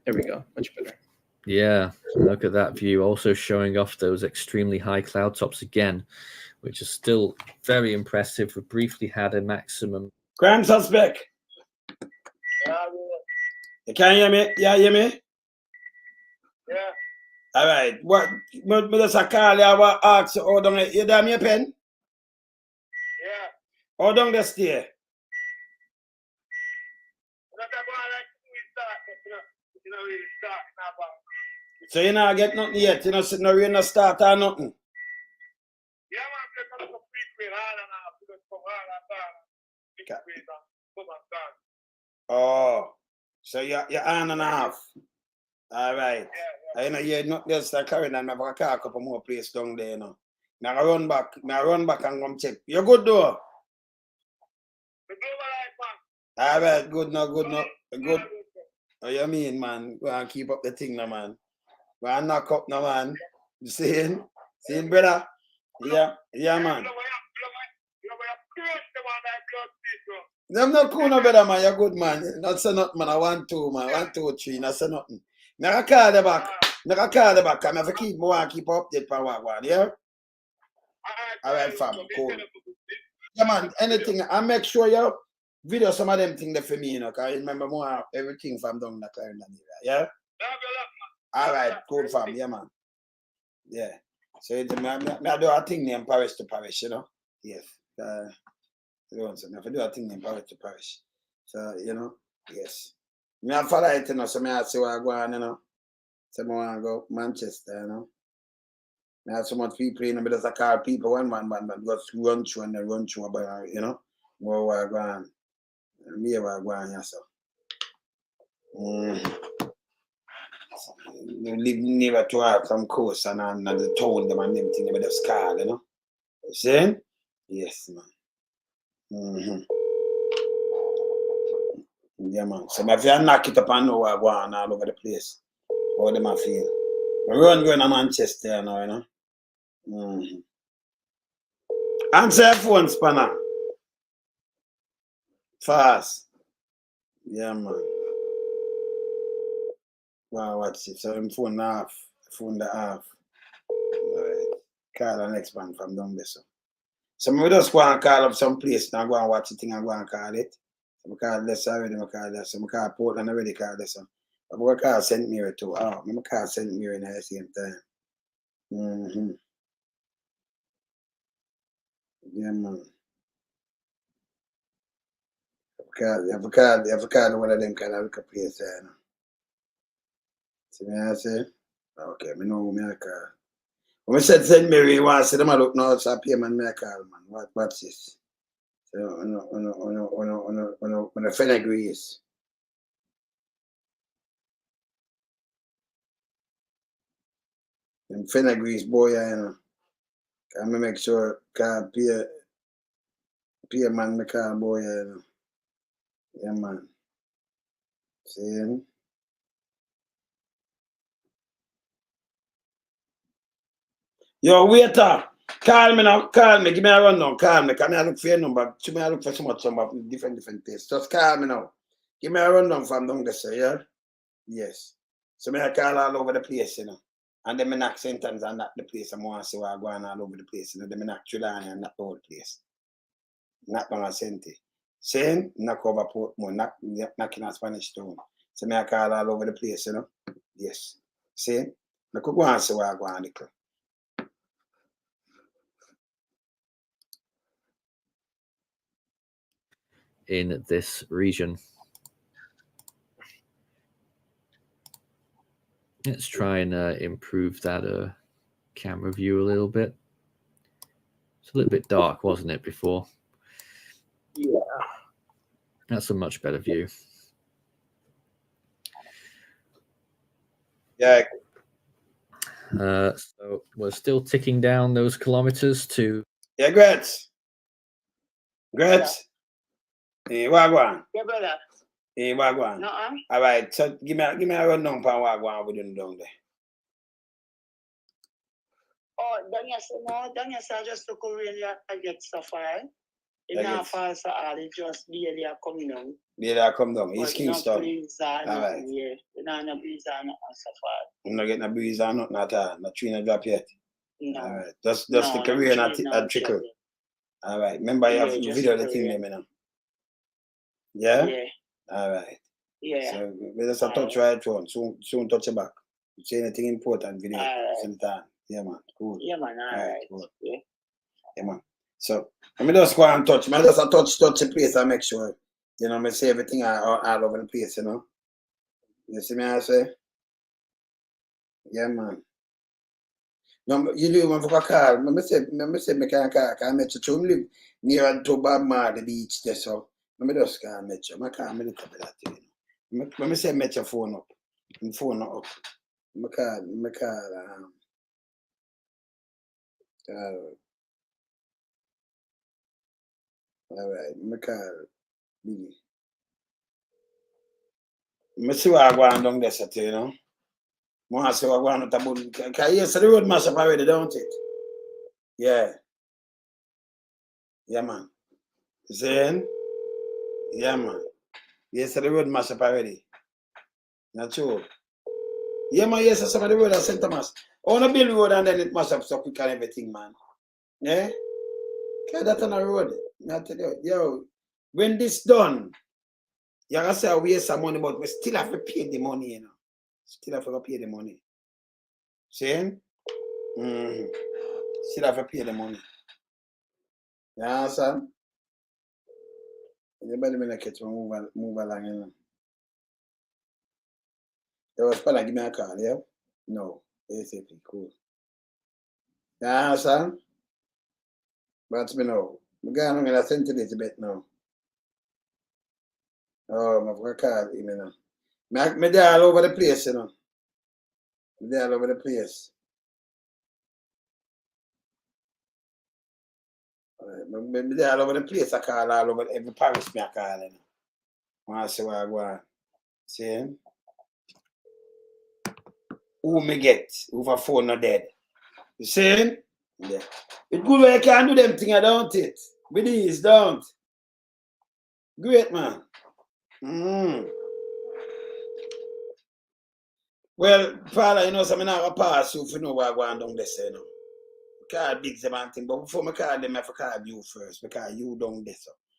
There we go. Much better. Yeah, look at that view. Also showing off those extremely high cloud tops again, which is still very impressive. We briefly had a maximum. Crime suspect. You can hear me? Yeah, hear me? Yeah. All right. What? Me just a call you. I want to ask you how down there. You damn your pen? Yeah. How down there stay? So you not get nothing yet? You know, no rain, no start or nothing? Yeah, man. Oh, so you're on and off. All right. Yeah. I know you're not just carrying and I've got a couple more places down there, you know. Now I run back and come check. You're good though? All right, good no. Good. Oh, you mean, man? Go and keep up the thing now, man. Go and knock up now, man. You seeing, brother? Yeah, man. I'm not cool no better, man. You're good, man. Not say nothing, man. I want to, man. 1, 2, 3. Not say nothing. Now I call the back. I'm have to keep update for one, yeah? All right, fam. Cool. Yeah, man. Anything. I make sure you video some of them things there for me, you know, because I remember more everything from down the Clarendon area, yeah? All right, cool, fam. Yeah, man. Yeah. So I do a thing named parish to parish, you know? Yes. I do a thing named parish to parish. So, you know, yes. I follow it, you know, so I see where I go on, you know. So I want to go Manchester, you know. I have so much people, you know, but there's a car people, one, just run through and then run through, you know, where I go on. Me where I go on, yes, sir. Live near to have some coast and the town, them and them thing, but the scar, you know. See? Yes, man. Yeah, man. So if you knock it up and know where I go on all over the place, how them I feel. I run going to Manchester now, you know. Answer your phone, Spanner. Fast. Yeah, man. Wow, what's it? So I'm phone off. Phone the off. Alright. Call the next man from down there. So we just go and call up some place now, go and watch the thing and go and call it. So I call this already, I call this. So I call Portland already, call this. But I call St. Mary too. Oh, I call St. Mary at the same time. Mm-hmm. Yeah, man. You have to call one of them kind of look up place there. See me I say? Okay, I know who I call. When I said St. Mary, you want to see them look now, so I pay man, I call, man. What's this? So, on a fenugrees. Them fenugrees, boy, you know. Can I make sure can pay man, me call boy, you know. Yeah, man. See? Yo, waiter, call me now, call me, give me a rundown, call me. Can I look for your number? Should I look for so much number different tastes? Just call me now. Give me a rundown from down there, sir, yeah? Yes. So I call all over the place, you know. And then I knock sentence and knock the place. I want to see what I go on all over the place. You know, then I knock Trelawney and knock the whole place. Knock on a Senti. Saying, knock over Portmore, knocking on Spanish Town. So I call all over the place, you know. Yes. Saying, I could go and see what I go on the club. In this region. Let's try and improve that camera view a little bit. It's a little bit dark, wasn't it, before? Yeah. That's a much better view. Yeah. So we're still ticking down those kilometers to... Yeah, Gretz. Gretz. Hey, Wagwan. Yeah, brother. Hey, Wagwan. All right, so give me a rundown for Wagwan we doing down there. Oh, Daniel said just to really I get so far. It not falls so hard, it just barely coming down. Barely come down. East Kingston. All right. Yeah, not no breeze or nothing so far. I'm not getting a breeze or nothing at all. Not tree not drop yet. No. All right. Just the career and trickle. All right. Remember you have to video the thing there, man. Yeah? Yeah. All right. Yeah. So we just a touch right on. Soon touch it back. Say anything important video sometime. Yeah, man. Cool. Yeah, man. All right. Cool. Yeah. Yeah, man. So let me just go and touch. I just touch the place and make sure, you know, I say everything all over the place, you know. You see me I say? Yeah, man. No, you live on for a car. I say me can't car. I met you live near to Bob Marley Beach there, so let me just can't met you. I can't make up that thing. Let me say met your phone up. Phone up. My car, all right, my car, Billy. I see what I go on down there, you know. I see what I go on about. Yes, the road mash up already, don't it? Yeah. Yeah, man. Saying? Yeah, man. Yes, the road mash up already. Not true. Yeah, man, yes, some of the road at St. Thomas. I want to build road and then it mash up so quick and everything, man. Yeah? Okay, that's on the road. I tell you, yo, when this done, you gotta say I waste some money, but we still have to pay the money, you know. Still have to pay the money. Saying? Still have to pay the money. You understand? Anybody when I catch me move along, you know. You was probably give me a call, yeah? No. ASAP, cool. You understand? But me know. I'm going to send to this a bit now. Oh, I'm going to call him, you know. Me there all over the place, you know. Me there all over the place. Me there all over the place. I call all over every parish me I call, you know. I want to see what I go on. See? Who me get? Who for phone not dead? You see? Yeah. It's good when you can do them things, don't it? With these, don't. Great, man. Well, Paula, you know, so I have a pass you for know what I'm going down there, you know. Call big man thing, but before I call them, I have to call you first because you down there.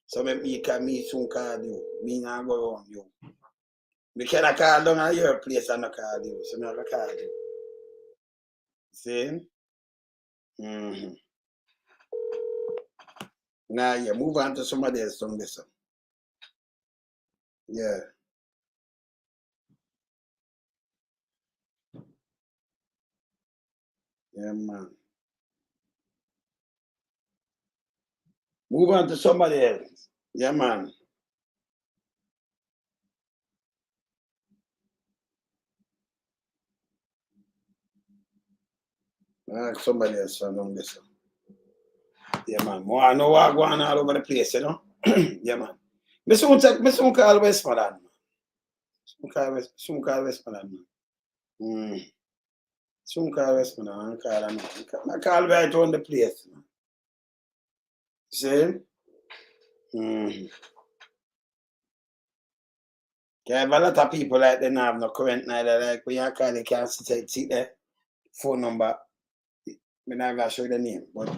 So me soon call you. Me not go around you. Me cannot call down at your place and not call you. So me have to call you. See? Now, yeah, move on to somebody else down there. Yeah. Yeah, man. Move on to somebody else. Yeah, man. Somebody else down this. Yeah, man. More I know what going on all over the place, you know. Yeah, man. Me soon call Westmoreland, man. Soon call Westmoreland, man. Soon call Westmoreland, I call right on the place, man. See? Yeah, have a lot of people like they don't have no current neither. Like when you call, they can't see the phone number. I'm not gonna show you the name, but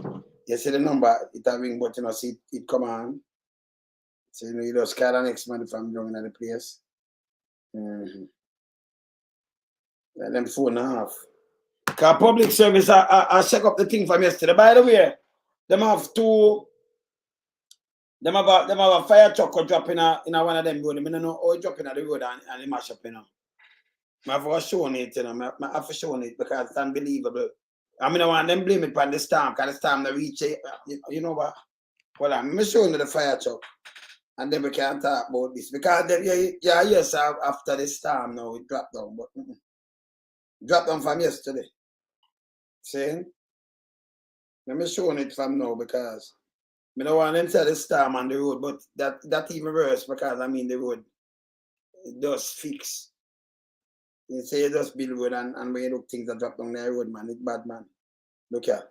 you see the number, it a ring, but you know, see it come on. So you know, you just call the next man from down in the place. Let them phone off. Cause public service, I check up the thing from yesterday. By the way, them have a fire truck or drop in one of them road. I don't know how it drop in the road and it mash up, you know. I have to show it, you know. I have to show it because it's unbelievable. I mean, I want them blame it on the storm, because the storm not reach it. You know what? Well, I'm showing you the fire truck. And then we can talk about this. Because yes, after the storm now, it dropped down. But dropped down from yesterday. See? I'm showing it from now because I don't want them to the storm on the road, but that even worse because I mean the road it does fix. You say you just build road and when you look things that drop down the road, man, it's bad, man. Look here.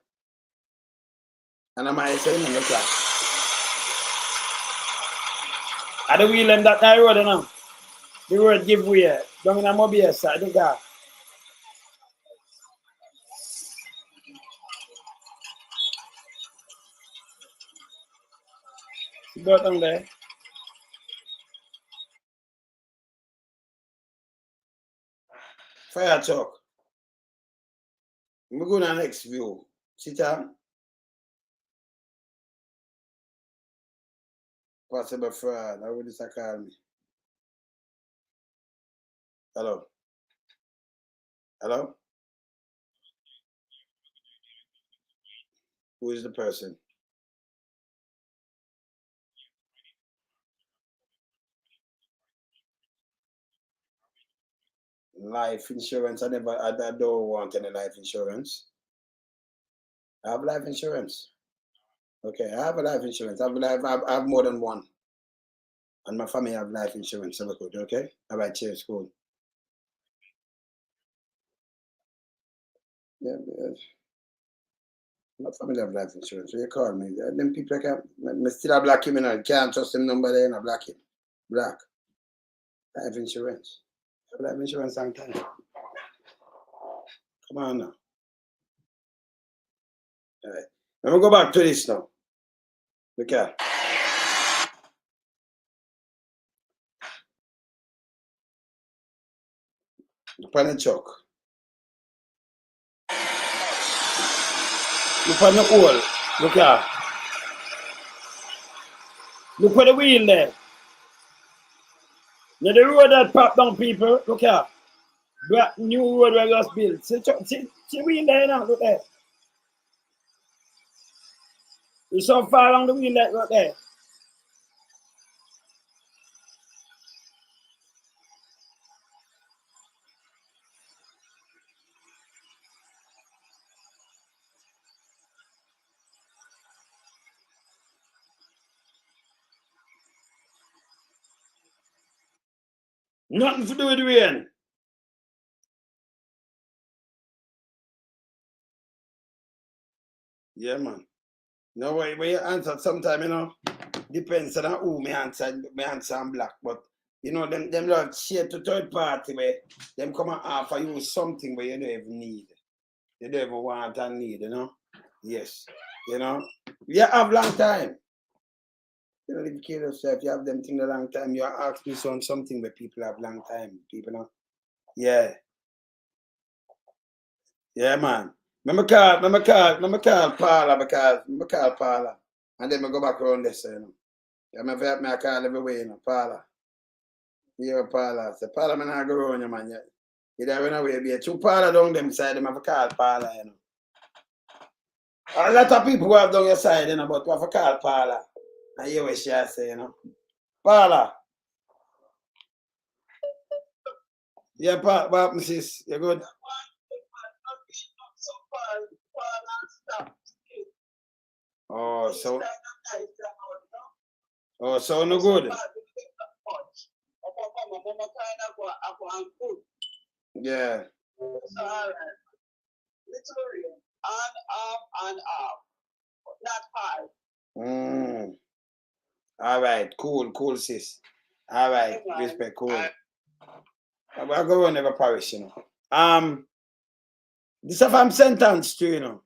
And I'm saying, look here. Are the wheel them that road, you know? The road give way. Down in a mobile side, look here. Go down there. Fire truck. We go to the next view. Sit down. Possible fraud. How would this call me? Hello? Hello? Who is the person? Life insurance. I don't want any life insurance. I have life insurance. Okay, I have a life insurance. I have more than one. And my family have life insurance. So good, okay? All right, cheers, cool. Yeah, yes. My family have life insurance. So you call me. Them people can't still block him, you know. Can't trust them number there and I block him. Black. Life insurance. I have life insurance sometime. Come on now. All right. Let me go back to this now. Look at. Upon the truck. Look on the hole. Look at. Look for the wheel there. Now the road that popped down, people. Look at. New road we just built. See wheel there now. Look there. It's so far along the wheel there. Look there. Nothing to do with the rain. Yeah, man. No way, when you answer sometime, you know, depends on who me answer and black. But you know, them love share to third party where them come and offer you something where you don't even need. You don't even want and need, you know? Yes. You know? You have long time. You know, if you kill yourself, you have them thing a long time. You ask me something where people have long time. People know. Yeah. Yeah, man. Remember call Paula because call Paula. And then I go back around this, you know. I call every way, you know, Paula. Yeah, Paula. Say, Paula, man, I go around you, man. You don't run away, be two Paula down them side, them have to call Paula, you know. A lot of people who have down your side, you know, but we have to call Paula. And hear what she has say, you know. Paula. Yeah, Paula, what happens, sis? You good? Oh, so no good. Yeah. So, all right. Literally, on, off, on, off. Not hard. All right, cool, sis. All right, respect, cool. I'll go on every parish, you know. This is I'm sentenced to, you know.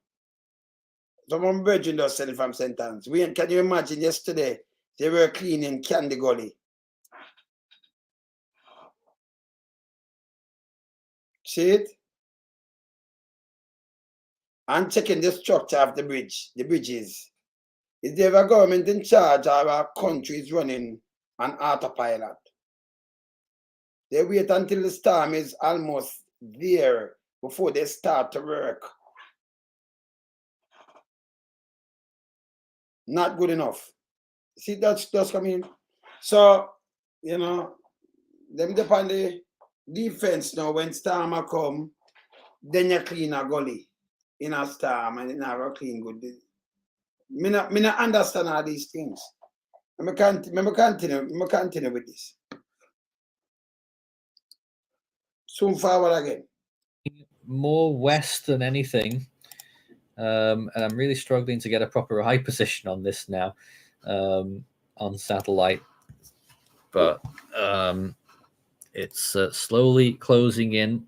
Someone virgin does say if I'm sentenced. Can you imagine yesterday they were cleaning Candy Gully? See it? And checking the structure of the bridges. Is there a government in charge or a country is running an autopilot? They wait until the storm is almost there before they start to work. Not good enough. See, that's coming. So, you know, them depend the defense now when storm come, then you clean a gully in a storm and you have a clean good. Me not understand all these things. I continue with this. Soon forward again. More west than anything. And I'm really struggling to get a proper eye position on this now on satellite. But it's slowly closing in,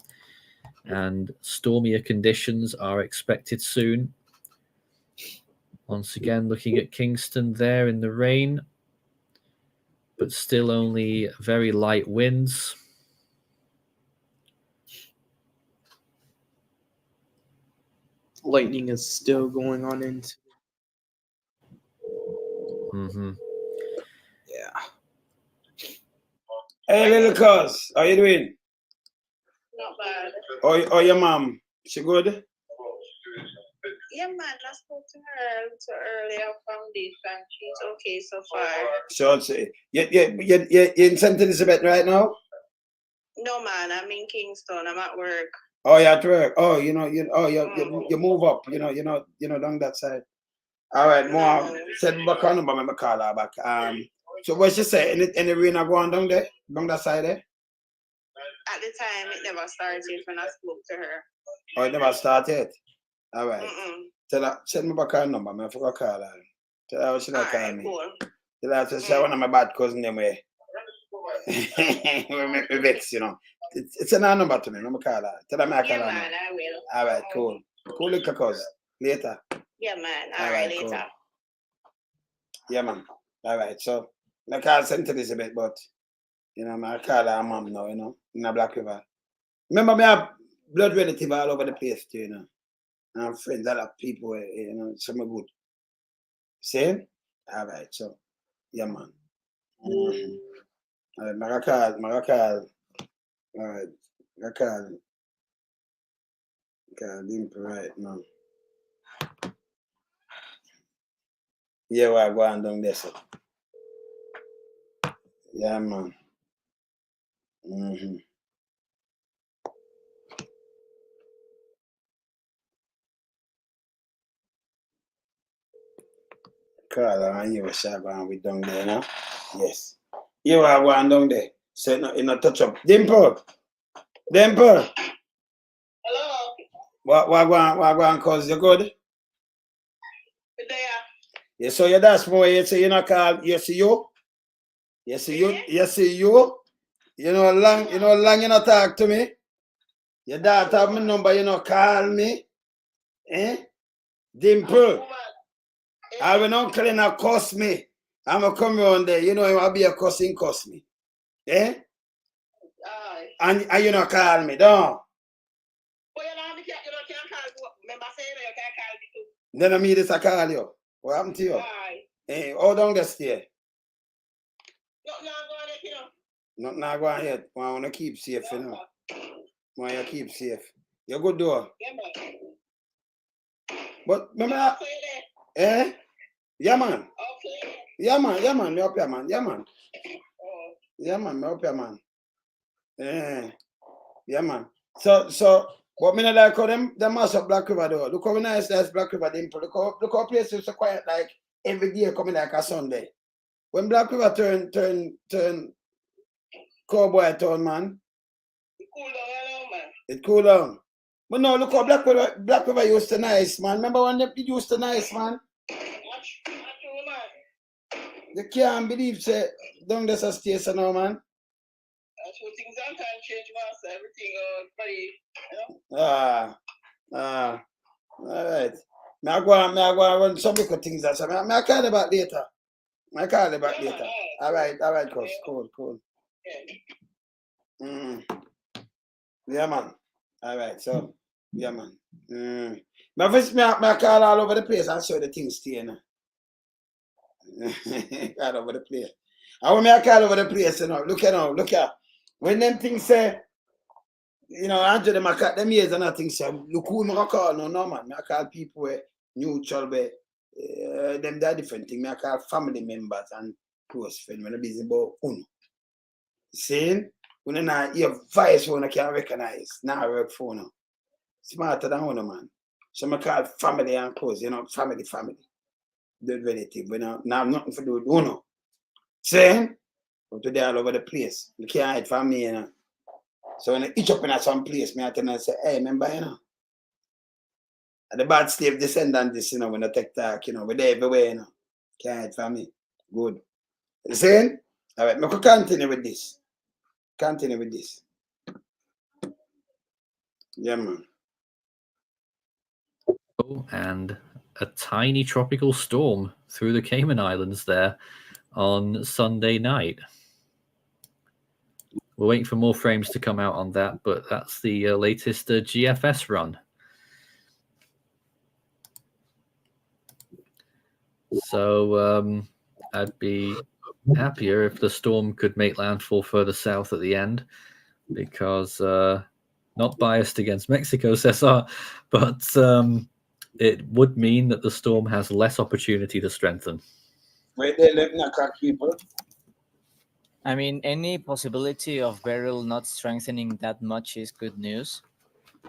and stormier conditions are expected soon. Once again, looking at Kingston there in the rain, but still only very light winds. Lightning is still going on into. Yeah. Hey, little cuz, how you doing? Not bad. Oh, your mom, she good? Yeah, man, I spoke to her earlier from this and she's okay so far. So, you're in St. Elizabeth right now? No, man, I'm in Kingston. I'm at work. Oh, you're at work. Oh, you move up. You know, down that side. All right, more. Send back on number, me call her back. So what she say? Any rain are going down there, down that side there? At the time, it never started when I spoke to her. Oh, it never started. All right. Tell her, send me back her number. I forgot call her. Tell her she not call me. Cool. Tell her to say one of my bad cousin them way. We make me vex, you know. It's an number to me. I'm call her. Tell her I call her. Man, I will. All right, cool. Cool, little cuz. Later. Yeah, man. All right, later. Cool. Yeah, man. All right, so I call St. Elizabeth, but you know, I call her mom now, you know, in a Black River. Remember, me have blood relative all over the place, too, you know. I have friends, a lot of people, you know, some are good. Same? All right, so, yeah, man. All right, I call. All right, I call Dimple right now. Yeah, we're going down there, so. Yeah, man. Call and you were sharp and we down there, no? Yes. You are going down there. So you know, touch up. Dimple. Hello. What going, cause you good? Yeah, so your that's more you say you not call you see you. You see you. You know long you not talk to me. Your daughter have my number, you know, call me. Eh? Dimple. I will not call and cuss me. I'ma come around there. You know I'll be a cussing cuss me. Eh? And you not call me, don't. Then I mean this I call you. What happened to you? Eh, hold on this there. Not now go on yet. I wanna keep safe, you know. Want you keep safe. You good door. But remember eh? Yeah man. Yeah man, me up here man. Yeah man. Yeah man, me up here man. Eh. Yeah man. So what me not like how them mash up Black River though. Look how nice that's Black River Dimple. Look how places is so quiet like every day coming like a Sunday. When Black River turn cowboy town man. It cool down. But no, look how Black River used to nice, man. Remember when they used to nice, man? You can't believe say down there's a station now, man. Things don't change, master. Everything all right. I go and run some little things that so I call about later. All right, coach. Cool. Yeah, man. All right, so yeah, man. But first, I call all over the place and show the things to you, all over the place. I want me to call over the place, you know. Look at. When them things say, you know, Andrew, them years and nothing say, look who I call, no, man. I call people neutral, them that different thing. I call family members and close friends when I'm busy about uno. Saying, when your voice when I can't recognize, now I work for no. Smarter than uno, man. So I call family and close, you know, family. The relative, but now I'm nothing to do with uno. Saying, but today all over the place. You can't hide from me, you know. So when I itch up in some place, I tell them, say, hey, remember, you know. The bad slave descendant, this, you know, when I take talk, you know, we're there everywhere, you know. Can't hide from me. Good. You saying? All right, I could continue with this. Yeah, man. Oh, and a tiny tropical storm through the Cayman Islands there on Sunday night. We're waiting for more frames to come out on that, but that's the latest GFS run. So I'd be happier if the storm could make landfall further south at the end, because not biased against Mexico, Cesar, but it would mean that the storm has less opportunity to strengthen. Wait, they let me crack people. I mean, any possibility of Beryl not strengthening that much is good news.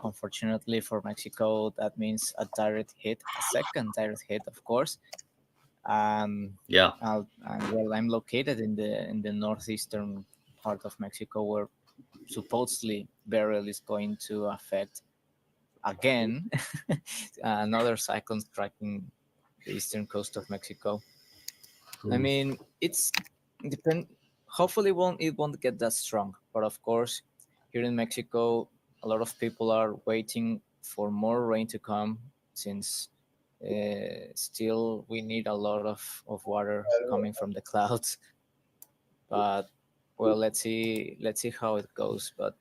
Unfortunately for Mexico, that means a second direct hit, of course. Yeah. I'm located in the northeastern part of Mexico, where supposedly Beryl is going to affect again another cyclone striking the eastern coast of Mexico. I mean, it's depend. Hopefully, it won't get that strong. But of course, here in Mexico, a lot of people are waiting for more rain to come, since still we need a lot of water coming from the clouds. But well, let's see how it goes. But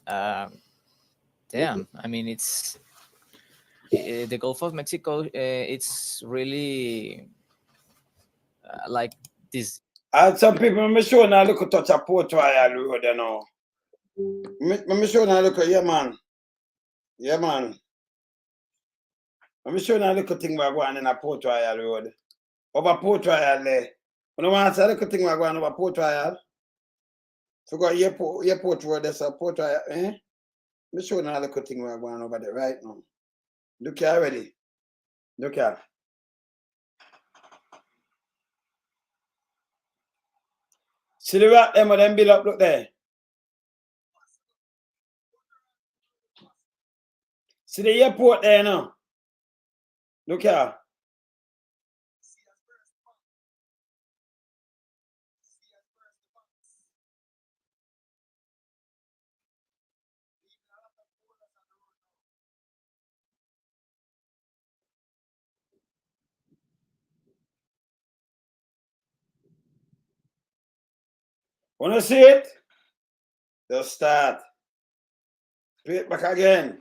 damn, I mean, it's the Gulf of Mexico. It's really like this. And some people, I'm sure now look at touch a Port Royal road, you know. I'm sure now look at, yeah, man. I'm sure now look at thing we're going in a Port Royal road. Over Port Royal there. You know what I say, look at thing we're going over Port Royal. So go airport road, there's a Port Royal, eh? I'm sure now look at thing we're going over there right now. Look here already. Look here. See the rock them with them build up, look there. See the airport there now. Look here. Wanna see it? Just start. Play it back again.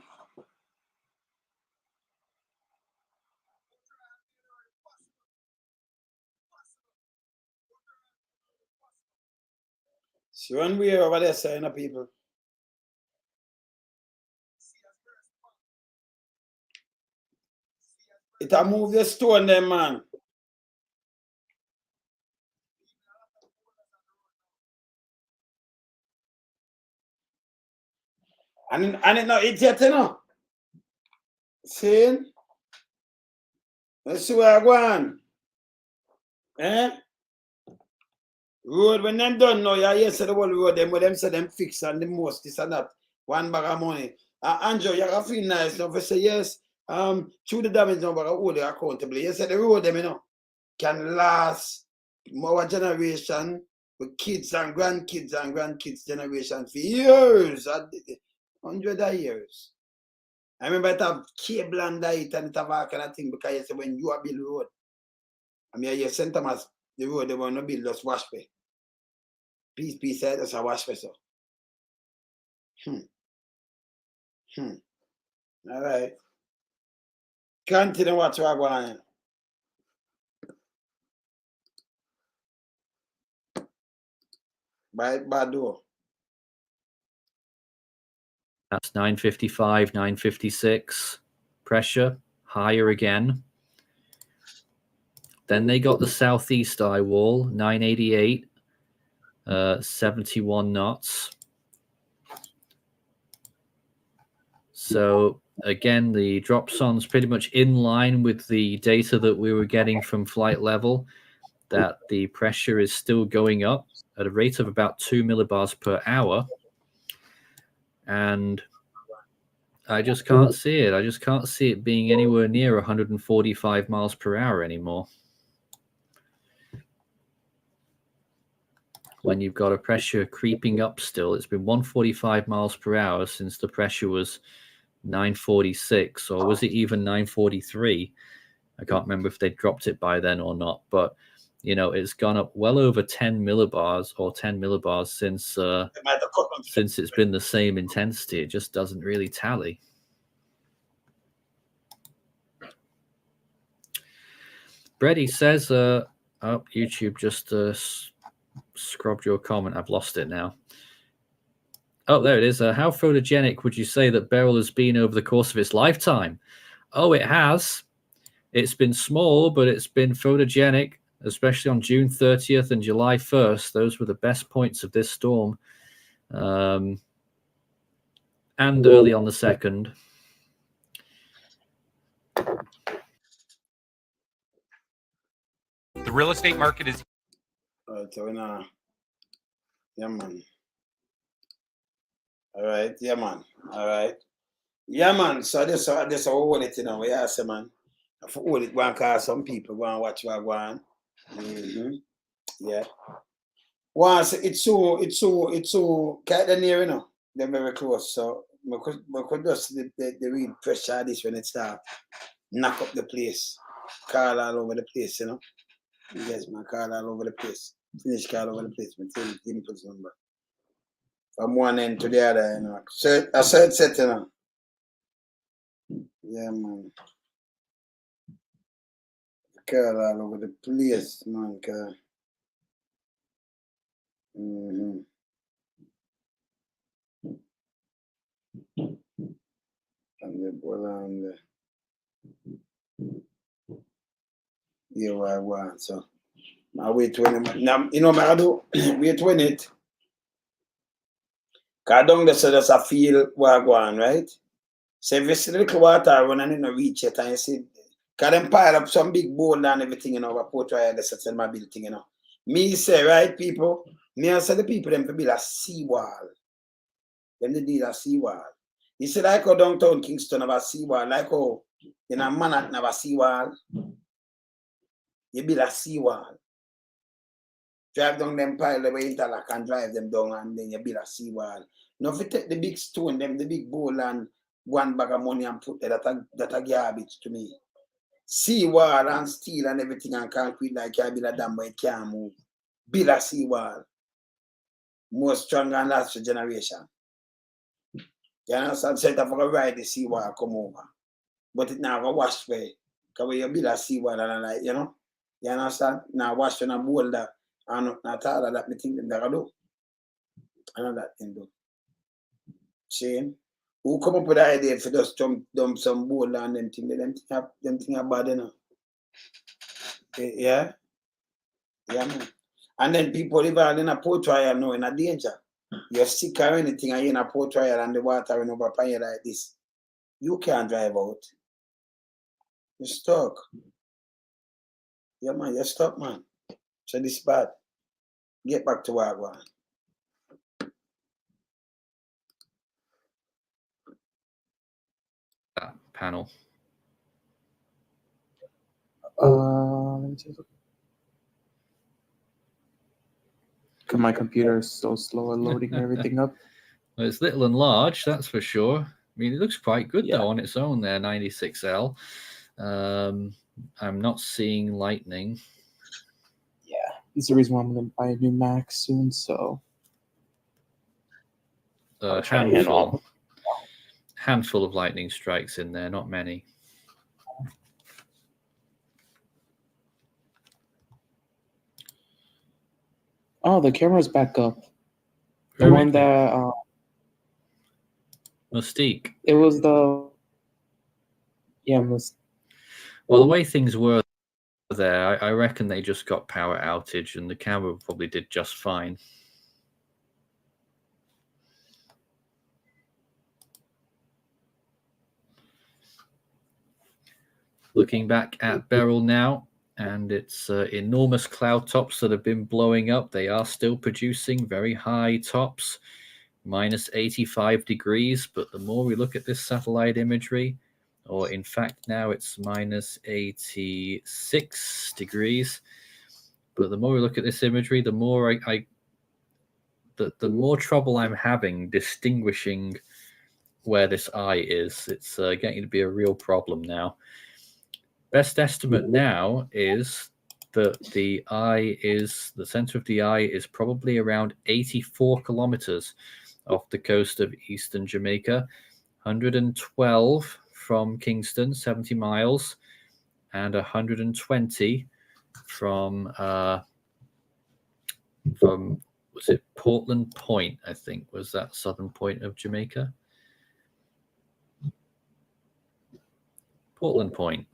See one way over there, saying people. It'll move the stone them, man. And it not it yet, you know. See? Let's see where I go on. Eh? Road, when them done now, you say the whole road, them, when them say them fix and the most, this and that. One bag of money. Andrew, you gotta feel nice enough to say yes. Through the damage number, hold you accountable. You say the road, them, you know, can last more generation with kids and grandkids generation for years, 100 of years. I remember it have cable and it and it have all kind of thing because you say when you are build road, I mean you St. Thomas, the road they want to build just wash pay. Peace side just a wash pay so. All right. Continue what you are going. Bad door. That's 955, 956. Pressure higher again. Then they got the southeast eye wall, 988, 71 knots. So again, the drop son's pretty much in line with the data that we were getting from flight level, that the pressure is still going up at a rate of about 2 millibars per hour. And I just can't see it. I just can't see it being anywhere near 145 miles per hour anymore. When you've got a pressure creeping up still, it's been 145 miles per hour since the pressure was 946, or was it even 943? I can't remember if they dropped it by then or not, but you know, it's gone up well over 10 millibars or 10 millibars since it's been the same intensity. It just doesn't really tally. Brady says, oh, YouTube just scrubbed your comment. I've lost it now. Oh, there it is. How photogenic would you say that Beryl has been over the course of its lifetime? Oh, it has. It's been small, but it's been photogenic, especially on June 30th and July 1st. Those were the best points of this storm. And early on the 2nd. The real estate market is... Yeah, man. All right, yeah, man. All right. Yeah, man. So this hold it, you know. Yeah, say, man. I hold it, go and call some people, go and watch what go on. Yeah. Once it's so kind of near, you know. They're very close. So we could just the real pressure of this when it starts. Knock up the place. Call all over the place, you know. Yes, man, call all over the place. Finish call over the place. We tell the input number. From one end to the other, you know. So I said set, you know. Yeah, man. Call all over the place, man. Call. And the ball on the. Yeah, what I want. So I wait 20 now, you know what I do? Wait 20 it. Cause down there so there's a feel what I go on, right? So if you see the little water running in the reach it and you see, cause them pile up some big boulder and everything, you know, what Port Royal that's in my building, you know. Me say, right, people, me and say the people them to build a seawall. Them they did a seawall. You see, like how downtown Kingston have a seawall, like how in a Manhattan have a seawall. You build a seawall. Drive down them pile the way interlock and drive them down and then you build a seawall. Now if you take the big stone, them the big bowl and one bag of money and put there, that a garbage to me. Seawall and steel and everything and concrete like you build a dam but it can't move. Build a seawall. more stronger and last for generation. You understand? So if I ride the seawater come over. But it now go wash away. Because when you build a seawater and like, you know? You understand? Now wash on a boulder and not all of that me think them that do. I know that thing do. See? Who come up with the idea for just dump some boulder and them thing are bad, you know? Yeah? Yeah, man. And then people live out in a port royal now in a danger. You're sick or anything and you're in a port royal and the water running over upon you like this. You can't drive out. You're stuck. Yeah, man, you're stuck, man. So this bad. Get back to work, man. That panel. Let me take a look. Cause my computer is so slow at loading everything up. Well, it's little and large, that's for sure. I mean, it looks quite good though on its own there, 96L. I'm not seeing lightning. Yeah, that's the reason why I'm going to buy a new Mac soon. So, handful of lightning strikes in there, not many. Oh, the camera's back up. The one that Mystique. It was the Well, the way things were there, I reckon they just got power outage, and the camera probably did just fine. Looking back at Beryl now, and its enormous cloud tops that have been blowing up, they are still producing very high tops, minus 85 degrees. But the more we look at this satellite imagery, or in fact now it's minus 86 degrees. But the more we look at this imagery, the more the more trouble I'm having distinguishing where this eye is. It's getting to be a real problem now. Best estimate now is that the center of the eye is probably around 84 kilometers off the coast of eastern Jamaica, 112 from Kingston, 70 miles, and 120 from was it Portland Point, I think, was that southern point of Jamaica? Portland Point.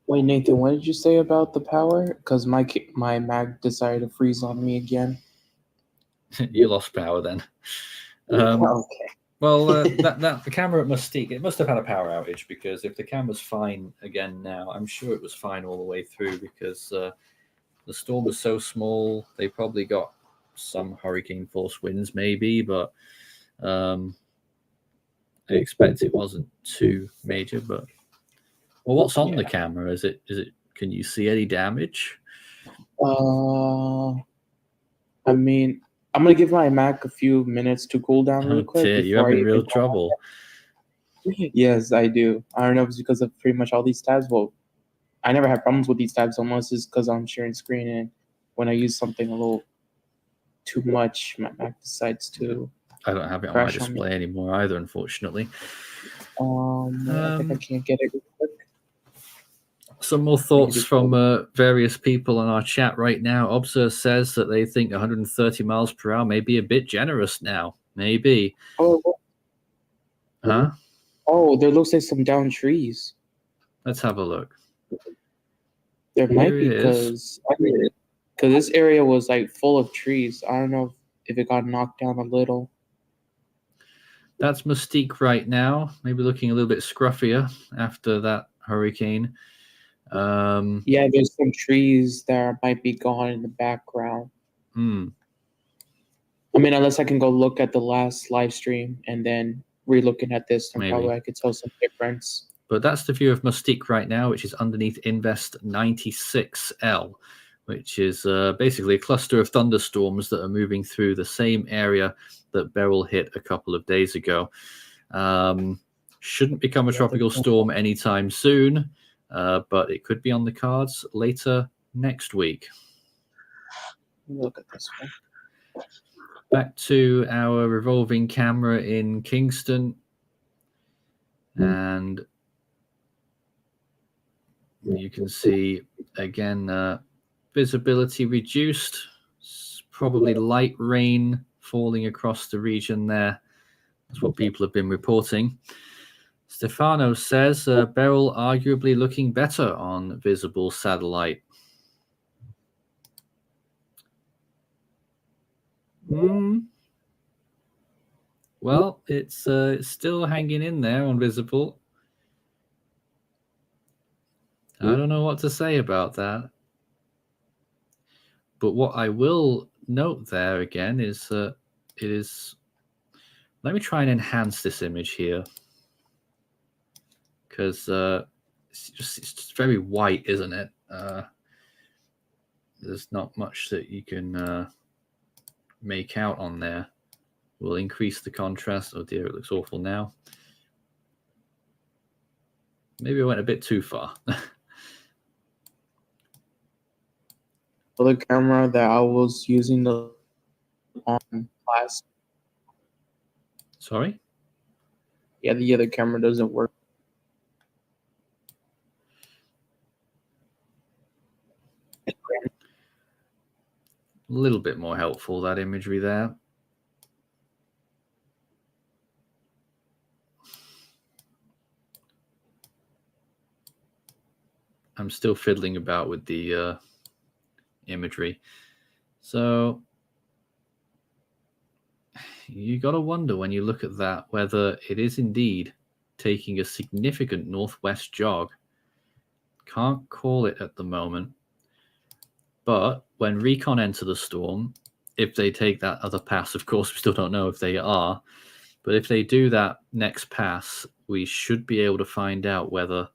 Wait, Nathan, what did you say about the power? Because my Mac decided to freeze on me again. You lost power then. Okay. Well, the camera at Mystique, it must have had a power outage, because if the camera's fine again now, I'm sure it was fine all the way through, because the storm was so small. They probably got some hurricane force winds maybe, but I expect it wasn't too major. But well, what's on the camera? Is it? Can you see any damage? I mean, I'm gonna give my Mac a few minutes to cool down real quick. Dear, you're having real trouble. Yes, I do. I don't know if it's because of pretty much all these tabs. Well, I never had problems with these tabs unless it's because I'm sharing screen, and when I use something a little too much, my Mac decides to. I don't have it on my display anymore either, unfortunately. I think I can't get it real quick. Some more thoughts from various people in our chat right now. Obser says that they think 130 miles per hour may be a bit generous now. Maybe. Oh. Huh? Oh, there looks like some downed trees. Let's have a look. There might be, because this area was like full of trees. I don't know if it got knocked down a little. That's Mystique right now. Maybe looking a little bit scruffier after that hurricane. Yeah, there's some trees that might be gone in the background. I mean, unless I can go look at the last live stream and then re-looking at this, then probably I could tell some difference. But that's the view of Mystique right now, which is underneath Invest 96L, which is basically a cluster of thunderstorms that are moving through the same area that Beryl hit a couple of days ago. Shouldn't become a tropical storm anytime soon. But it could be on the cards later next week. Look at this one. Back to our revolving camera in Kingston. And you can see, again, visibility reduced. It's probably light rain falling across the region there. That's what people have been reporting. Stefano says Beryl arguably looking better on visible satellite. Well, it's still hanging in there on visible. I don't know what to say about that. But what I will note there again is it is... Let me try and enhance this image here. Because it's just very white, isn't it? There's not much that you can make out on there. We'll increase the contrast. Oh dear, it looks awful now. Maybe I went a bit too far. For the camera that I was using the class. Sorry? Yeah, the other camera doesn't work. A little bit more helpful, that imagery there. I'm still fiddling about with the imagery. So you got to wonder when you look at that whether it is indeed taking a significant northwest jog. Can't call it at the moment. But when Recon enter the storm, if they take that other pass, of course, we still don't know if they are. But if they do that next pass, we should be able to find out whether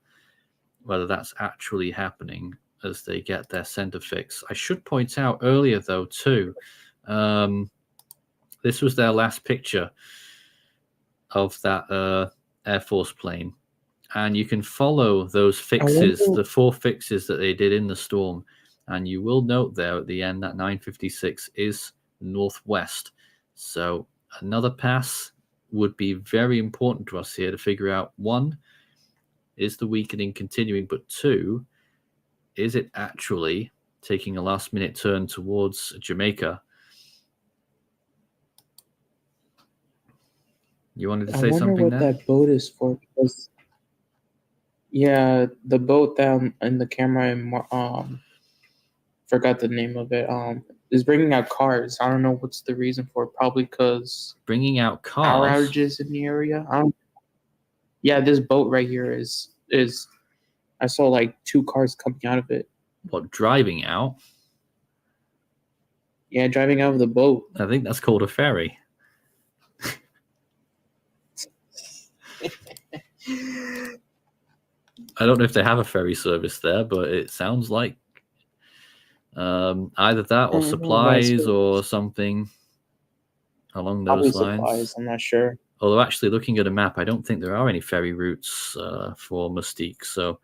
that's actually happening as they get their center fix. I should point out earlier, though, too, this was their last picture of that Air Force plane. And you can follow those fixes, the 4 fixes that they did in the storm. And you will note there at the end that 956 is northwest. So another pass would be very important to us here to figure out, 1, is the weakening continuing? But 2, is it actually taking a last-minute turn towards Jamaica? You wanted to say something there? I wonder what that boat is for. Because, yeah, the boat that in the camera, forgot the name of it, is bringing out cars. I don't know what's the reason for it. Probably because bringing out cars? Power outages in the area. Yeah, this boat right here is I saw like 2 cars coming out of it. What, driving out? Yeah, driving out of the boat. I think that's called a ferry. I don't know if they have a ferry service there, but it sounds like either that or supplies or something along those lines. Supplies, I'm not sure. Although actually looking at a map, I don't think there are any ferry routes for Mystique. So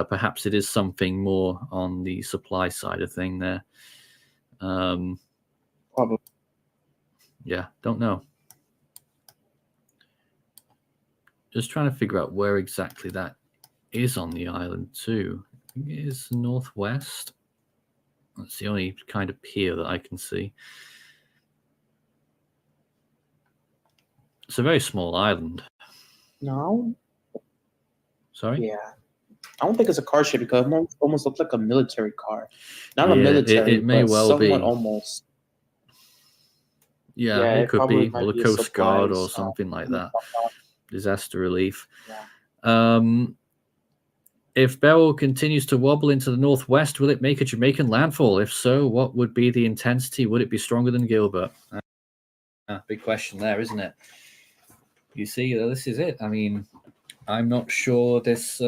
perhaps it is something more on the supply side of thing there. Probably. Yeah, don't know. Just trying to figure out where exactly that is on the island too. I think it is northwest. That's the only kind of pier that I can see. It's a very small island. No. Sorry? Yeah. I don't think it's a car ship because it almost looks like a military car. Not a military, it may but well be. Almost. Yeah, it could be. Or the Coast Guard or something like that. Disaster relief. Yeah. If Beryl continues to wobble into the northwest, will it make a Jamaican landfall? If so, what would be the intensity? Would it be stronger than Gilbert? Big question there, isn't it? You see, this is it. I mean, I'm not sure this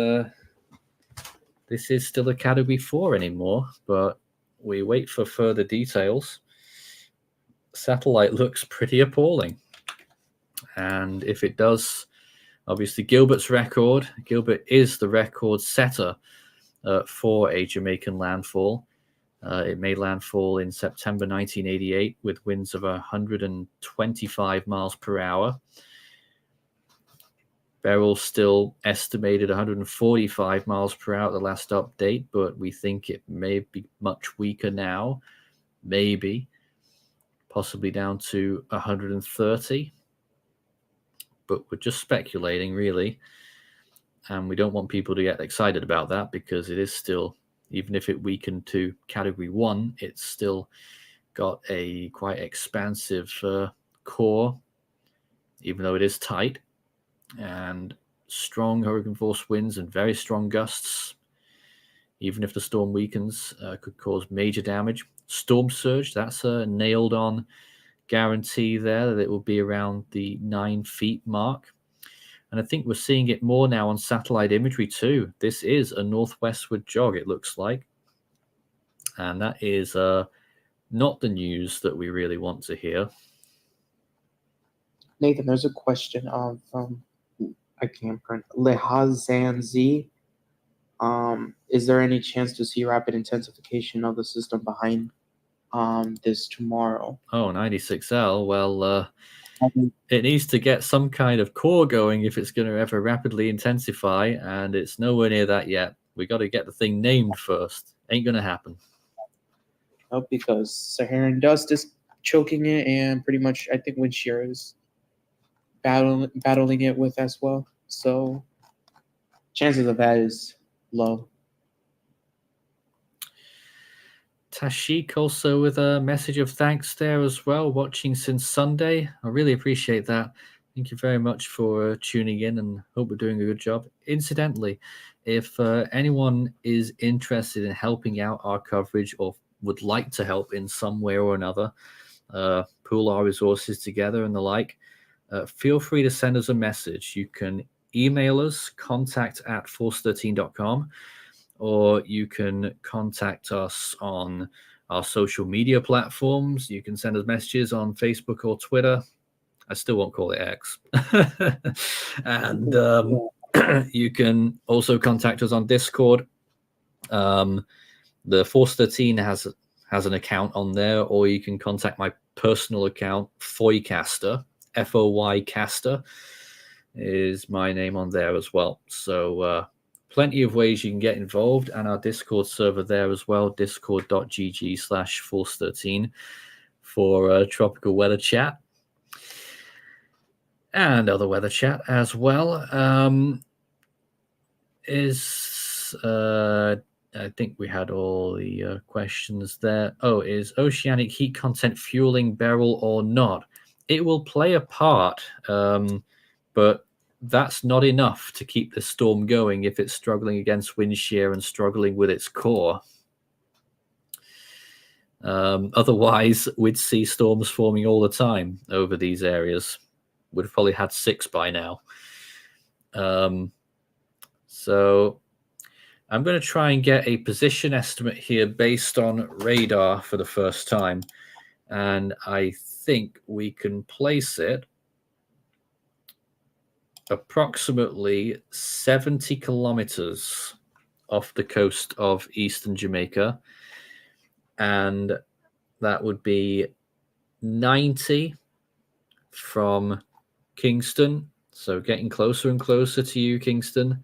is still a Category 4 anymore, but we wait for further details. Satellite looks pretty appalling. And if it does, obviously Gilbert is the record setter for a Jamaican landfall. It made landfall in September 1988 with winds of 125 miles per hour. Beryl still estimated 145 miles per hour at the last update, but we think it may be much weaker now. Maybe, possibly down to 130. But we're just speculating, really. And we don't want people to get excited about that because it is still, even if it weakened to Category 1, it's still got a quite expansive core, even though it is tight. And strong hurricane force winds and very strong gusts, even if the storm weakens, could cause major damage. Storm surge, that's a nailed on guarantee there that it will be around the 9 feet mark. And I think we're seeing it more now on satellite imagery too. This is a northwestward jog, it looks like. And that is not the news that we really want to hear. Nathan, there's a question from, I can't pronounce, Lehazanzi. Is there any chance to see rapid intensification of the system behind this tomorrow? Oh, 96L. Well, it needs to get some kind of core going if it's going to ever rapidly intensify, and it's nowhere near that yet. We got to get the thing named first. Ain't going to happen. No, because Saharan dust is choking it, and pretty much I think wind shear is battling it with as well. So chances of that is low. Tashik also with a message of thanks there as well, watching since Sunday. I really appreciate that. Thank you very much for tuning in and hope we're doing a good job. Incidentally, if anyone is interested in helping out our coverage or would like to help in some way or another, pool our resources together and the like, feel free to send us a message. You can email us, contact@force13.com, or you can contact us on our social media platforms. You can send us messages on Facebook or Twitter. I still won't call it X. And you can also contact us on Discord. The Force 13 has an account on there, or you can contact my personal account, Foycaster, Foy Caster is my name on there as well. So plenty of ways you can get involved, and our Discord server there as well, discord.gg/Force13 for tropical weather chat and other weather chat as well. I think we had all the questions there. Oh, is oceanic heat content fueling Beryl or not? It will play a part, but that's not enough to keep the storm going if it's struggling against wind shear and struggling with its core. Otherwise, we'd see storms forming all the time over these areas. Would have probably had 6 by now. So I'm going to try and get a position estimate here based on radar for the first time. And I think we can place it approximately 70 kilometers off the coast of eastern Jamaica. And that would be 90 from Kingston. So getting closer and closer to you, Kingston.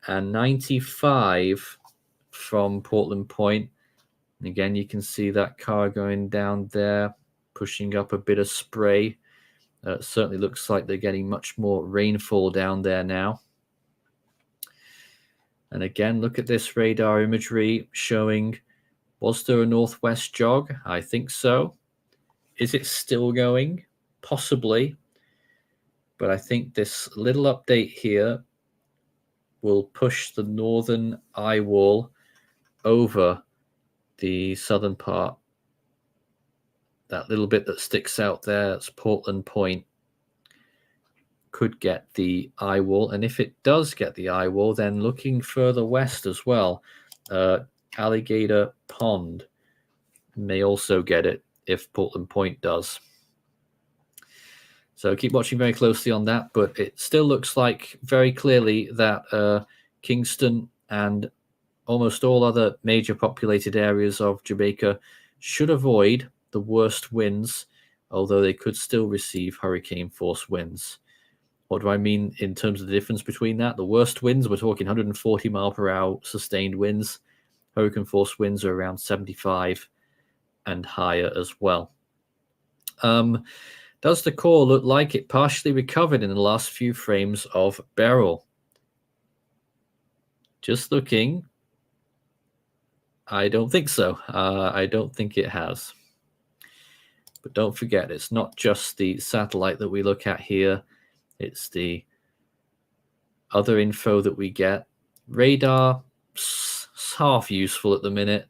And 95 from Portland Point. And again, you can see that car going down there, pushing up a bit of spray. It certainly looks like they're getting much more rainfall down there now. And again, look at this radar imagery showing, was there a northwest jog? I think so. Is it still going? Possibly. But I think this little update here will push the northern eye wall over the southern part. That little bit that sticks out there, that's Portland Point, could get the eye wall. And if it does get the eye wall, then looking further west as well, Alligator Pond may also get it if Portland Point does. So keep watching very closely on that, but it still looks like very clearly that Kingston and almost all other major populated areas of Jamaica should avoid the worst winds, although they could still receive hurricane force winds. What do I mean in terms of the difference between that? The worst winds, we're talking 140 mile per hour sustained winds. Hurricane force winds are around 75 and higher as well. Does the core look like it partially recovered in the last few frames of Beryl? Just looking. I don't think so. I don't think it has. But don't forget, it's not just the satellite that we look at here. It's the other info that we get. Radar, half useful at the minute.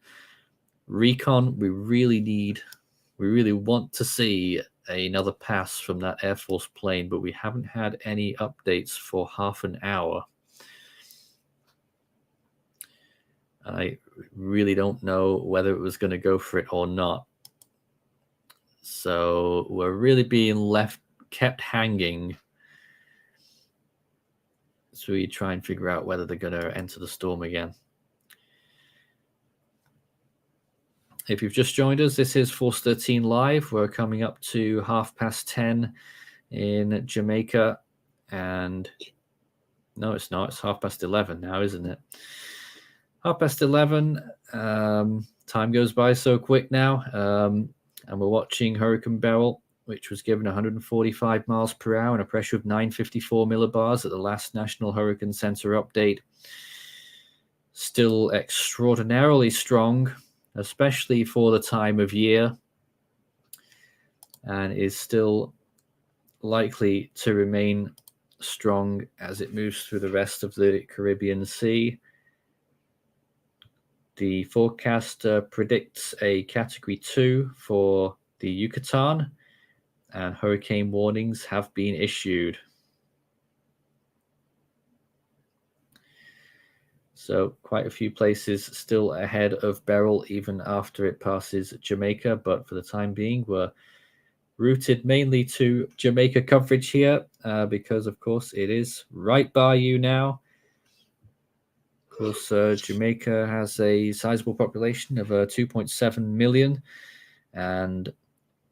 Recon, we really want to see another pass from that Air Force plane, but we haven't had any updates for half an hour. I really don't know whether it was going to go for it or not. So we're really being kept hanging. So we try and figure out whether they're going to enter the storm again. If you've just joined us, this is Force 13 Live. We're coming up to 10:30 in Jamaica. And no, it's not. It's 11:30 now, isn't it? 11:30. Time goes by so quick now. And we're watching Hurricane Beryl, which was given 145 miles per hour and a pressure of 954 millibars at the last National Hurricane Center update. Still extraordinarily strong, especially for the time of year, and is still likely to remain strong as it moves through the rest of the Caribbean Sea. The forecast predicts a Category 2 for the Yucatan, and hurricane warnings have been issued. So quite a few places still ahead of Beryl, even after it passes Jamaica. But for the time being, we're routed mainly to Jamaica coverage here because, of course, it is right by you now. Of course, Jamaica has a sizable population of 2.7 million, and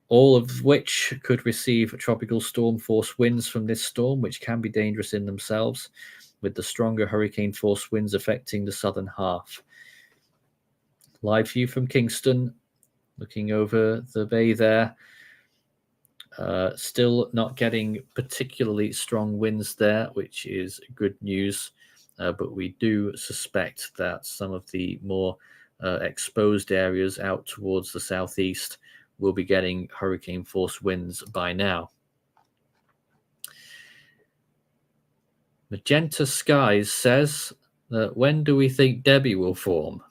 all of which could receive tropical storm force winds from this storm, which can be dangerous in themselves, with the stronger hurricane force winds affecting the southern half. Live view from Kingston, looking over the bay there. Still not getting particularly strong winds there, which is good news. But we do suspect that some of the more exposed areas out towards the southeast will be getting hurricane force winds by now. Magenta Skies says that when do we think Debbie will form?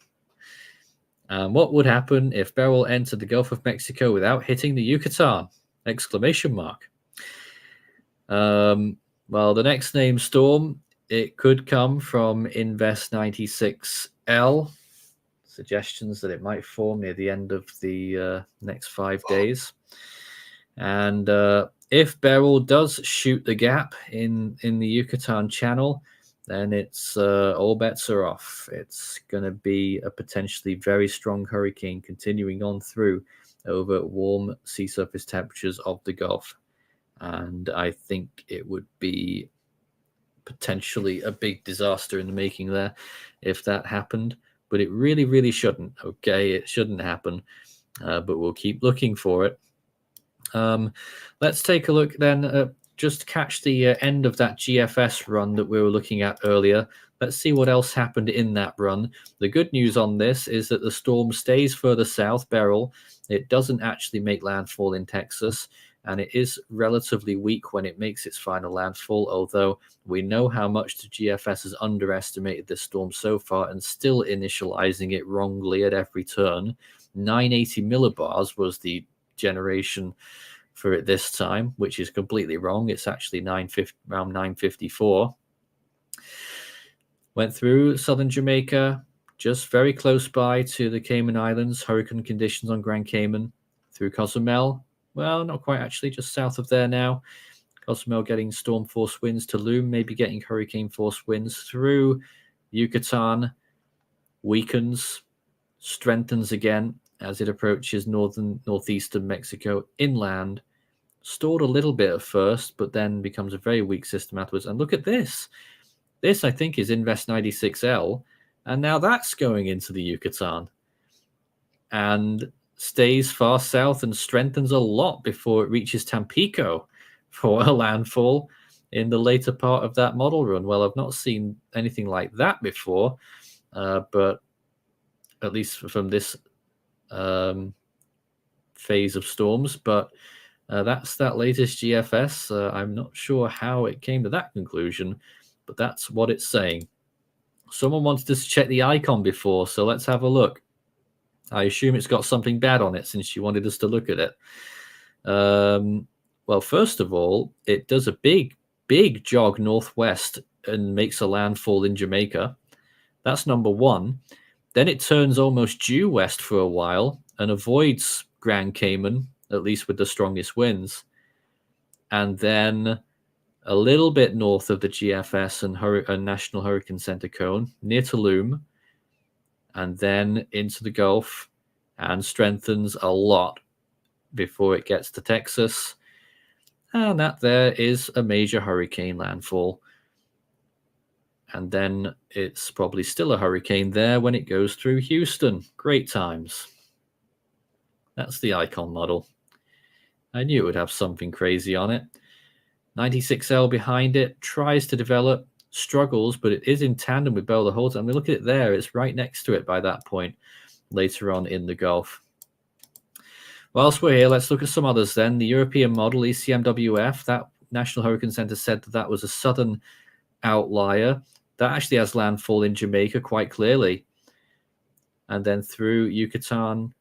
And what would happen if Beryl entered the Gulf of Mexico without hitting the Yucatan? Exclamation mark. Well, the next named storm, it could come from Invest 96L. Suggestions that it might form near the end of the next 5 days. And if Beryl does shoot the gap in the Yucatan Channel, then it's all bets are off. It's going to be a potentially very strong hurricane continuing on through over warm sea surface temperatures of the Gulf. And I think it would be potentially a big disaster in the making there if that happened. But it really, really shouldn't. Okay, it shouldn't happen. But we'll keep looking for it. Let's take a look then. Just catch the end of that GFS run that we were looking at earlier. Let's see what else happened in that run. The good news on this is that the storm stays further south, Beryl. It doesn't actually make landfall in Texas, and it is relatively weak when it makes its final landfall, although we know how much the GFS has underestimated this storm so far and still initializing it wrongly at every turn. 980 millibars was the generation for it this time, which is completely wrong. It's actually around 954. Went through southern Jamaica, just very close by to the Cayman Islands, hurricane conditions on Grand Cayman, through Cozumel. Well, not quite actually, just south of there now. Cozumel getting storm force winds. Tulum maybe getting hurricane force winds through Yucatan. weakens, strengthens again as it approaches northeastern Mexico inland. Stalled a little bit at first, but then becomes a very weak system afterwards. And look at this. This, I think, is Invest 96L. And now that's going into the Yucatan. And stays far south and strengthens a lot before it reaches Tampico for a landfall in the later part of that model run. Well, I've not seen anything like that before, but at least from this phase of storms. But that's that latest GFS. I'm not sure how it came to that conclusion, but that's what it's saying. Someone wanted us to check the icon before, so let's have a look. I assume it's got something bad on it since you wanted us to look at it. Well, first of all, it does a big jog northwest and makes a landfall in Jamaica. That's number one. Then it turns almost due west for a while and avoids Grand Cayman, at least with the strongest winds. And then a little bit north of the GFS and National Hurricane Center cone, near Tulum, and then into the Gulf, and strengthens a lot before it gets to Texas. And that there is a major hurricane landfall. And then it's probably still a hurricane there when it goes through Houston. Great times. That's the icon model. I knew it would have something crazy on it. 96L behind it, tries to develop, struggles, but it is in tandem with Beryl the whole time. I mean, look at it there. It's right next to it by that point later on in the Gulf. Whilst we're here, let's look at some others then. The European model, ECMWF, that National Hurricane Center said that was a southern outlier. That actually has landfall in Jamaica quite clearly. And then through Yucatan,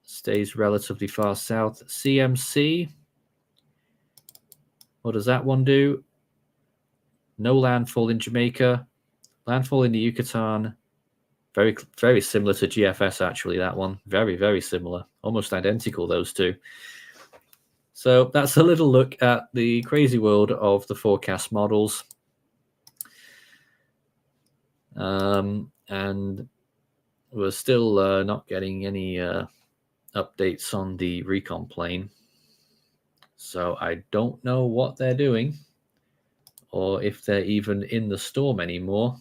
stays relatively far south. CMC, what does that one do? No landfall in Jamaica, landfall in the Yucatan. Very, very similar to GFS, actually, that one. Very, very similar. Almost identical, those two. So that's a little look at the crazy world of the forecast models. And we're still not getting any updates on the recon plane. So I don't know what they're doing or if they're even in the storm anymore.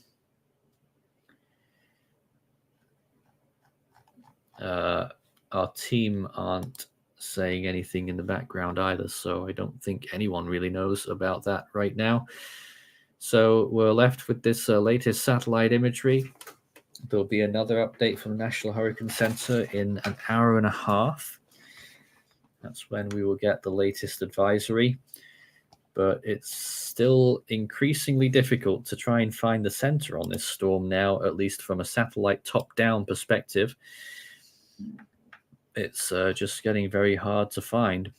Our team aren't saying anything in the background either, so I don't think anyone really knows about that right now. So we're left with this latest satellite imagery. There'll be another update from the National Hurricane Center in an hour and a half. That's when we will get the latest advisory. But it's still increasingly difficult to try and find the center on this storm now, at least from a satellite top-down perspective. It's just getting very hard to find.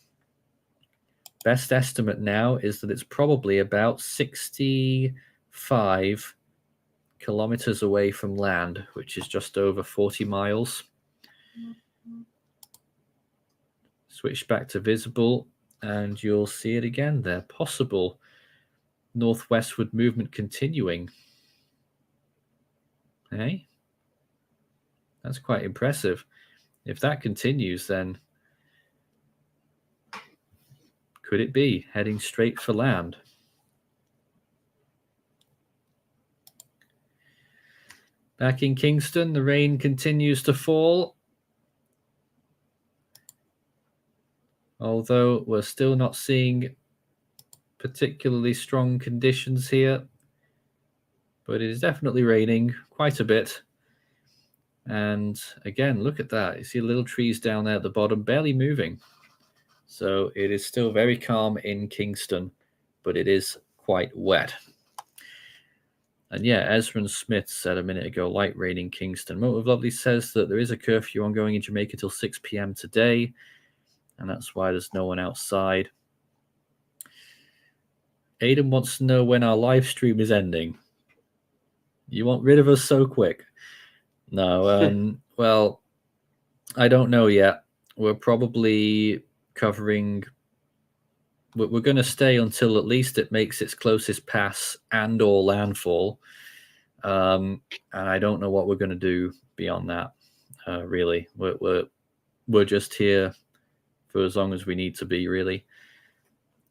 Best estimate now is that it's probably about 65 kilometers away from land, which is just over 40 miles. Switch back to visible, and you'll see it again there. Possible northwestward movement continuing. Hey, that's quite impressive. If that continues, then could it be heading straight for land? Back in Kingston, the rain continues to fall. Although we're still not seeing particularly strong conditions here. But it is definitely raining quite a bit. And again, look at that. You see little trees down there at the bottom, barely moving. So it is still very calm in Kingston, but it is quite wet. And yeah, Ezra Smith said a minute ago, light rain in Kingston. Motive Lovely says that there is a curfew ongoing in Jamaica till 6 p.m. today. And that's why there's no one outside. Aidan wants to know when our live stream is ending. You want rid of us so quick? No, well, I don't know yet. We're probably covering... We're going to stay until at least it makes its closest pass and or landfall. And I don't know what we're going to do beyond that. Really, we're just here for as long as we need to be. Really.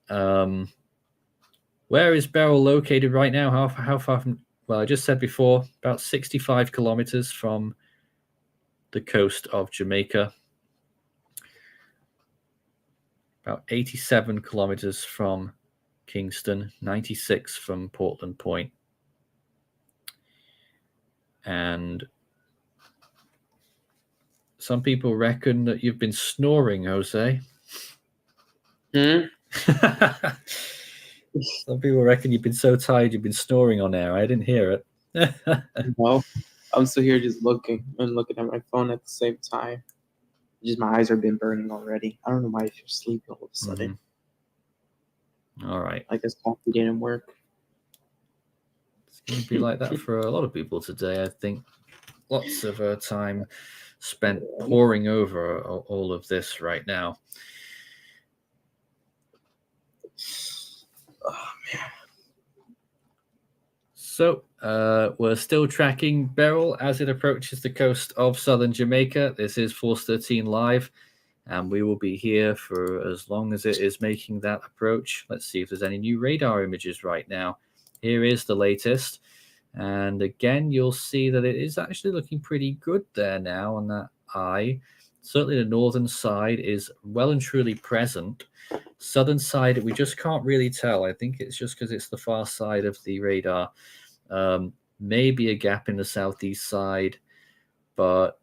Where is Beryl located right now? How far from? Well, I just said before, about 65 kilometers from the coast of Jamaica. About 87 kilometers from Kingston, 96 from Portland Point. And some people reckon that you've been snoring, Jose. Some people reckon you've been so tired you've been snoring on air. I didn't hear it. No, I'm still here just looking at my phone at the same time. Just my eyes are been burning already. I don't know why I feel sleepy all of a sudden. All right. I guess coffee didn't work. It's going to be like that for a lot of people today, I think. Lots of time spent poring over all of this right now. Oh, man. So we're still tracking Beryl as it approaches the coast of southern Jamaica. This is Force 13 Live, and we will be here for as long as it is making that approach. Let's see if there's any new radar images right now. Here is the latest. And again, you'll see that it is actually looking pretty good there now on that eye. Certainly the northern side is well and truly present. Southern side, we just can't really tell. I think it's just because it's the far side of the radar. Maybe a gap in the southeast side, but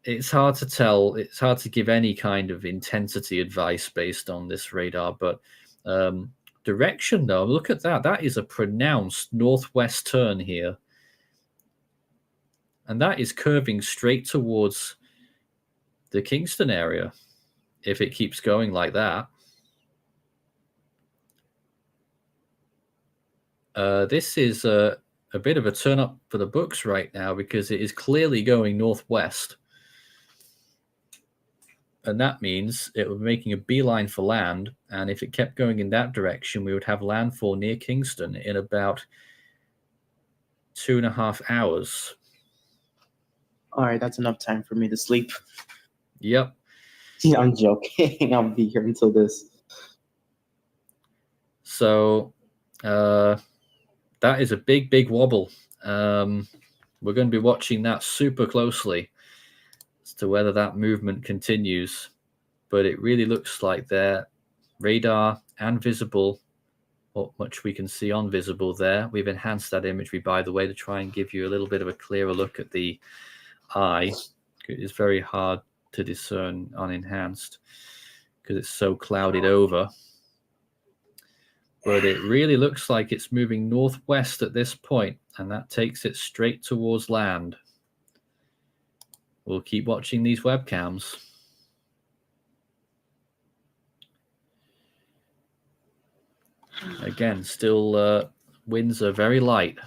it's hard to tell. It's hard to give any kind of intensity advice based on this radar, but direction, though, look at that. That is a pronounced northwest turn here. And that is curving straight towards the Kingston area if it keeps going like that. This is a bit of a turn up for the books right now because it is clearly going northwest. And that means it would be making a beeline for land. And if it kept going in that direction, we would have landfall near Kingston in about 2.5 hours. All right, that's enough time for me to sleep. Yep. Yeah, I'm joking. I'll be here until this. So that is a big, big wobble. We're going to be watching that super closely as to whether that movement continues. But it really looks like their radar and visible, what much we can see on visible there. We've enhanced that imagery, by the way, to try and give you a little bit of a clearer look at the eye. It is very hard to discern unenhanced because it's so clouded over. But it really looks like it's moving northwest at this point, and that takes it straight towards land. We'll keep watching these webcams. Again, still winds are very light.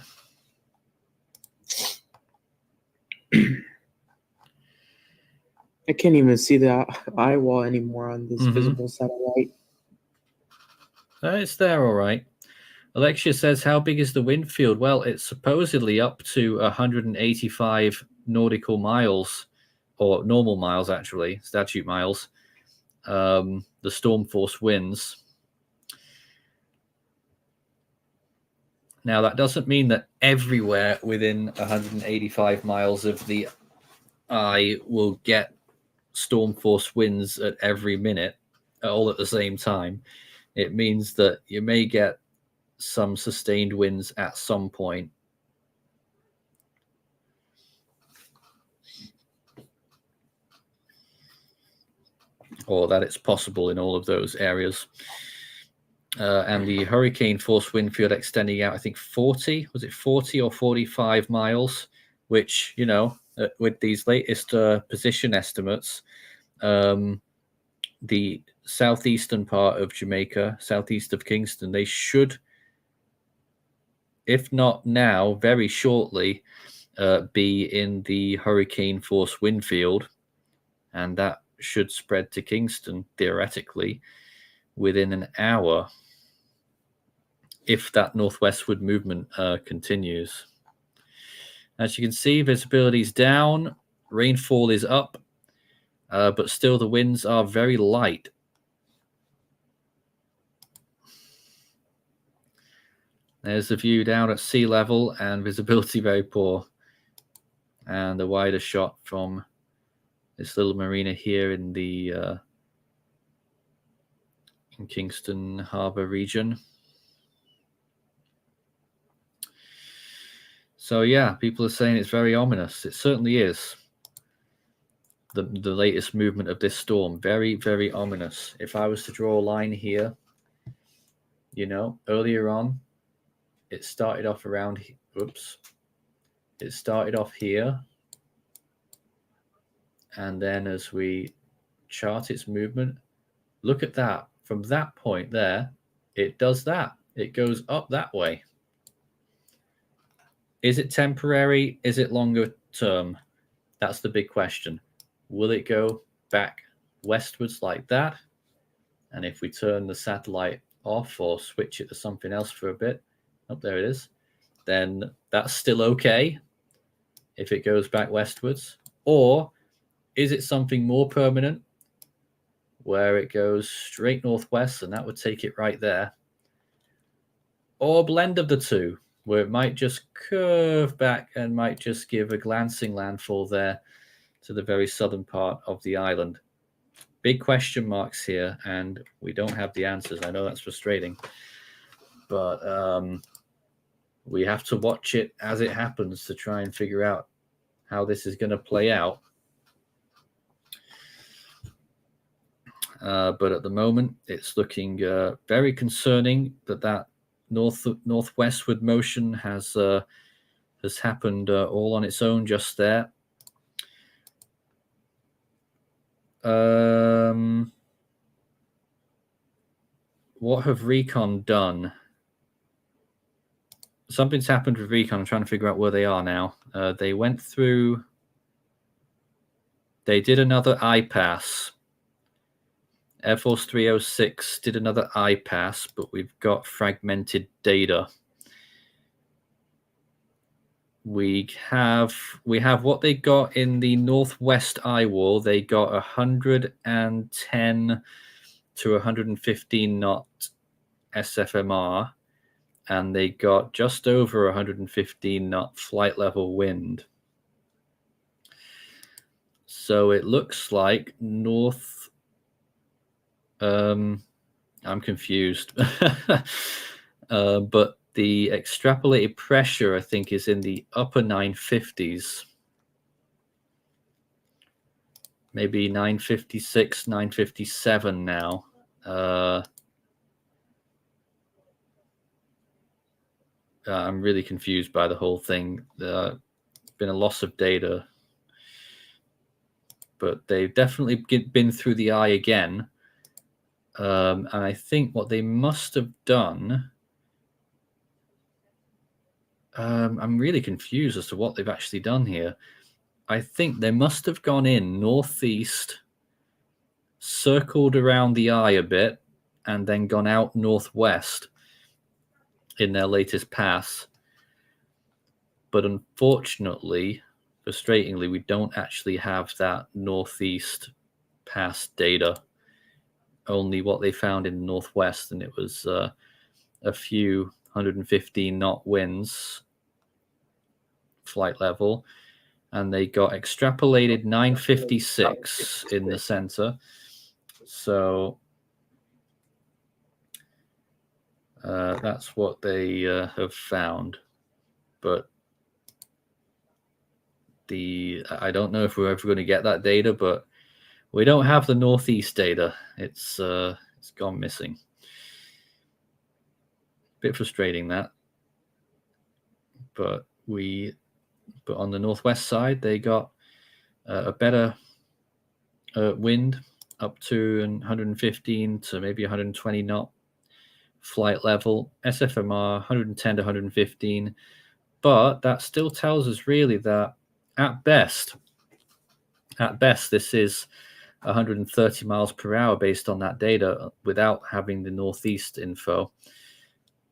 I can't even see the eye wall anymore on this visible satellite. It's there, all right. Alexia says, how big is the wind field? Well, it's supposedly up to 185 nautical miles, or normal miles, actually, statute miles, the storm force winds. Now, that doesn't mean that everywhere within 185 miles of the eye will get storm force winds at every minute, all at the same time. It means that you may get some sustained winds at some point. Or that it's possible in all of those areas. And the hurricane force wind field extending out, I think 40 or 45 miles, which, you know, with these latest position estimates, the southeastern part of Jamaica, southeast of Kingston, they should, if not now, very shortly, be in the hurricane force wind field. And that should spread to Kingston, theoretically, within an hour, if that northwestward movement continues. As you can see, visibility is down, rainfall is up, but still the winds are very light. There's the view down at sea level and visibility very poor. And a wider shot from this little marina here in the in Kingston Harbour region. So yeah, people are saying it's very ominous. It certainly is. The latest movement of this storm, very, very ominous. If I was to draw a line here, you know, earlier on, it started off around, oops, it started off here. And then as we chart its movement, look at that. From that point there, it does that. It goes up that way. Is it temporary? Is it longer term? That's the big question. Will it go back westwards like that? And if we turn the satellite off or switch it to something else for a bit, oh, there it is, then that's still okay if it goes back westwards. Or is it something more permanent where it goes straight northwest and that would take it right there? Or a blend of the two, where it might just curve back and might just give a glancing landfall there to the very southern part of the island. Big question marks here, and we don't have the answers. I know that's frustrating, but we have to watch it as it happens to try and figure out how this is going to play out. But at the moment, it's looking very concerning that northwestward motion has happened all on its own just there. What have Recon done? Something's happened with Recon. I'm trying to figure out where they are now. They went through. They did another iPass. Air Force 306 did another iPass, but we've got fragmented data. We have what they got in the northwest eye wall. They got 110 to 115 knot SFMR, and they got just over 115 knot flight level wind. So it looks like north. I'm confused, but the extrapolated pressure, I think, is in the upper 950s. Maybe 956, 957 now. I'm really confused by the whole thing. Been a loss of data. But they've definitely been through the eye again. And I think what they must have done... I'm really confused as to what they've actually done here. I think they must have gone in northeast, circled around the eye a bit, and then gone out northwest in their latest pass. But unfortunately, frustratingly, we don't actually have that northeast pass data. Only what they found in the northwest, and it was a few 115 knot winds flight level, and they got extrapolated 956 in the center. So that's what they have found. But I don't know if we're ever going to get that data, but we don't have the northeast data. It's gone missing. Bit frustrating that, but on the northwest side they got a better wind up to 115 to maybe 120 knot flight level, SFMR 110 to 115, but that still tells us really that at best this is 130 miles per hour based on that data without having the northeast info.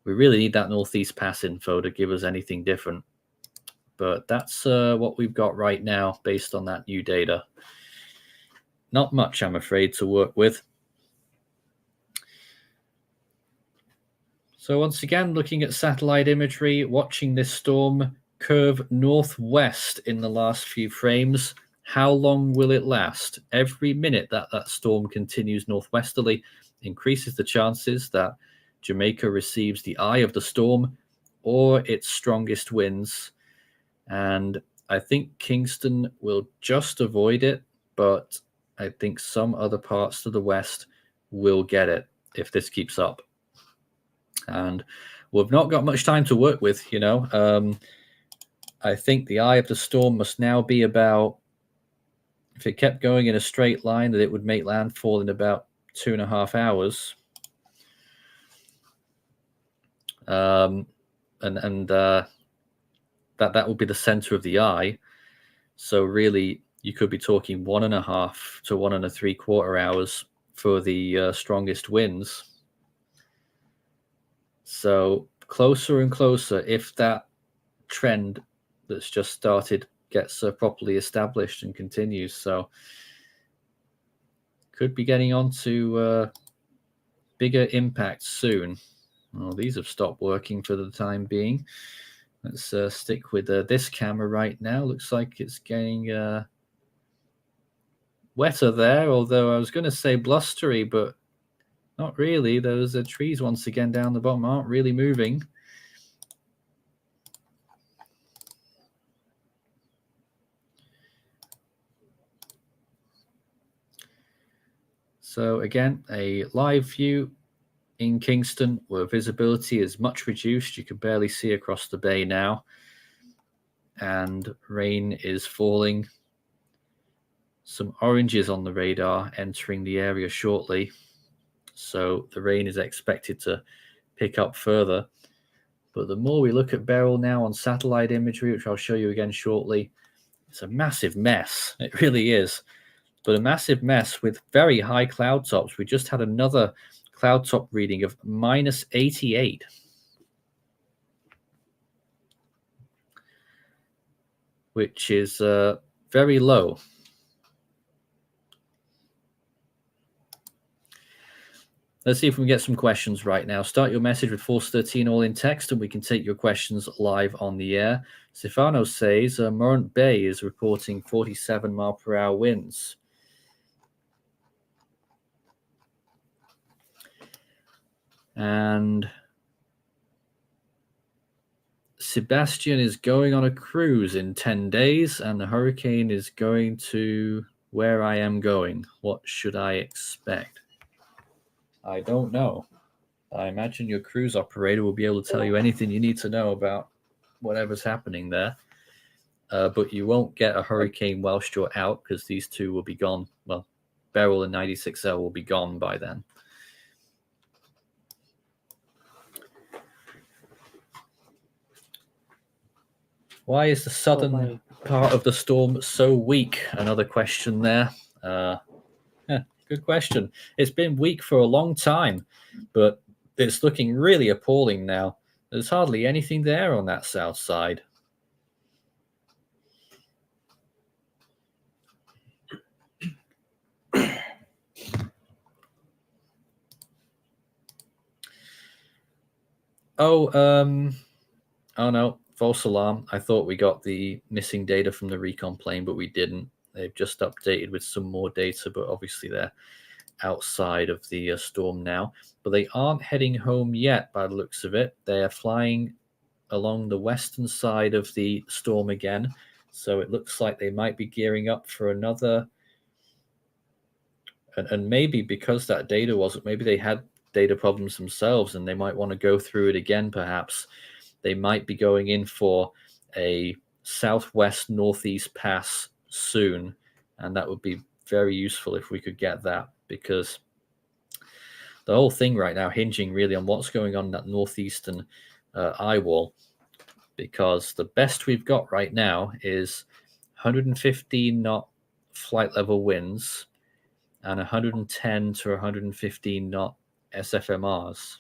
We really need that northeast pass info to give us anything different. But that's what we've got right now based on that new data. Not much, I'm afraid, to work with. So once again, looking at satellite imagery, watching this storm curve northwest in the last few frames. How long will it last? Every minute that that storm continues northwesterly increases the chances that Jamaica receives the eye of the storm or its strongest winds. And I think Kingston will just avoid it, but I think some other parts to the west will get it if this keeps up. And we've not got much time to work with, you know. I think the eye of the storm must now be about, if it kept going in a straight line, that it would make landfall in about 2.5 hours. That will be the center of the eye. So really, you could be talking 1.5 to 1 3/4 hours for the strongest winds. So closer and closer, if that trend that's just started gets properly established and continues. So could be getting on to bigger impacts soon. Well, these have stopped working for the time being. Let's stick with this camera right now. Looks like it's getting wetter there, although I was going to say blustery, but not really. Those trees once again down the bottom aren't really moving. So again, a live view in Kingston where visibility is much reduced. You can barely see across the bay now. And rain is falling. Some oranges on the radar entering the area shortly. So the rain is expected to pick up further. But the more we look at Beryl now on satellite imagery, which I'll show you again shortly, it's a massive mess. It really is. But a massive mess with very high cloud tops. We just had another cloud top reading of -88. Which is very low. Let's see if we can get some questions right now. Start your message with Force 13 all in text, and we can take your questions live on the air. Stefano says Morant Bay is reporting 47-mile-per-hour winds. And Sebastian is going on a cruise in 10 days, and the hurricane is going to where I am going. What should I expect? I don't know. I imagine your cruise operator will be able to tell you anything you need to know about whatever's happening there. But you won't get a hurricane whilst you're out, because these two will be gone. Well, Beryl and 96L will be gone by then. Why is the southern part of the storm so weak? Another question there. Good question. It's been weak for a long time, but it's looking really appalling now. There's hardly anything there on that south side. Oh no, false alarm. I thought we got the missing data from the recon plane, but we didn't. They've just updated with some more data, but obviously they're outside of the storm now. But they aren't heading home yet by the looks of it. They are flying along the western side of the storm again. So it looks like they might be gearing up for another. And maybe because that data wasn't, maybe they had data problems themselves and they might want to go through it again, perhaps. They might be going in for a southwest northeast pass soon, and that would be very useful if we could get that, because the whole thing right now hinging really on what's going on in that northeastern eye wall, because the best we've got right now is 115 knot flight level winds and 110 to 115 knot SFMRs,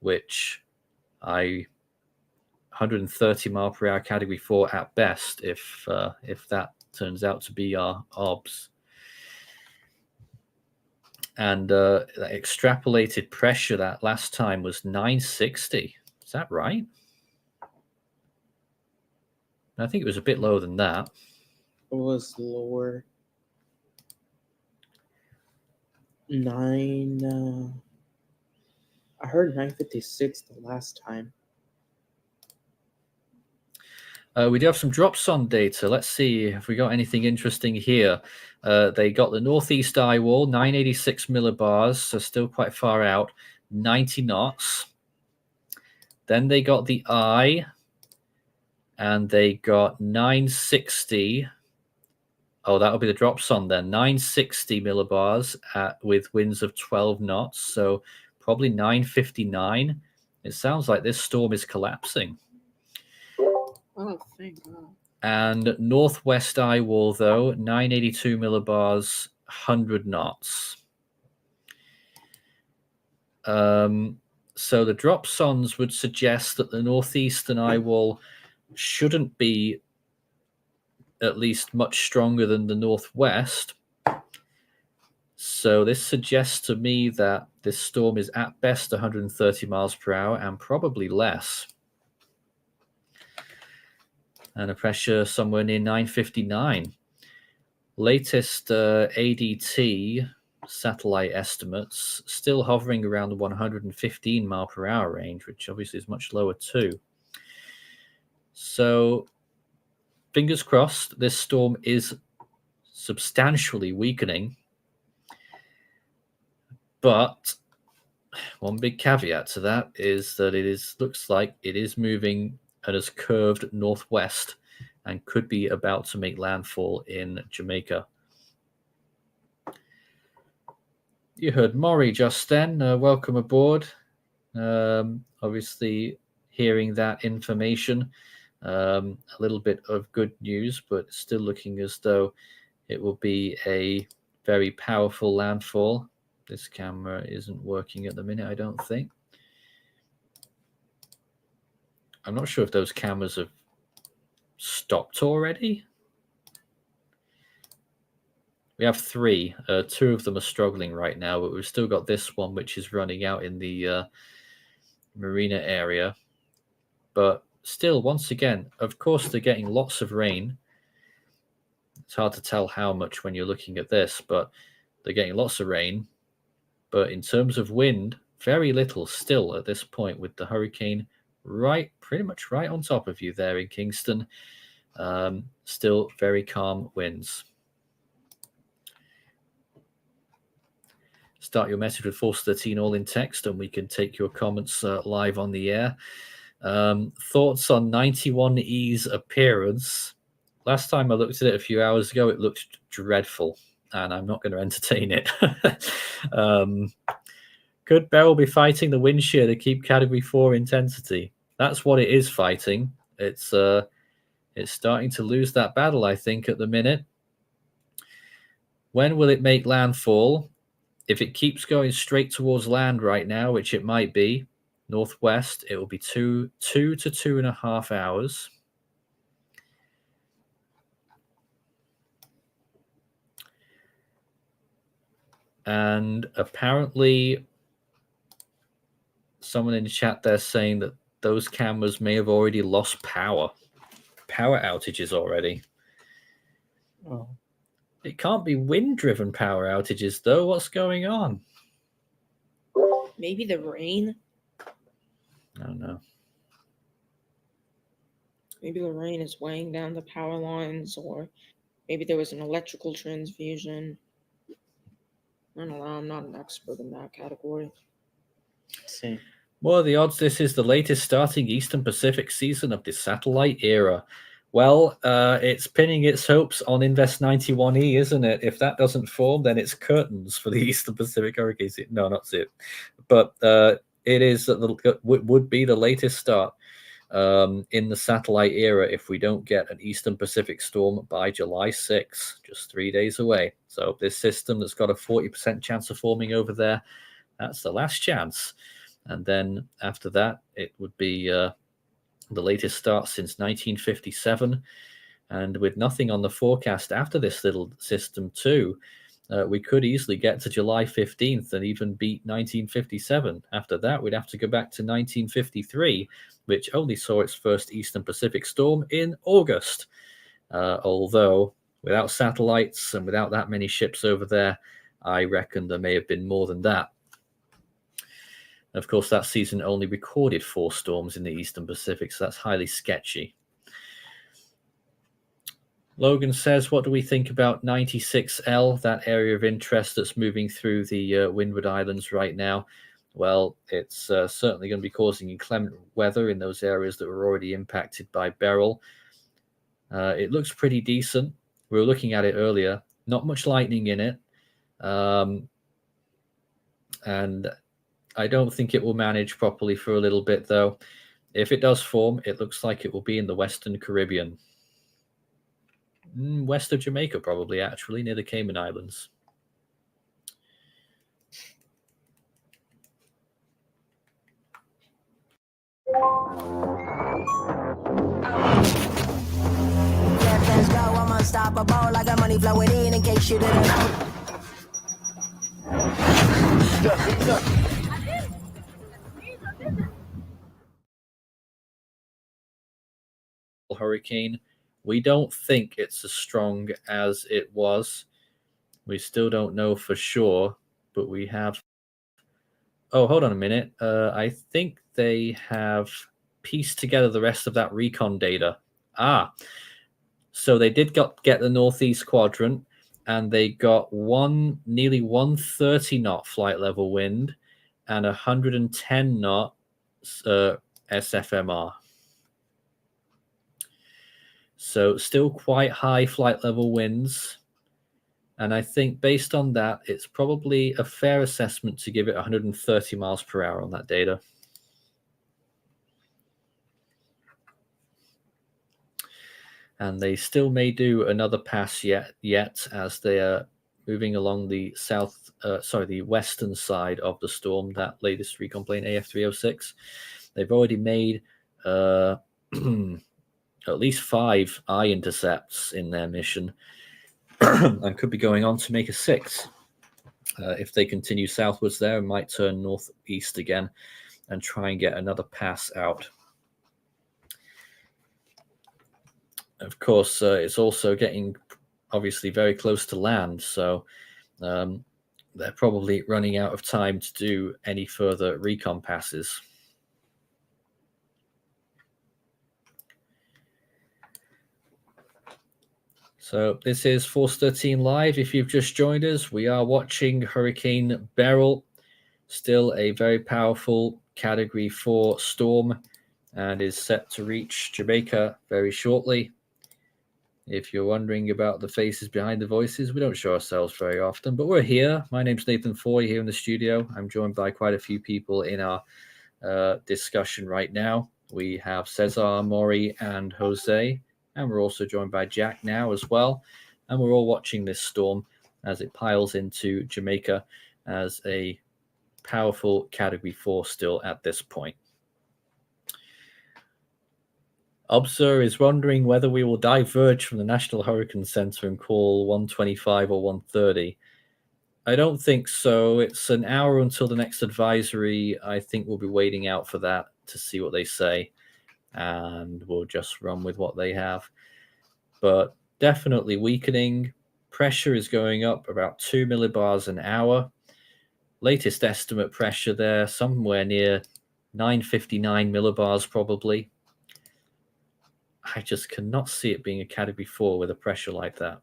which I 130 mile per hour category 4 at best if that turns out to be our OBS. And that extrapolated pressure that last time was 960. Is that right? I think it was a bit lower than that. It was lower. I heard 956 the last time. We do have some dropson data. Let's see if we got anything interesting here. They got the northeast eye wall, 986 millibars, so still quite far out, 90 knots. Then they got the eye, and they got 960. Oh, that'll be the dropson then. 960 millibars with winds of 12 knots, so probably 959. It sounds like this storm is collapsing. Oh, thank God. And northwest eye wall, though, 982 millibars, 100 knots. So the dropsons would suggest that the northeastern eye wall shouldn't be at least much stronger than the northwest. So this suggests to me that this storm is at best 130 miles per hour and probably less. And a pressure somewhere near 959. Latest ADT satellite estimates still hovering around the 115 mile per hour range, which obviously is much lower too. So fingers crossed, this storm is substantially weakening. But one big caveat to that is that looks like it is moving and has curved northwest and could be about to make landfall in Jamaica. You heard Maury just then. Welcome aboard. Obviously, hearing that information, a little bit of good news, but still looking as though it will be a very powerful landfall. This camera isn't working at the minute, I don't think. I'm not sure if those cameras have stopped already. We have 3. 2 of them are struggling right now, but we've still got this one, which is running out in the marina area. But still, once again, of course, they're getting lots of rain. It's hard to tell how much when you're looking at this, but they're getting lots of rain. But in terms of wind, very little still at this point, with the hurricane pretty much right on top of you there in Kingston. Still very calm winds. Start your message with Force 13 all in text, and we can take your comments live on the air. Thoughts on 91E's appearance? Last time I looked at it a few hours ago, it looked dreadful, and I'm not going to entertain it. Could Beryl be fighting the wind shear to keep Category 4 intensity? That's what it is fighting. It's starting to lose that battle, I think, at the minute. When will it make landfall? If it keeps going straight towards land right now, which it might be, northwest, it will be 2 to 2.5 hours. And apparently, someone in the chat there saying that those cameras may have already lost power outages already. Oh. It can't be wind-driven power outages, though. What's going on? Maybe the rain. I don't know. Maybe the rain is weighing down the power lines, or maybe there was an electrical transfusion. I don't know. I'm not an expert in that category. See. What are the odds this is the latest starting Eastern Pacific season of the satellite era? Well, it's pinning its hopes on Invest 91E, isn't it? If that doesn't form, then it's curtains for the Eastern Pacific hurricanes. No, not it. But it is would be the latest start in the satellite era if we don't get an Eastern Pacific storm by July 6, just 3 days away. So this system that's got a 40% chance of forming over there, that's the last chance. And then after that, it would be the latest start since 1957. And with nothing on the forecast after this little system too, we could easily get to July 15th and even beat 1957. After that, we'd have to go back to 1953, which only saw its first Eastern Pacific storm in August. Although, without satellites and without that many ships over there, I reckon there may have been more than that. Of course, that season only recorded 4 storms in the Eastern Pacific, so that's highly sketchy. Logan says, what do we think about 96L, that area of interest that's moving through the Windward Islands right now? Well, it's certainly going to be causing inclement weather in those areas that were already impacted by Beryl. It looks pretty decent. We were looking at it earlier. Not much lightning in it. And I don't think it will manage properly for a little bit, though. If it does form, it looks like it will be in the Western Caribbean. West of Jamaica, probably, actually, near the Cayman Islands. Let's go, I'm unstoppable. I got money flowing in case you didn't know. Hurricane. We don't think it's as strong as it was. We still don't know for sure, but we have... Oh, hold on a minute. I think they have pieced together the rest of that recon data. So they did get the northeast quadrant, and they got nearly 130 knot flight level wind and 110 knot SFMR. So still quite high flight level winds. And I think based on that, it's probably a fair assessment to give it 130 miles per hour on that data. And they still may do another pass yet as they are moving along the the western side of the storm, that latest recon plane AF306. They've already made at least 5 eye intercepts in their mission and could be going on to make a 6. If they continue southwards there, and might turn northeast again and try and get another pass out. Of course, it's also getting obviously very close to land, so they're probably running out of time to do any further recon passes. So this is Force 13 Live. If you've just joined us, we are watching Hurricane Beryl, still a very powerful Category 4 storm, and is set to reach Jamaica very shortly. If you're wondering about the faces behind the voices, we don't show ourselves very often, but we're here. My name's Nathan Foy here in the studio. I'm joined by quite a few people in our discussion right now. We have Cesar, Maury, and Jose, and we're also joined by Jack now as well. And we're all watching this storm as it piles into Jamaica as a powerful Category 4 still at this point. Obser is wondering whether we will diverge from the National Hurricane Center and call 125 or 130. I don't think so. It's an hour until the next advisory. I think we'll be waiting out for that to see what they say, and we'll just run with what they have. But definitely weakening. Pressure is going up about 2 millibars an hour. Latest estimate pressure there, somewhere near 959 millibars probably. I just cannot see it being a Category 4 with a pressure like that.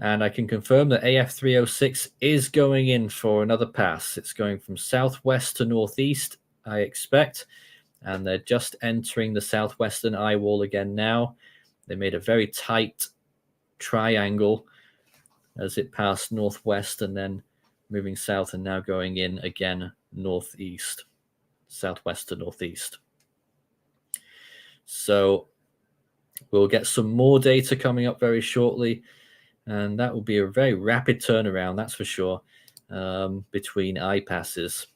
And I can confirm that AF306 is going in for another pass. It's going from southwest to northeast, I expect. And they're just entering the southwestern eye wall again now. They made a very tight triangle as it passed northwest and then moving south and now going in again northeast, southwest to northeast. So we'll get some more data coming up very shortly, and that will be a very rapid turnaround, that's for sure, between eye passes.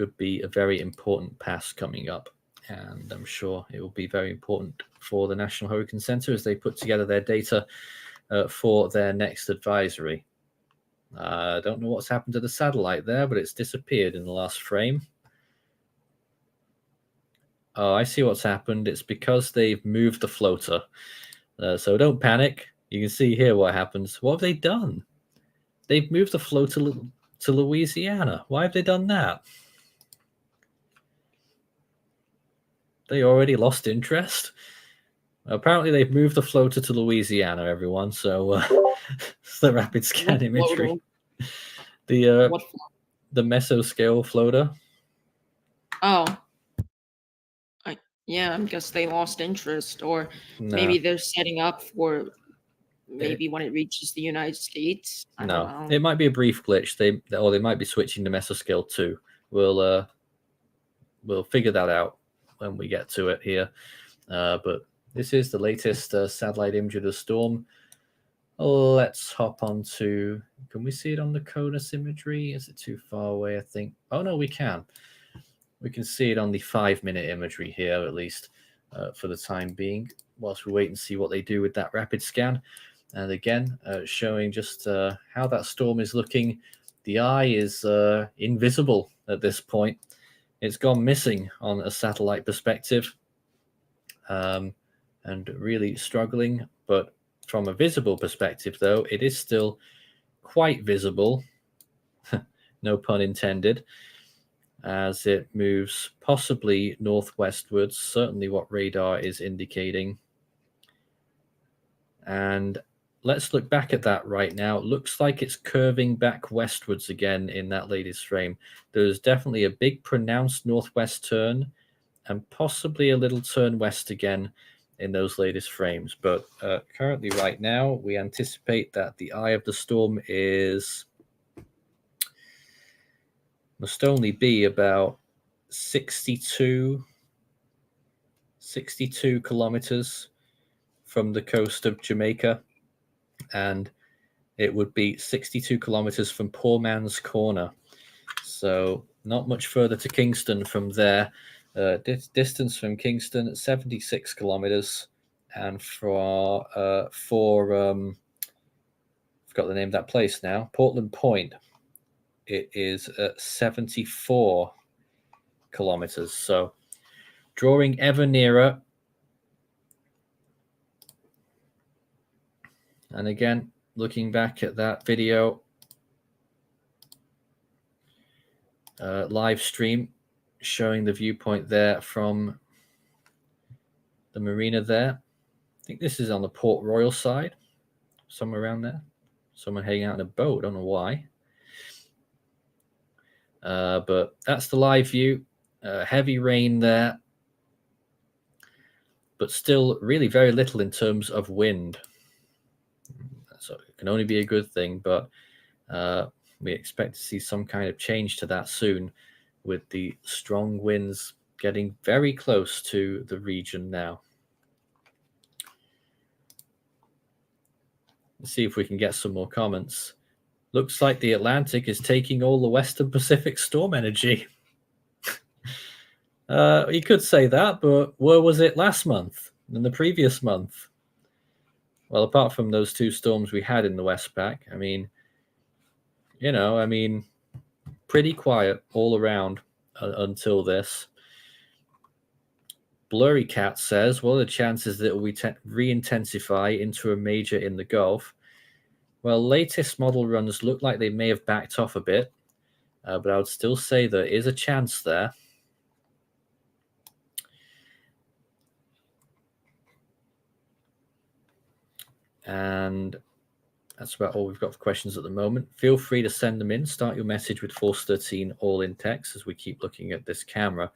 could be a very important pass coming up. And I'm sure it will be very important for the National Hurricane Center as they put together their data for their next advisory. I don't know what's happened to the satellite there, but it's disappeared in the last frame. Oh, I see what's happened. It's because they've moved the floater. So don't panic. You can see here what happens. What have they done? They've moved the floater to Louisiana. Why have they done that? They already lost interest. Apparently, they've moved the floater to Louisiana, everyone. So it's the rapid scan What imagery. floater? The mesoscale floater. Oh. Yeah, I guess they lost interest, or maybe they're setting up for maybe when it reaches the United States. I don't know. It might be a brief glitch. They might be switching to mesoscale too. We'll figure that out when we get to it here. But this is the latest satellite image of the storm. Let's hop on to. Can we see it on the CONUS imagery? Is it too far away? I think. Oh no, we can. We can see it on the 5-minute imagery here, at least for the time being, whilst we wait and see what they do with that rapid scan. And again, showing just how that storm is looking. The eye is invisible at this point. It's gone missing on a satellite perspective and really struggling. But from a visible perspective, though, it is still quite visible. No pun intended. As it moves possibly northwestwards, certainly what radar is indicating. And let's look back at that right now. It looks like it's curving back westwards again in that latest frame. There's definitely a big pronounced northwest turn and possibly a little turn west again in those latest frames. But currently right now, we anticipate that the eye of the storm must only be about 62 kilometers from the coast of Jamaica, and it would be 62 kilometers from Poor Man's Corner. So not much further to Kingston from there. Distance from Kingston, 76 kilometers, and for forgot the name of that place now, Portland Point, it is 74 kilometers. So drawing ever nearer. And again, looking back at that video, live stream, showing the viewpoint there from the marina there. I think this is on the Port Royal side, somewhere around there. Someone hanging out in a boat, don't know why. But that's the live view. Heavy rain there, but still really very little in terms of wind. So it can only be a good thing, but we expect to see some kind of change to that soon with the strong winds getting very close to the region now. Let's see if we can get some more comments. Looks like the Atlantic is taking all the Western Pacific storm energy. You could say that, but where was it last month and the previous month? Well, apart from those two storms we had in the Westpac, I mean, pretty quiet all around until this. Blurry Cat says, what are the chances that it will re-intensify into a major in the Gulf? Well, latest model runs look like they may have backed off a bit, but I would still say there is a chance there. And that's about all we've got for questions at the moment. Feel free to send them in. Start your message with Force 13 all in text as we keep looking at this camera.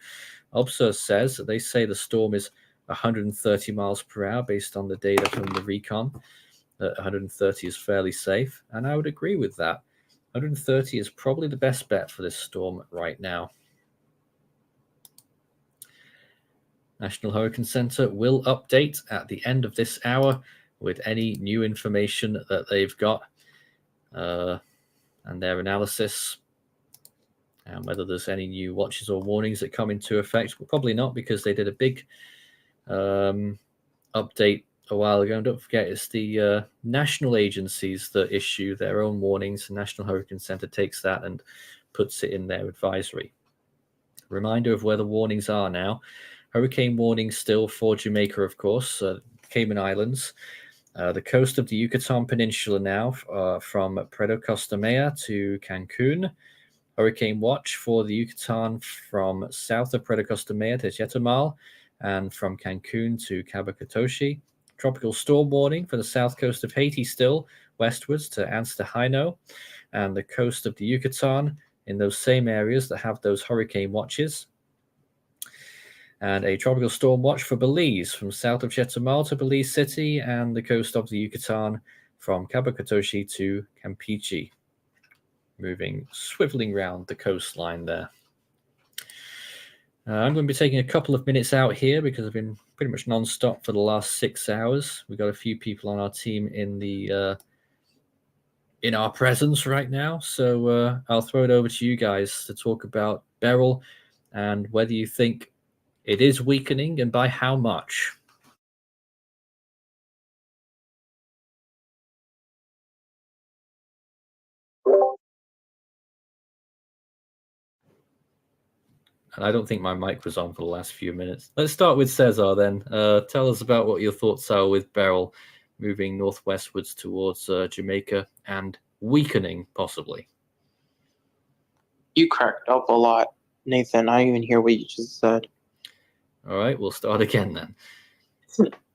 Obser says that they say the storm is 130 miles per hour based on the data from the recon. 130 is fairly safe, and I would agree with that. 130 is probably the best bet for this storm right now. National Hurricane Center will update at the end of this hour with any new information that they've got and their analysis. And whether there's any new watches or warnings that come into effect, well, probably not, because they did a big update a while ago. And don't forget, it's the national agencies that issue their own warnings. The National Hurricane Center takes that and puts it in their advisory. Reminder of where the warnings are now. Hurricane warnings still for Jamaica, of course, Cayman Islands, the coast of the Yucatan Peninsula now, from Puerto Costamea to Cancun. Hurricane watch for the Yucatan from south of Puerto Costamea to Chetumal, and from Cancun to Cabo Catoche. Tropical storm warning for the south coast of Haiti still, westwards to Anse de Haino, and the coast of the Yucatan in those same areas that have those hurricane watches. And a tropical storm watch for Belize from south of Chetumal to Belize City, and the coast of the Yucatan from Cabo Catoche to Campeche. Moving, swiveling round the coastline there. I'm going to be taking a couple of minutes out here because I've been pretty much non-stop for the last 6 hours. We've got a few people on our team in our presence right now, so I'll throw it over to you guys to talk about Beryl and whether you think it is weakening and by how much. And I don't think my mic was on for the last few minutes. Let's start with Cesar then. Tell us about what your thoughts are with Beryl moving northwestwards towards Jamaica and weakening, possibly. You cracked up a lot, Nathan. I didn't even hear what you just said. All right, we'll start again then.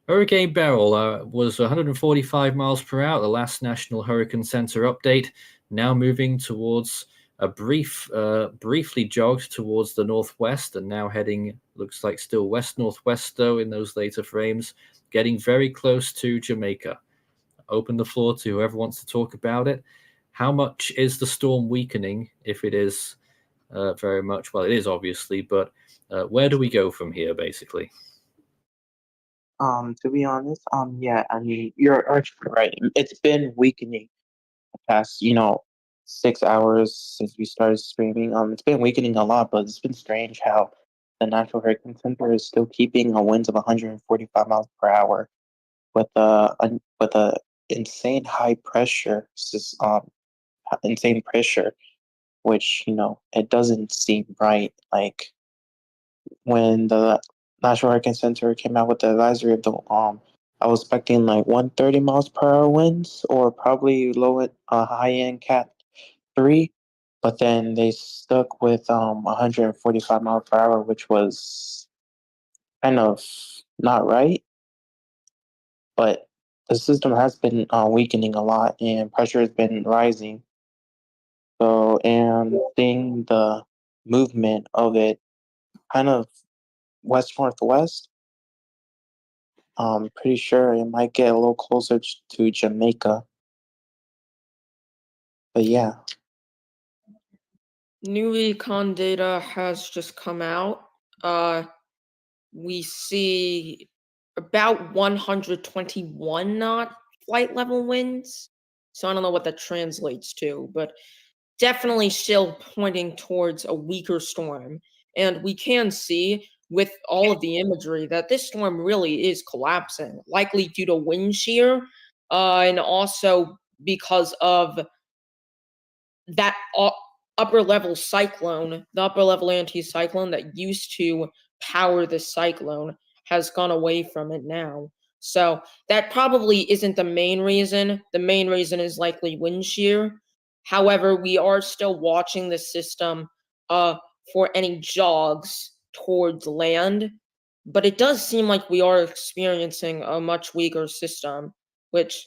Hurricane Beryl was 145 miles per hour, the last National Hurricane Center update, now moving towards a briefly jogged towards the northwest and now heading, looks like still west-northwest though in those later frames, getting very close to Jamaica. Open the floor to whoever wants to talk about it. How much is the storm weakening, if it is very much? Well, it is obviously, but where do we go from here, basically? To be honest, yeah, I mean, you're actually right. It's been weakening the past, 6 hours since we started streaming. It's been weakening a lot, but it's been strange how the National Hurricane Center is still keeping a winds of 145 miles per hour with a insane high pressure, insane pressure, which it doesn't seem right. Like when the National Hurricane Center came out with the advisory of the I was expecting like 130 miles per hour winds or probably high end Cat 3, but then they stuck with 145 miles per hour, which was kind of not right. But the system has been weakening a lot and pressure has been rising. So, and seeing the movement of it kind of west-northwest, I'm pretty sure it might get a little closer to Jamaica. But yeah. New recon data has just come out. We see about 121 knot flight level winds. So I don't know what that translates to, but definitely still pointing towards a weaker storm. And we can see with all of the imagery that this storm really is collapsing, likely due to wind shear, and also because of that upper level cyclone, the upper level anticyclone that used to power the cyclone has gone away from it now. So that probably isn't the main reason. The main reason is likely wind shear. However, we are still watching the system for any jogs towards land. But it does seem like we are experiencing a much weaker system, which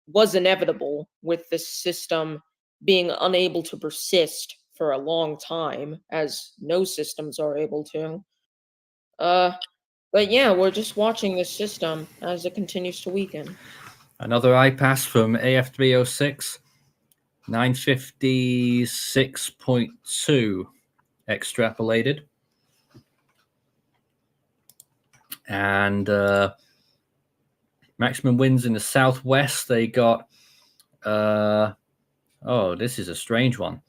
was inevitable with this system being unable to persist for a long time, as no systems are able to. But yeah, we're just watching this system as it continues to weaken. Another iPass from AF306, 956.2 extrapolated. And maximum winds in the southwest, they got, this is a strange one.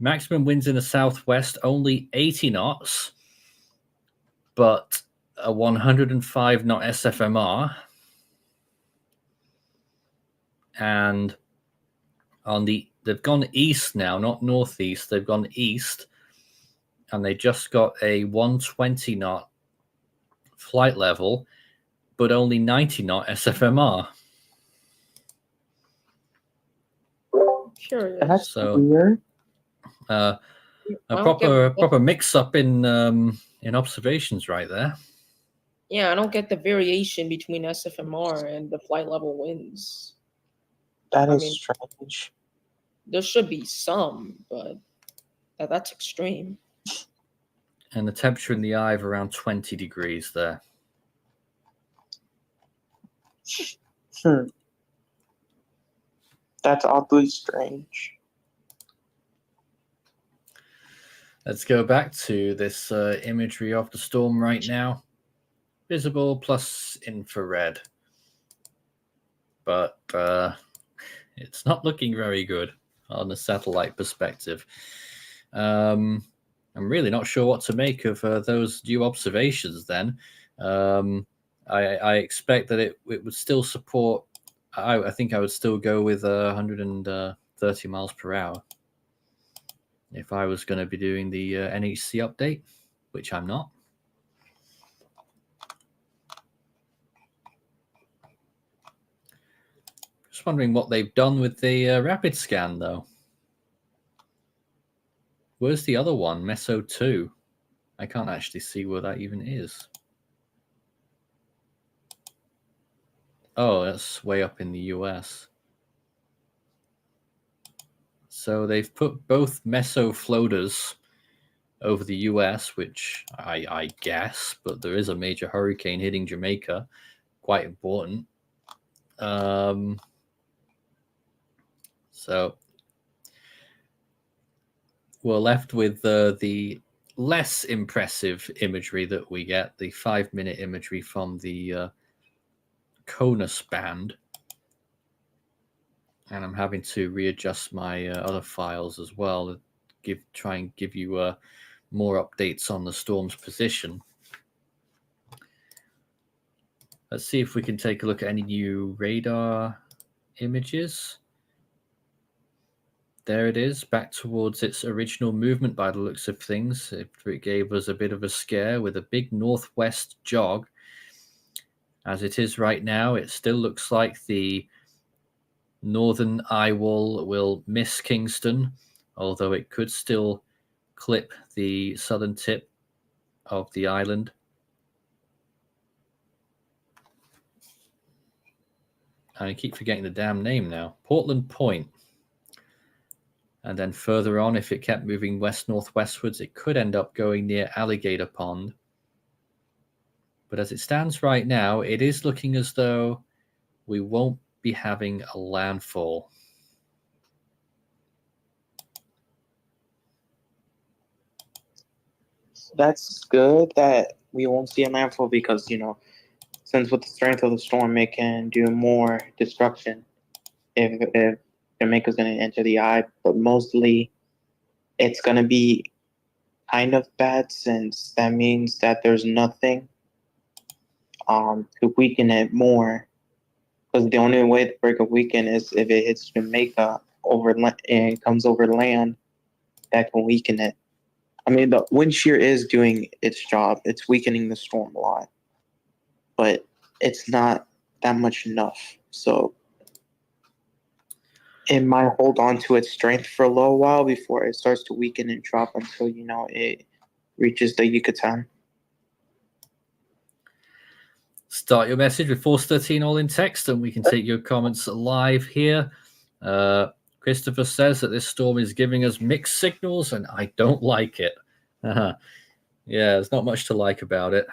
Maximum winds in the southwest, only 80 knots, but a 105 knot SFMR. And they've gone east now, not northeast. They've gone east, and they just got a 120 knot flight level, but only 90 knot SFMR. Sure. That's So weird. A I don't get proper mix up in observations right there. Yeah, I don't get the variation between SFMR and the flight level winds. That I is mean, strange. there should be some, but that's extreme. And the temperature in the eye of around 20 degrees there. That's oddly strange. Let's go back to this imagery of the storm right now. Visible plus infrared. But it's not looking very good on the satellite perspective. I'm really not sure what to make of those new observations then. I expect that it would still support, I think I would still go with 130 miles per hour if I was going to be doing the NHC update, which I'm not. Just wondering what they've done with the rapid scan, though. Where's the other one, Meso 2? I can't actually see where that even is. Oh, that's way up in the US. So they've put both meso floaters over the US, which I guess, but there is a major hurricane hitting Jamaica. Quite important. So we're left with the less impressive imagery that we get, the 5-minute imagery from the CONUS band. And I'm having to readjust my other files as well, try and give you more updates on the storm's position. Let's see if we can take a look at any new radar images. There it is, back towards its original movement by the looks of things. It gave us a bit of a scare with a big northwest jog. As it is right now, it still looks like the northern eye wall will miss Kingston, although it could still clip the southern tip of the island. I keep forgetting the damn name now. Portland Point. And then further on, if it kept moving west-northwestwards, it could end up going near Alligator Pond. But as it stands right now, it is looking as though we won't be having a landfall. That's good that we won't see a landfall because, since with the strength of the storm, it can do more destruction if Jamaica's going to enter the eye. But mostly, it's going to be kind of bad since that means that there's nothing to weaken it more. Because the only way to break a weekend is if it hits Jamaica and comes over land, that can weaken it. I mean, the wind shear is doing its job. It's weakening the storm a lot. But it's not that much enough. So it might hold on to its strength for a little while before it starts to weaken and drop until, it reaches the Yucatan. Start your message with Force 13 all in text, and we can take your comments live here. Christopher says that this storm is giving us mixed signals, and I don't like it. Yeah, there's not much to like about it.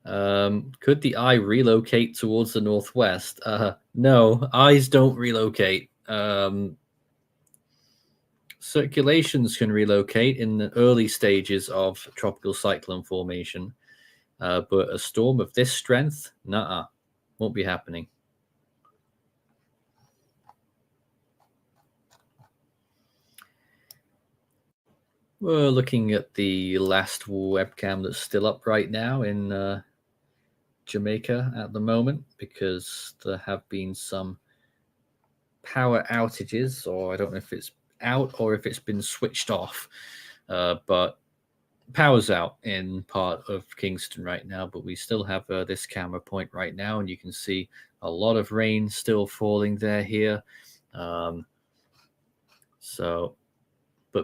Could the eye relocate towards the northwest? No, eyes don't relocate. Circulations can relocate in the early stages of tropical cyclone formation, but a storm of this strength, won't be happening. We're looking at the last webcam that's still up right now in Jamaica at the moment, because there have been some power outages, or I don't know if it's out or if it's been switched off, but power's out in part of Kingston right now. But we still have this camera point right now, and you can see a lot of rain still falling there here.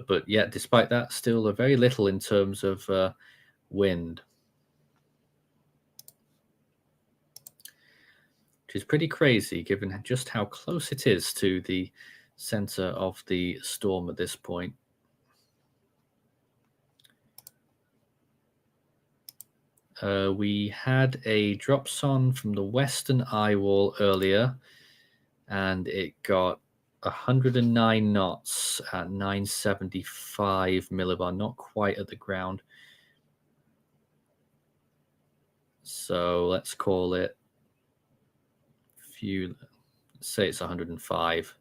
But yet, despite that, still very little in terms of wind, which is pretty crazy given just how close it is to the center of the storm at this point. We had a dropson from the western eye wall earlier, and it got 109 knots at 975 millibar, not quite at the ground. So let's call it say it's 105.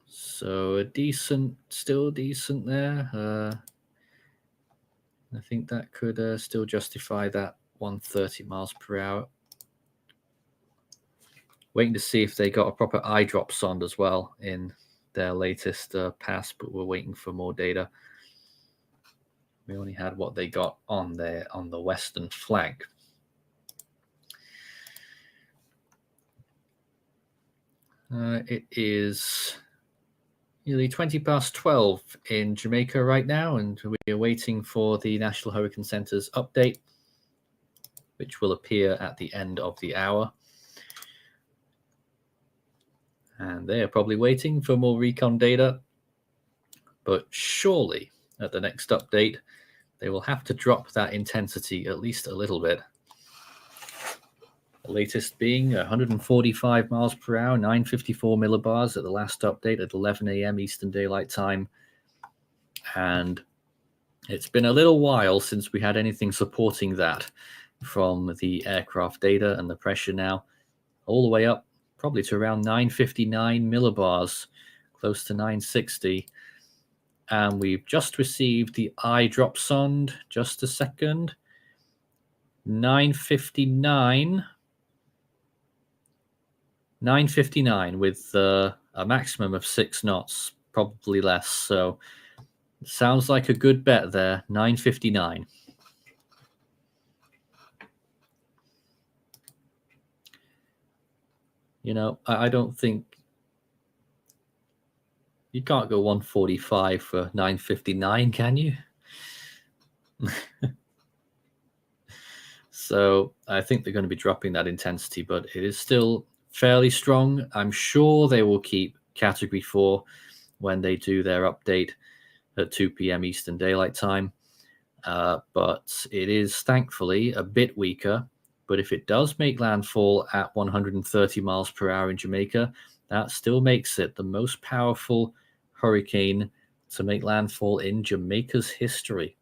So still decent there. I think that could still justify that 130 miles per hour. Waiting to see if they got a proper eye drop sonde as well in their latest pass, but we're waiting for more data. We only had what they got on the western flank. It is nearly 20 past 12 in Jamaica right now, and we are waiting for the National Hurricane Center's update, which will appear at the end of the hour. And they are probably waiting for more recon data, but surely at the next update, they will have to drop that intensity at least a little bit. The latest being 145 miles per hour, 954 millibars at the last update at 11 a.m. Eastern Daylight Time. And it's been a little while since we had anything supporting that from the aircraft data and the pressure now, all the way up probably to around 959 millibars, close to 960. And we've just received the eye drop sonde, just a second. 959 with a maximum of 6 knots, probably less. So sounds like a good bet there. 959. You know, I don't think you can't go 145 for 959, can you? So I think they're going to be dropping that intensity, but it is still fairly strong. I'm sure they will keep Category 4 when they do their update at 2 p.m. Eastern Daylight Time. But it is thankfully a bit weaker. But if it does make landfall at 130 miles per hour in Jamaica, that still makes it the most powerful hurricane to make landfall in Jamaica's history,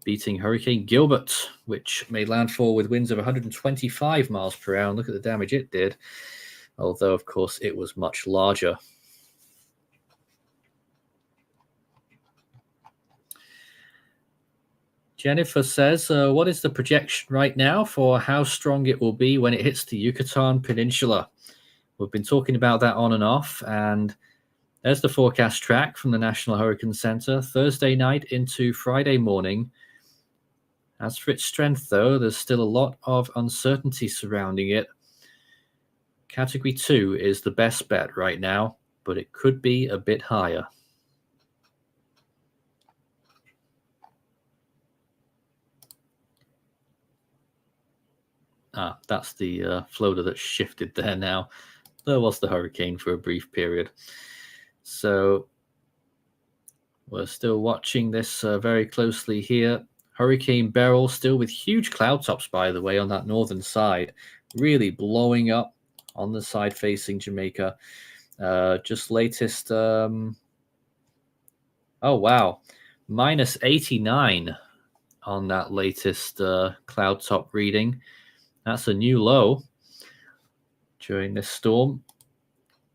beating Hurricane Gilbert, which made landfall with winds of 125 miles per hour. And look at the damage it did, although, of course, it was much larger. Jennifer says, what is the projection right now for how strong it will be when it hits the Yucatan Peninsula? We've been talking about that on and off, and there's the forecast track from the National Hurricane Center, Thursday night into Friday morning. As for its strength, though, there's still a lot of uncertainty surrounding it. Category 2 is the best bet right now, but it could be a bit higher. That's the floater that shifted there now. There was the hurricane for a brief period. So we're still watching this very closely here. Hurricane Beryl still with huge cloud tops, by the way, on that northern side, really blowing up on the side facing Jamaica. Just latest, oh wow, minus 89 on that latest cloud top reading. That's a new low during this storm.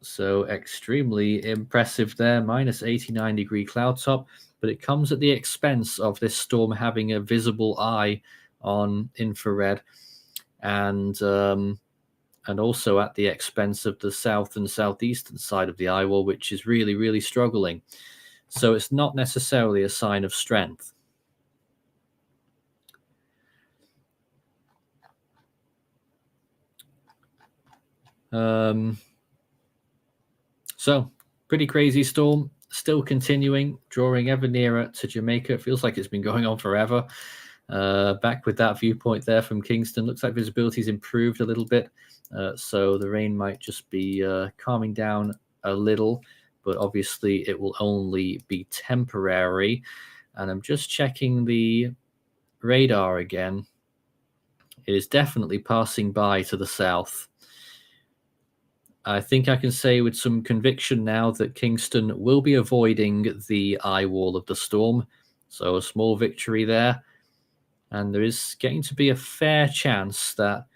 So extremely impressive there, minus 89-degree cloud top, but it comes at the expense of this storm having a visible eye on infrared, and also at the expense of the south and southeastern side of the eye wall, which is really, really struggling. So it's not necessarily a sign of strength. So pretty crazy storm, still continuing, drawing ever nearer to Jamaica. It feels like it's been going on forever. Back with that viewpoint there from Kingston. Looks like visibility's improved a little bit. So the rain might just be calming down a little, but obviously it will only be temporary. And I'm just checking the radar again. It is definitely passing by to the south. I think I can say with some conviction now that Kingston will be avoiding the eye wall of the storm. So a small victory there. And there is going to be a fair chance that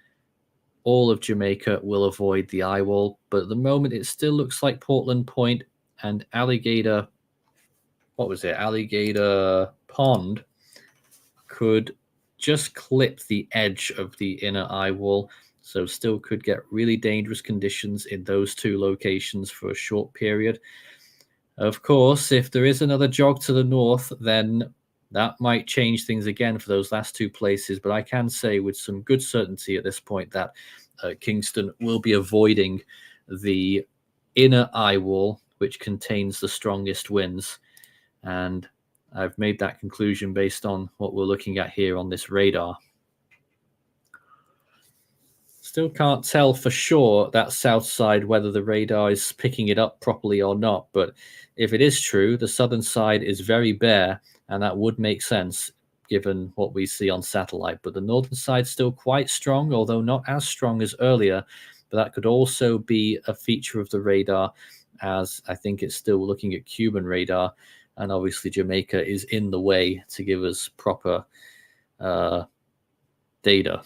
all of Jamaica will avoid the eye wall. But at the moment, it still looks like Portland Point and Alligator, Alligator Pond could just clip the edge of the inner eye wall. So still could get really dangerous conditions in those two locations for a short period. Of course, if there is another jog to the north, then that might change things again for those last two places. But I can say with some good certainty at this point that Kingston will be avoiding the inner eye wall, which contains the strongest winds. And I've made that conclusion based on what we're looking at here on this radar. Still can't tell for sure that south side whether the radar is picking it up properly or not. But if it is true, the southern side is very bare, and that would make sense given what we see on satellite. But the northern side still quite strong, although not as strong as earlier. But that could also be a feature of the radar, as I think it's still looking at Cuban radar. And obviously Jamaica is in the way to give us proper data.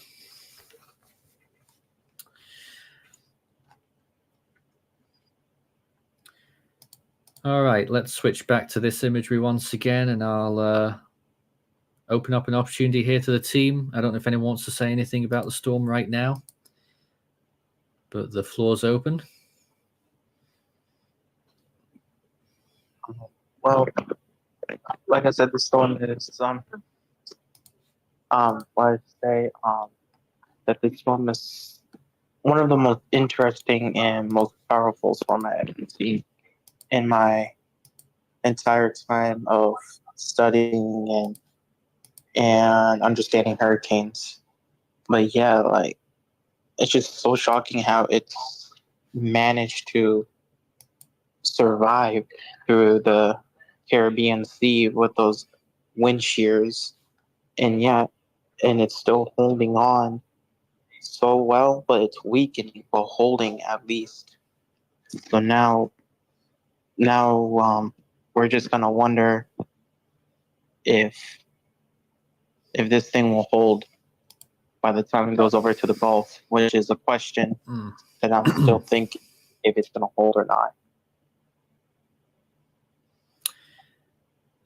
All right, let's switch back to this imagery once again, and I'll open up an opportunity here to the team. I don't know if anyone wants to say anything about the storm right now, but the floor's open. Well, like I said, the storm is I'd say that the storm is one of the most interesting and most powerful storms I have seen in my entire time of studying and understanding hurricanes. But yeah, like, it's just so shocking how it's managed to survive through the Caribbean Sea with those wind shears, and it's still holding on so well, but it's weakening, but holding at least. So now we're just gonna wonder if this thing will hold by the time it goes over to the Gulf, which is a question that I'm still thinking if it's gonna hold or not.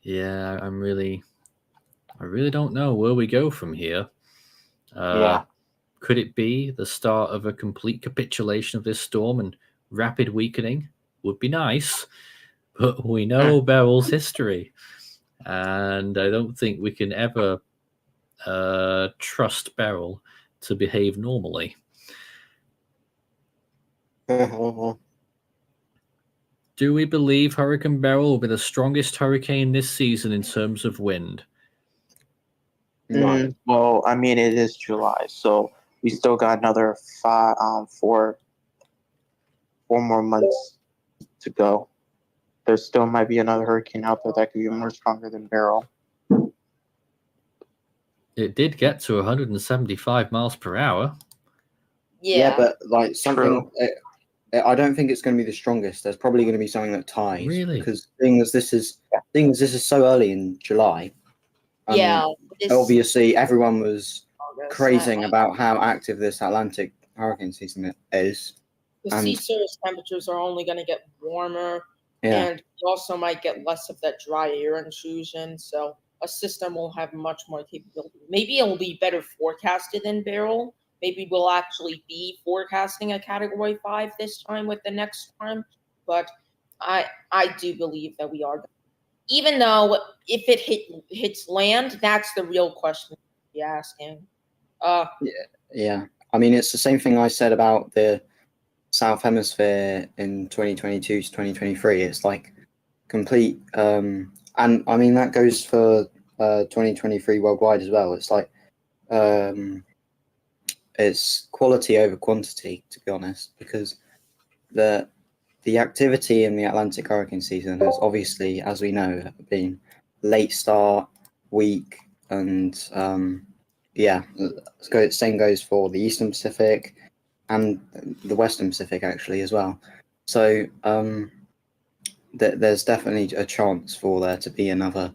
Yeah, I really don't know where we go from here. Could it be the start of a complete capitulation of this storm and rapid weakening? Would be nice, but we know Beryl's history, and I don't think we can ever trust Beryl to behave normally. Do we believe Hurricane Beryl will be the strongest hurricane this season in terms of wind? Well, I mean, it is July, so we still got another 4 more months to go. There still might be another hurricane out there that could be more stronger than Beryl. It did get to 175 miles per hour. Yeah, but like something, I don't think it's going to be the strongest. There's probably going to be something that ties. Really? Because thing as this is so early in July. Obviously, everyone was crazing about how active this Atlantic hurricane season is. The sea surface temperatures are only going to get warmer, Yeah. and you also might get less of that dry air intrusion. So a system will have much more capability. Maybe it will be better forecasted than Beryl. Maybe we'll actually be forecasting a Category 5 this time with the next storm. But I do believe that we are. Even though if it hits land, that's the real question to be asking. Yeah. I mean, it's the same thing I said about the South Hemisphere in 2022 to 2023. It's like complete, and I mean that goes for 2023 worldwide as well. It's like it's quality over quantity, to be honest, because the activity in the Atlantic hurricane season has obviously, as we know, been late start, weak, and same goes for the Eastern Pacific and the Western Pacific actually as well. So there's definitely a chance for there to be another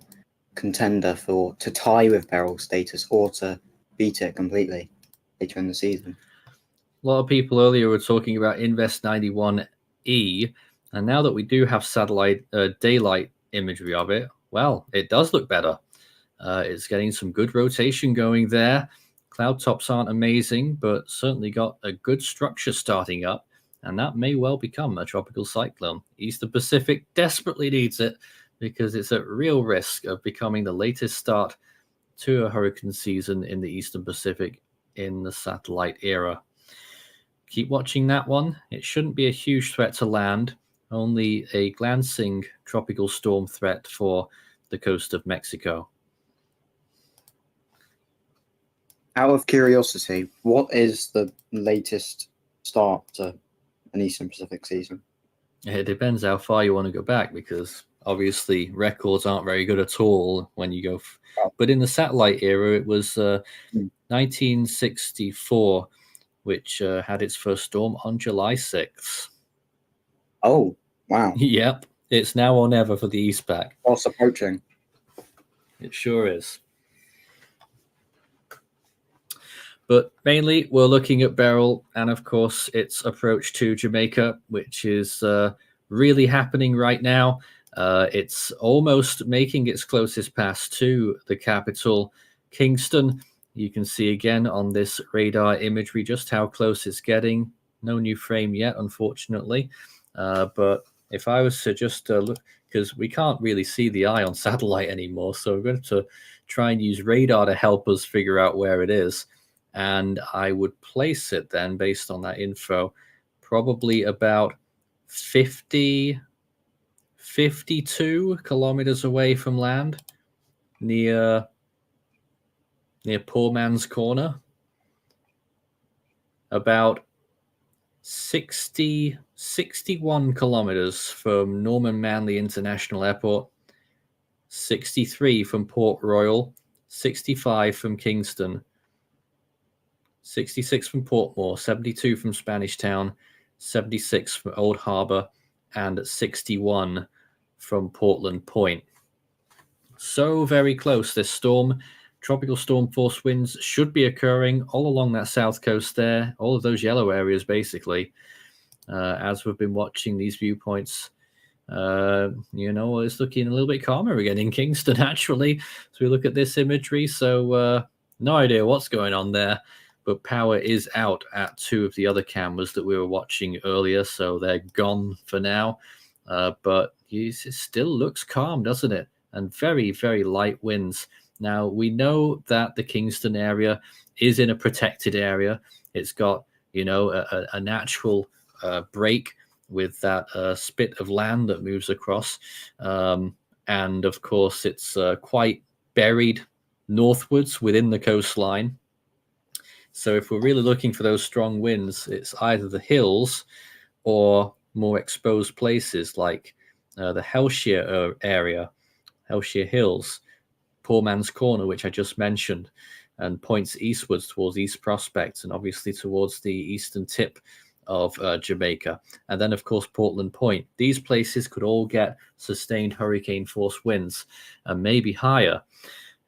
contender to tie with Beryl status or to beat it completely later in the season. A lot of people earlier were talking about Invest 91E, and now that we do have satellite daylight imagery of it, well, it does look better. It's getting some good rotation going there. Cloud tops aren't amazing, but certainly got a good structure starting up, and that may well become a tropical cyclone. Eastern Pacific desperately needs it because it's at real risk of becoming the latest start to a hurricane season in the Eastern Pacific in the satellite era. Keep watching that one. It shouldn't be a huge threat to land, only a glancing tropical storm threat for the coast of Mexico. Out of curiosity, what is the latest start to an Eastern Pacific season? It depends how far you want to go back, because obviously records aren't very good at all when you go. But in the satellite era, it was 1964, which had its first storm on July 6th. Oh, wow. Yep. It's now or never for the Eastpac. Fast approaching. It sure is. But mainly, we're looking at Beryl and, of course, its approach to Jamaica, which is really happening right now. It's almost making its closest pass to the capital, Kingston. You can see again on this radar imagery just how close it's getting. No new frame yet, unfortunately. But if I was to just look, because we can't really see the eye on satellite anymore, so we're going to try and use radar to help us figure out where it is. And I would place it then, based on that info, probably about 52 kilometers away from land, near Poor Man's Corner. About 61 kilometers from Norman Manley International Airport, 63 from Port Royal, 65 from Kingston, 66 from Portmore, 72 from Spanish Town, 76 from Old Harbor, and 61 from Portland Point. So very close, this storm. Tropical storm force winds should be occurring all along that south coast there, all of those yellow areas basically. As we've been watching these viewpoints, it's looking a little bit calmer again in Kingston, actually. So we look at this imagery, so no idea what's going on there. But power is out at two of the other cameras that we were watching earlier, so they're gone for now. But it still looks calm, doesn't it? And very, very light winds. Now, we know that the Kingston area is in a protected area. It's got, a natural break with that spit of land that moves across. And, of course, it's quite buried northwards within the coastline. So if we're really looking for those strong winds, it's either the hills or more exposed places like the Hellshire area, Hellshire Hills, Poor Man's Corner, which I just mentioned, and points eastwards towards East Prospect and obviously towards the eastern tip of Jamaica. And then, of course, Portland Point. These places could all get sustained hurricane force winds and maybe higher.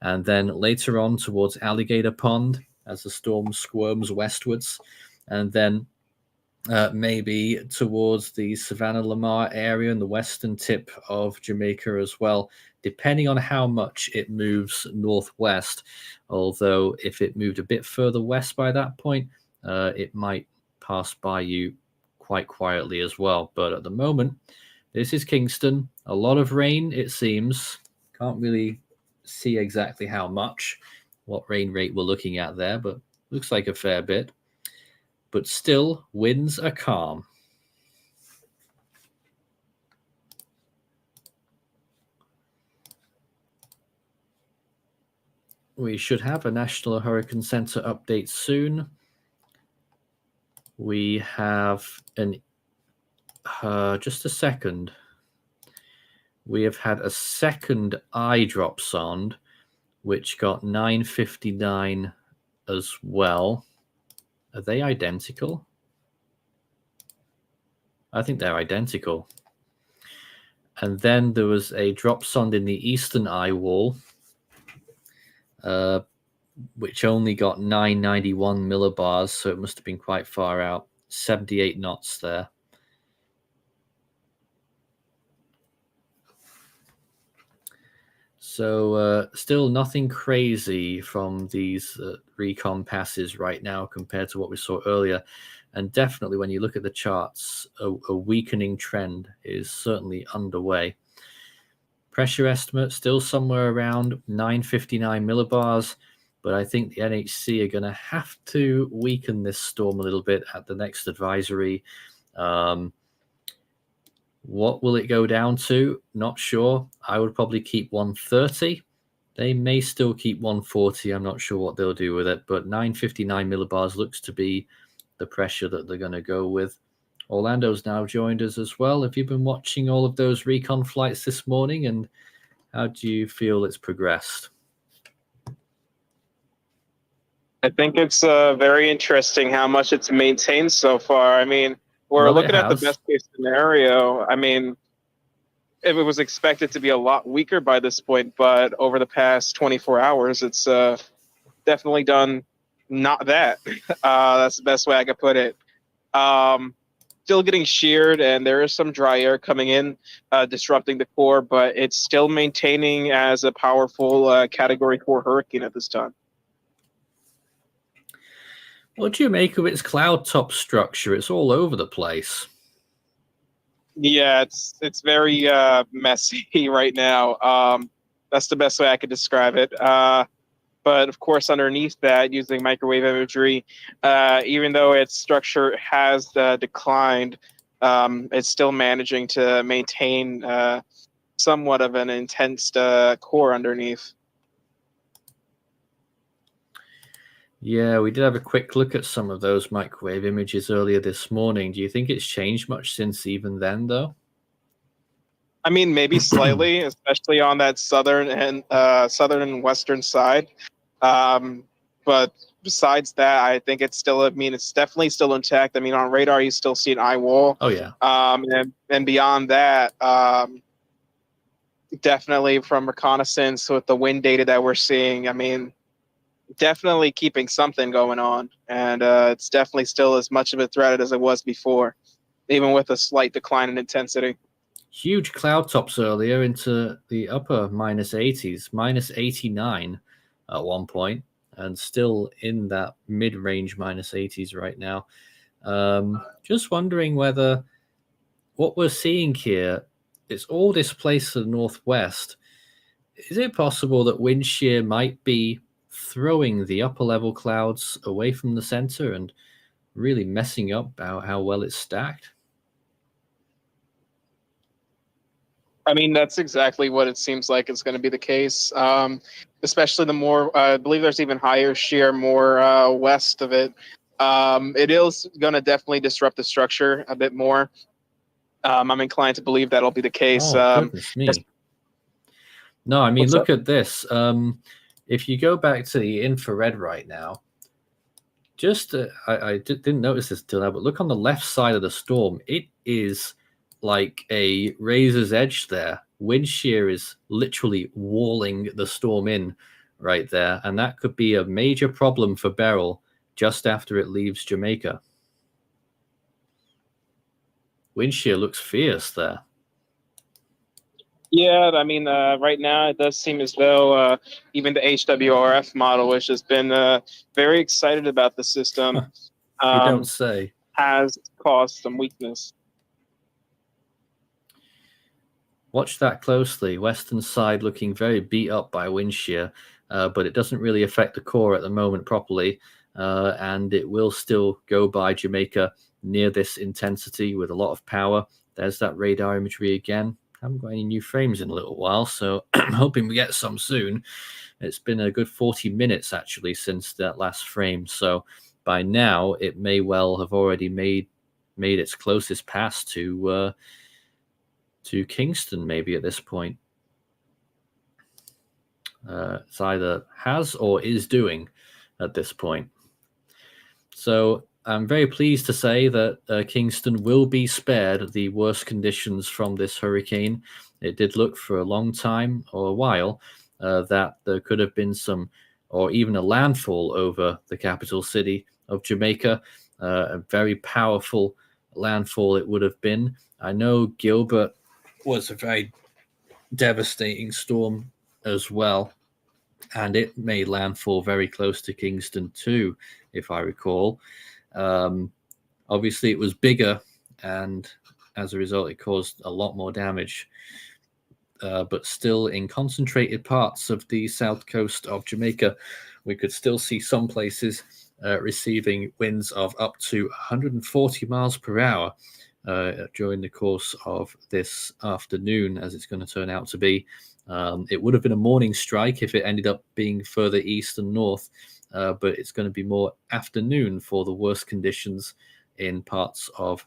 And then later on towards Alligator Pond, as the storm squirms westwards, and then maybe towards the Savannah Lamar area and the western tip of Jamaica as well, depending on how much it moves northwest. Although if it moved a bit further west by that point, it might pass by you quite quietly as well. But at the moment, this is Kingston. A lot of rain, it seems. Can't really see exactly how much, what rain rate we're looking at there, but looks like a fair bit. But still, winds are calm. We should have a National Hurricane Center update soon. We have an just a second. We have had a second eye drop sonde, which got 959 as well. Are they identical? I think they're identical. And then there was a drop sonde in the eastern eye wall, which only got 991 millibars, so it must have been quite far out. 78 knots there. So still nothing crazy from these recon passes right now compared to what we saw earlier. And definitely when you look at the charts, a weakening trend is certainly underway. Pressure estimate still somewhere around 959 millibars, but I think the NHC are going to have to weaken this storm a little bit at the next advisory. What will it go down to? Not sure. I would probably keep 130. They may still keep 140. I'm not sure what they'll do with it, but 959 millibars looks to be the pressure that they're going to go with. Orlando's now joined us as well. Have you been watching all of those recon flights this morning, and how do you feel it's progressed? I think it's very interesting how much it's maintained so far. I mean, we're looking at the best case scenario. I mean, if it was expected to be a lot weaker by this point, but over the past 24 hours, it's definitely done not that. That's the best way I could put it. Still getting sheared, and there is some dry air coming in, disrupting the core, but it's still maintaining as a powerful Category 4 hurricane at this time. What do you make of its cloud top structure? It's all over the place. Yeah, it's very messy right now. That's the best way I could describe it. But of course, underneath that, using microwave imagery, even though its structure has declined, it's still managing to maintain somewhat of an intense core underneath. Yeah, we did have a quick look at some of those microwave images earlier this morning. Do you think it's changed much since even then, though? I mean, maybe slightly, especially on that southern and western side. But besides that, I think it's still, I mean, it's definitely still intact. I mean, on radar, you still see an eye wall. Oh, yeah. And beyond that, definitely from reconnaissance with the wind data that we're seeing, I mean, definitely keeping something going on. And it's definitely still as much of a threat as it was before, even with a slight decline in intensity. Huge cloud tops earlier into the upper minus 80s, minus 89 at one point, and still in that mid-range minus 80s right now. Just wondering whether what we're seeing here, it's all displaced to the northwest. Is it possible that wind shear might be throwing the upper level clouds away from the center and really messing up how well it's stacked? I mean, that's exactly what it seems like is going to be the case, especially the more, I believe there's even higher shear more west of it. It is going to definitely disrupt the structure a bit more. I'm inclined to believe that'll be the case. Oh, goodness me. No, I mean, look at this. If you go back to the infrared right now, just I didn't notice this till now, but look on the left side of the storm. It is like a razor's edge there. Wind shear is literally walling the storm in right there, and that could be a major problem for Beryl just after it leaves Jamaica. wind shear looks fierce there. Yeah, I mean, right now it does seem as though even the HWRF model, which has been very excited about the system, You don't say. has caused some weakness. Watch that closely. Western side looking very beat up by wind shear, but it doesn't really affect the core at the moment properly, and it will still go by Jamaica near this intensity with a lot of power. There's that radar imagery again. Haven't got any new frames in a little while, so I'm hoping we get some soon. It's been a good 40 minutes actually since that last frame, so by now it may well have already made its closest pass to Kingston maybe at this point. It's either has or is doing at this point. So I'm very pleased to say that Kingston will be spared the worst conditions from this hurricane. It did look for a long time or a while that there could have been some, or even a landfall over the capital city of Jamaica. A very powerful landfall it would have been. I know Gilbert was a very devastating storm as well, and it made landfall very close to Kingston too, if I recall. Obviously it was bigger, and as a result it caused a lot more damage, but still in concentrated parts of the south coast of Jamaica we could still see some places receiving winds of up to 140 miles per hour during the course of this afternoon, as it's going to turn out to be. It would have been a morning strike if it ended up being further east and north, but it's going to be more afternoon for the worst conditions in parts of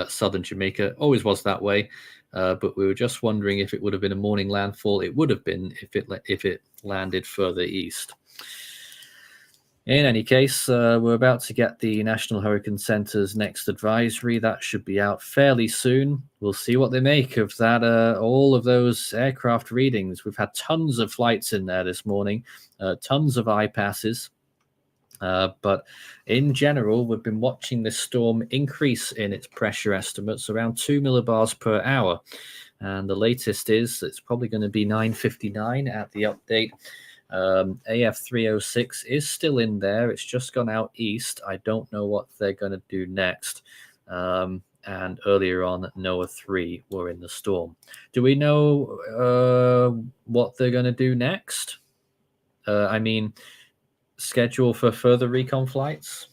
southern Jamaica. Always was that way, but we were just wondering if it would have been a morning landfall. It would have been if it landed further east. In any case, we're about to get the National Hurricane Center's next advisory. That should be out fairly soon. We'll see what they make of that. All of those aircraft readings. We've had tons of flights in there this morning, tons of I-passes. But in general, we've been watching this storm increase in its pressure estimates around 2 millibars per hour. And the latest is it's probably going to be 9:59 at the update. AF306 is still in there. It's just gone out east. I don't know what they're going to do next. And earlier on, NOAA 3 were in the storm. Do we know what they're going to do next? I mean, schedule for further recon flights?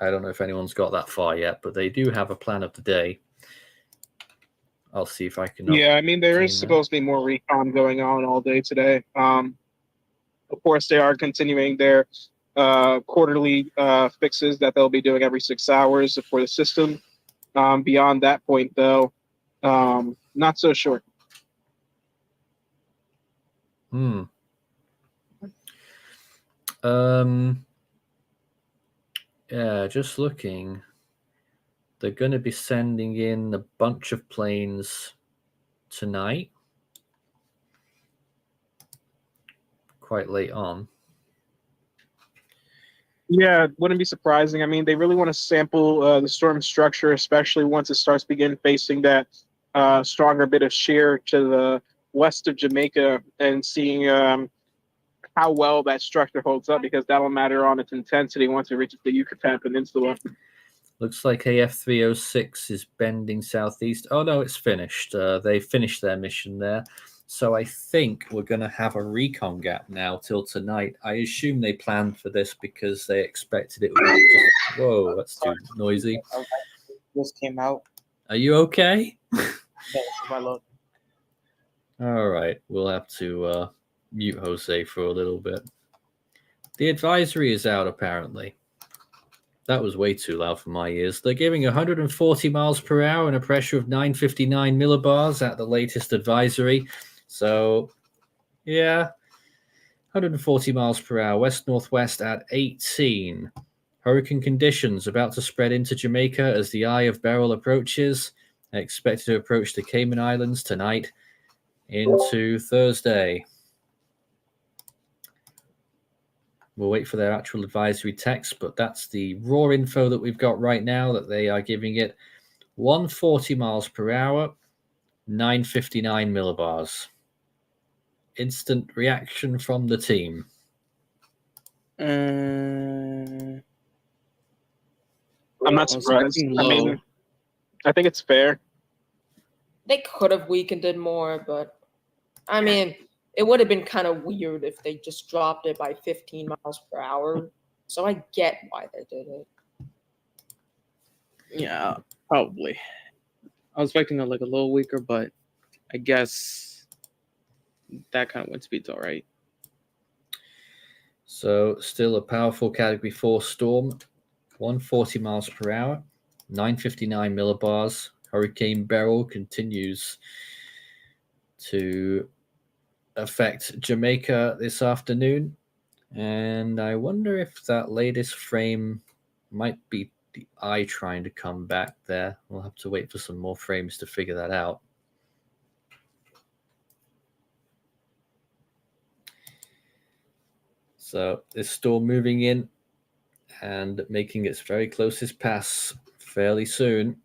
I don't know if anyone's got that far yet, but they do have a plan of the day. I'll see if I can. Yeah, I mean, there is supposed to be more recon going on all day today. Of course, they are continuing their quarterly fixes that they'll be doing every 6 hours for the system. Beyond that point, though, not so sure. Yeah, just looking. They're going to be sending in a bunch of planes tonight, quite late on. Yeah, it wouldn't be surprising. I mean, they really want to sample the storm structure, especially once it starts begin facing that stronger bit of shear to the west of Jamaica, and seeing how well that structure holds up, because that'll matter on its intensity once it reaches the Yucatan Peninsula. Looks like AF306 is bending southeast. Oh, no, it's finished. They finished their mission there. So I think we're going to have a recon gap now till tonight. I assume they planned for this because they expected it would be just... Whoa, that's too noisy. Just came out. Are you okay? Yes, my lord. All right, we'll have to mute Jose for a little bit. The advisory is out, apparently. That was way too loud for my ears. They're giving 140 miles per hour and a pressure of 959 millibars at the latest advisory. So, yeah, 140 miles per hour, west-northwest at 18. Hurricane conditions about to spread into Jamaica as the eye of Beryl approaches. Expected to approach the Cayman Islands tonight into Thursday. We'll wait for their actual advisory text, but that's the raw info that we've got right now, that they are giving it 140 miles per hour, 959 millibars. Instant reaction from the team. I'm not surprised. expecting I mean, low. I think it's fair. They could have weakened it more, but I mean, it would have been kind of weird if they just dropped it by 15 miles per hour. So I get why they did it. Yeah, probably. I was expecting it like a little weaker, but I guess that kind of wind speed's all right. So still a powerful Category 4 storm, 140 miles per hour, 959 millibars. Hurricane Beryl continues to affect Jamaica this afternoon. And I wonder if that latest frame might be the eye trying to come back there. We'll have to wait for some more frames to figure that out. So this storm moving in and making its very closest pass fairly soon.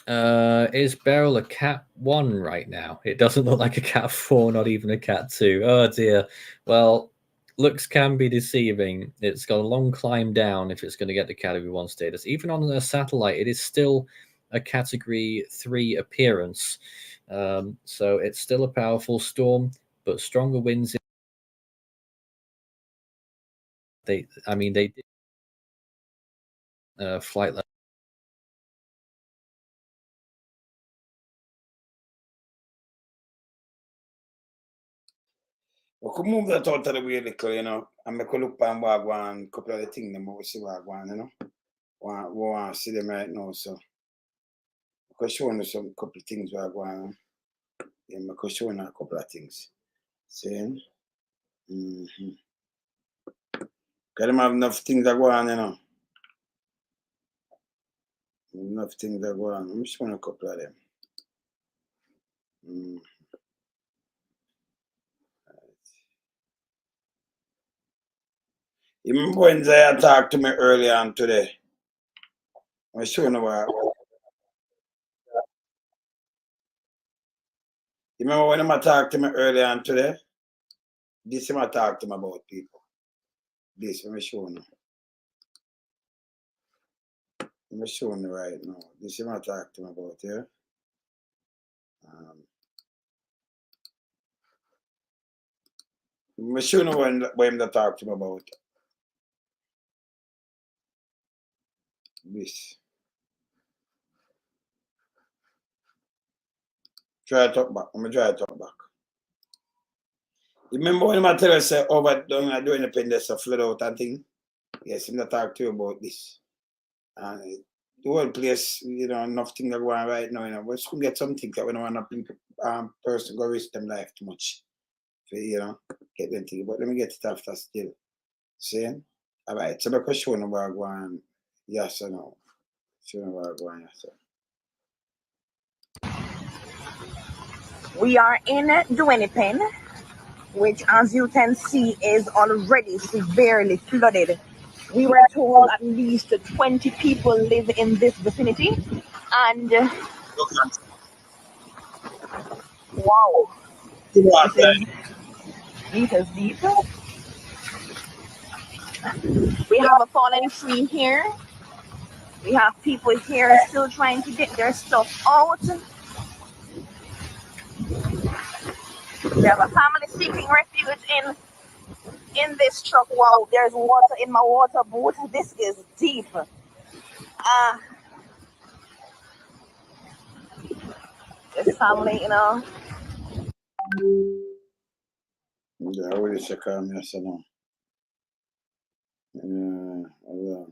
Is Beryl a Cat 1 right now? It doesn't look like a Cat 4, not even a Cat 2. Oh dear. Well, looks can be deceiving. It's got a long climb down if it's going to get the Category 1 status. Even on a satellite, it is still a Category 3 appearance. So it's still a powerful storm, but stronger winds. They did flight level. We could move that out of the way little, you know, and make a look at one couple of the things them we see one, you know. We want to see them right now, so I could show you some couple of things we're going. Yeah, I could show you a couple of things. See? Mm-hmm. Because them have enough things that go on, you know. Enough things that go on. I'm just showing a couple of them. You remember when Zaya talked to me earlier on today? I'm showing you what. You remember when I talked to me earlier on today? This is what I talked to me about, people. This, I'm showing you. I'm showing you right now. This is what I talked to me about, yeah? I'm showing you when I talked to me about. This. Try to talk back. I'm going to try to talk back. You remember when I tell you, say, over doing independence, a flood out and thing? Yes, I'm going to talk to you about this. And the whole place, you know, enough things are going on right now, you know. We should get something that we don't want to person go risk them life too much. For, you know, get them things. But let me get it after still. See? All right, so the question about going, yes or no? Show about going, yes or We are in Duenipen, which, as you can see, is already severely flooded. We were told at least 20 people live in this vicinity, and wow, this is deep. We have a fallen tree here. We have people here still trying to get their stuff out. We have a family seeking refuge in this truck. Wow, there's water in my water boot. This is deep. This family, you know. Yeah, I will check on yes or no. Yeah.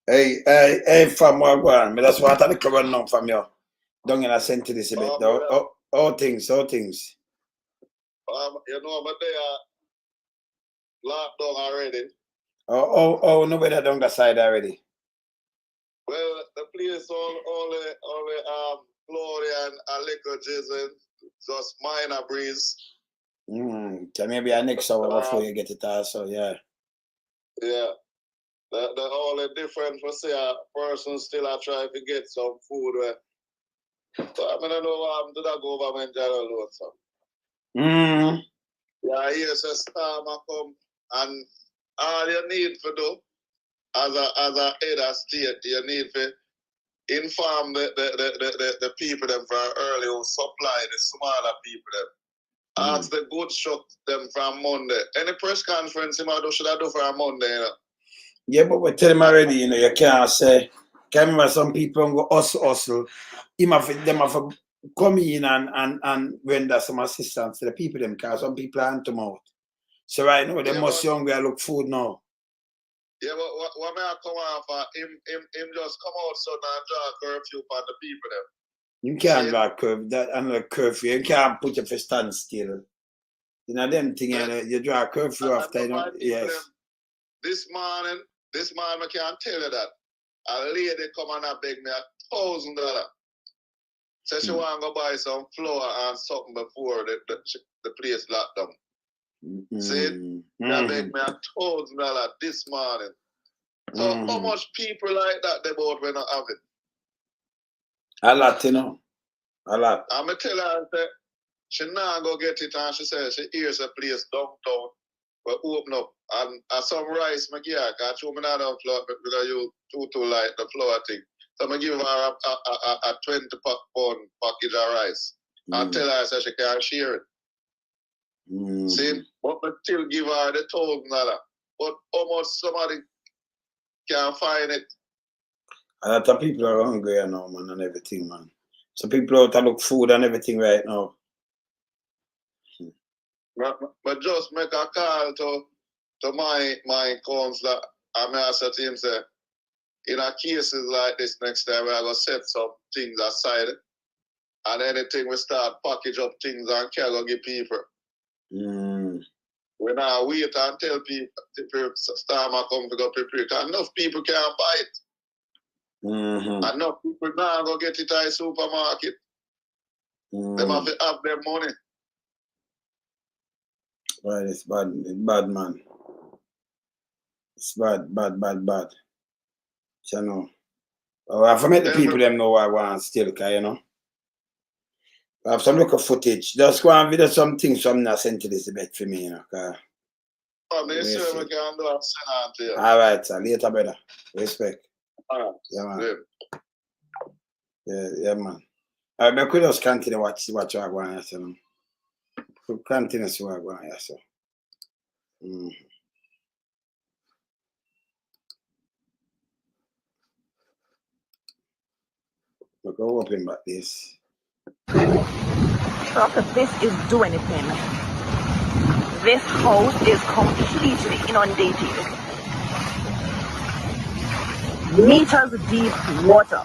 Hey, fam, what going? Me that's what I think run now from you. Don't get a sent to this a bit. All things. You know, but they are locked down already. Oh, nobody down the side already. Well, the place only cloudy and a little drizzle, just minor breeze. So maybe our next hour before you get it also, yeah. Yeah. The only difference for say a person still a try to get some food where. So I mean, I know what to the government alone, so. Yeah, here's a storm come and all you need to do as a head of state, you need to inform the people them from early who supply the smaller people them. Ask the good shop them from Monday. Any press conference you might do should I do for a Monday, you know? Yeah, but we tell them already, you know, you can't say, can remember some people go hustle. Them have to come in and render some assistance to the people them, because some people aren't come out. So right now, they must hungry and look food now. Yeah, but what may I come on for? Him just come out so now draw curfew on the people them. You can't draw a curfew, that another curfew. You can't put you for standstill. You know, them thing, you draw a curfew after, you know, yes. This morning, I can't tell you that. A lady come and beg me $1,000. Says she want to go buy some flour and something before the place locked down. See? She beg me $1,000 this morning. So how much people like that they both will not have it? A lot, you know. A lot. I'm going to tell her that she not go get it, and she says she hears a place downtown will open up and some rice I give her, because she not have flour because you too like the flour thing. So I give her a 20-pound package of rice and tell her so she can share it. See? But I still give her the $1,000. But how much somebody can find it? A lot of people are hungry now, man, and everything, man. So people out to look food and everything right now. But just make a call to my counselor and I said to him, say, in a cases like this next time, we're going to set some things aside and anything we start package up things and can go give people. We now wait and tell people start come to go prepare because enough people can't buy it. Enough people now go get it at the supermarket. They have to have their money. Right, it's bad. It's bad, man. It's bad. You know. I have to make the people them know what I want still, because, you know. I have some look of footage. Just go and video some things from the sent to this debate for me, you know. I can do and send on to you. All right, sir. Later, brother. Respect. All right. Yeah, man. Yeah, man. All right, but we just continue watch what you are going to say. We continue to see what you are going to say. We'll go open back this. Not that this is doing anything. This house is completely inundated. Meters deep water.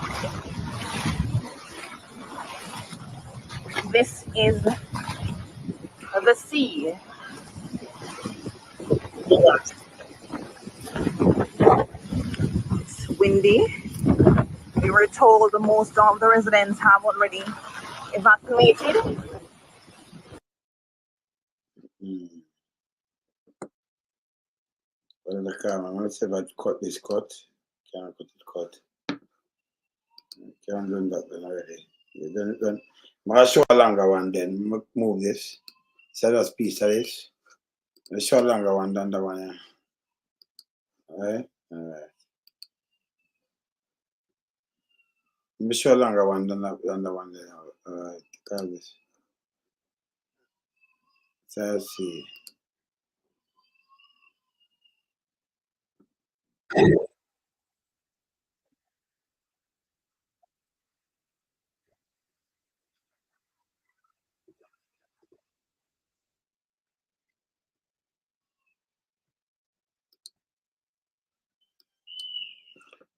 This is the sea. It's windy. We were told most of the residents have already evacuated. Well, the camera, I'm going to say about cut this cut. Can't cut it cut. Can't do that then already. Then I'm going to show a longer one then. Move this. So that's piece of this. I'll show a longer one than the one here. Alright? Alright. Let me show a longer one than the one there. Alright. Call this. So let's see.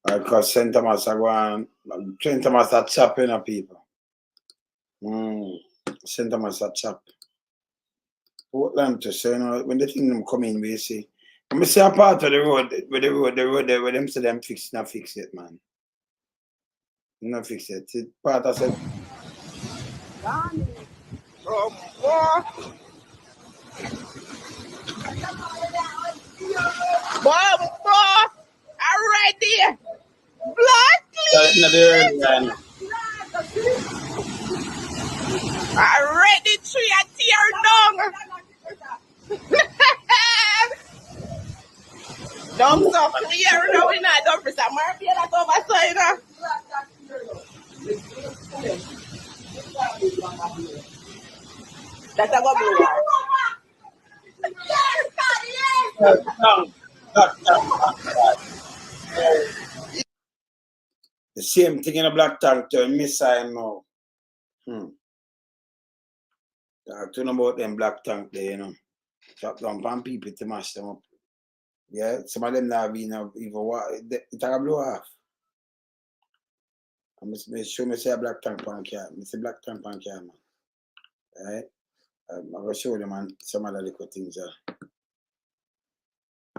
Because St. Thomas are going, St. Thomas are chopping up people. St. Thomas are chop. Portland to say, you know, when the thing them come in, we see. When we see a part of the road where them say them fix, not fix it, man. Not fix it. It's part of it. the early line. Already tree and tear down. Don't so clear now in that don't present Murphy that over so you know. That's a go The same thing in a black tank to a missile now. Talking about them black tank there, you know. Drop down on people to mash them up. Yeah, some of them now being even what it a blow off. I must show me say a black tank on car. I say black tank on car, man. Right? I'm gonna show them man some other little things there.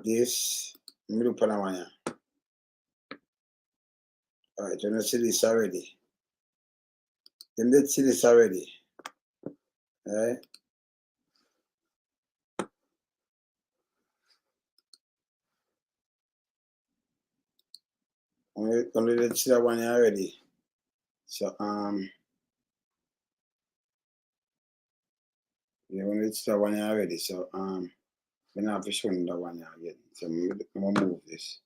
This I'm look on one here. Alright, you know see this already. Them did see this already. Right? Only let's see that one here already. So yeah, only let's see that one here already. So we not have to show them that one here again. So I'm gonna move this.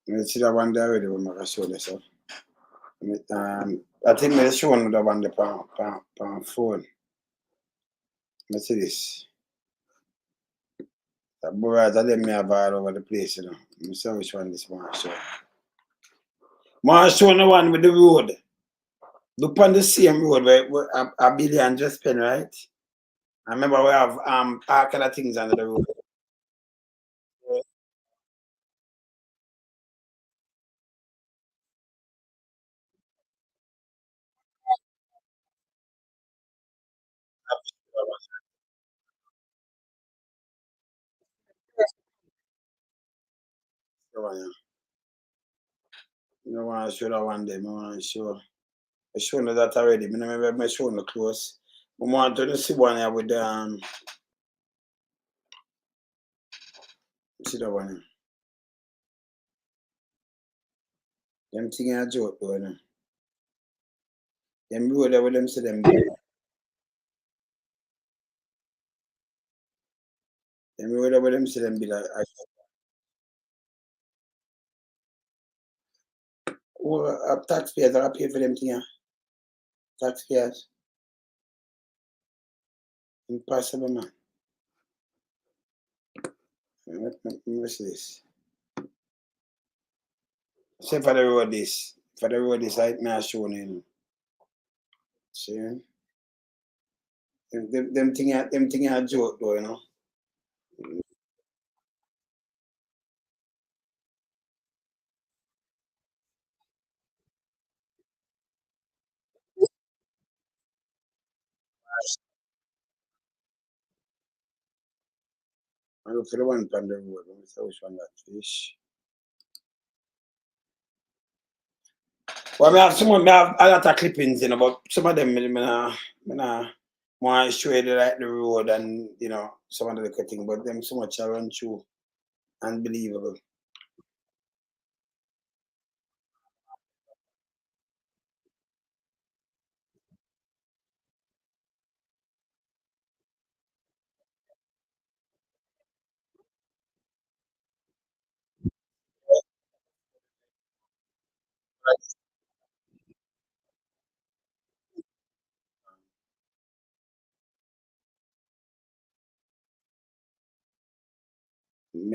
Let's see that one there already when I show this up. I think let's show them that one the pan phone. Let's see this. The birds of them may have all over the place, you know. Let me see which one this one show. Man show the one with the road. Look on the same road where a billion just spent, right? I remember we have all kind of things under the road. You know, want to show that one day. I want to show. I show you that already. I remember I show you close. I want to see one here with the see that one here. Them thing a joke though, you know. Them road there with them see them there. Them road there with them see them be like taxpayers are pay for them thing. Taxpayers. Impossible, man. What's this? Say for the road this. For the road this, I may show you. See? Them thing a joke though, you know. I look for the one on the road. Let me see which one that fish. Well, I have I have a lot of clippings, you know, but some of them I want to show you like the road and you know some of the little thing, but them so much I run through. Unbelievable.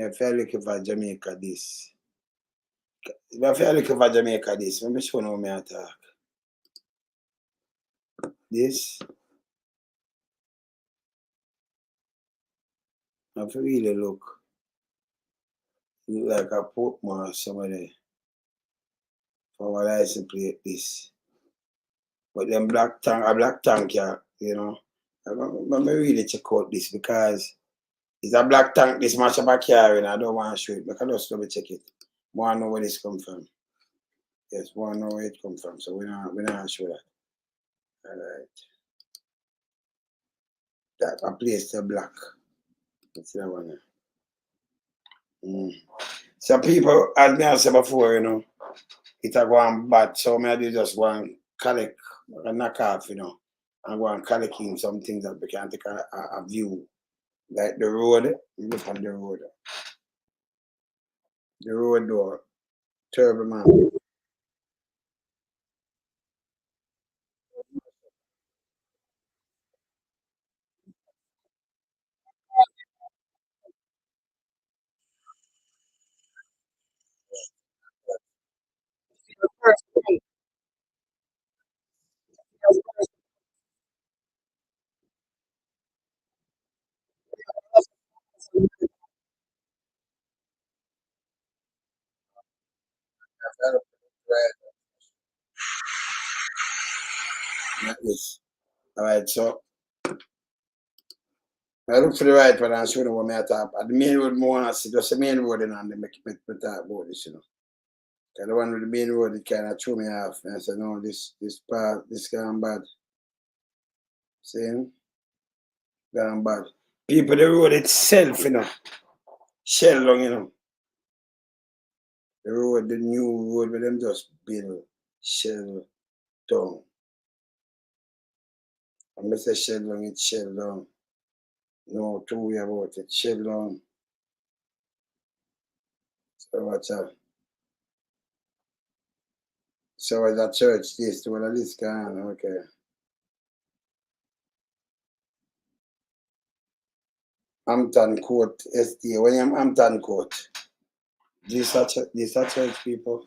I feel looking for Jamaica this. I feel looking for Jamaica this. Let me show you how me attack. This. I feel really look like a Portmore somebody for what I license plate this. But them a black tank, yeah, you know. I'm really check out this because it's a black tank this much of a car and I don't want to show it, but I just double check it. I want to know where this come from. Yes, we want to know where it come from, so we're not show that. Alright. That a place to black. Let's see that one there. Some people, as I said before, you know, it a go on bad. So me I do just go and collect, knock off, you know, and go and collecting some things that we can take a view. Like the road, you look on the road. The road door, terrible man. Like this. Alright, so I look for the right one and show them what I talk about. The main road more I see, just the main road and they make talk about this, you know. Cause the one with the main road it kinda threw me off. And I said, no, this part, this gone bad. See? Gone bad. People the road itself, you know. Shell long, you know. The road, the new road where them just build shell down. I'm say shell long, it's shell down. No two way about it, shell down. So what's up? So as a church this to all of this kind, okay. Hampton Court ST, when I'm Hampton Court. These are church people.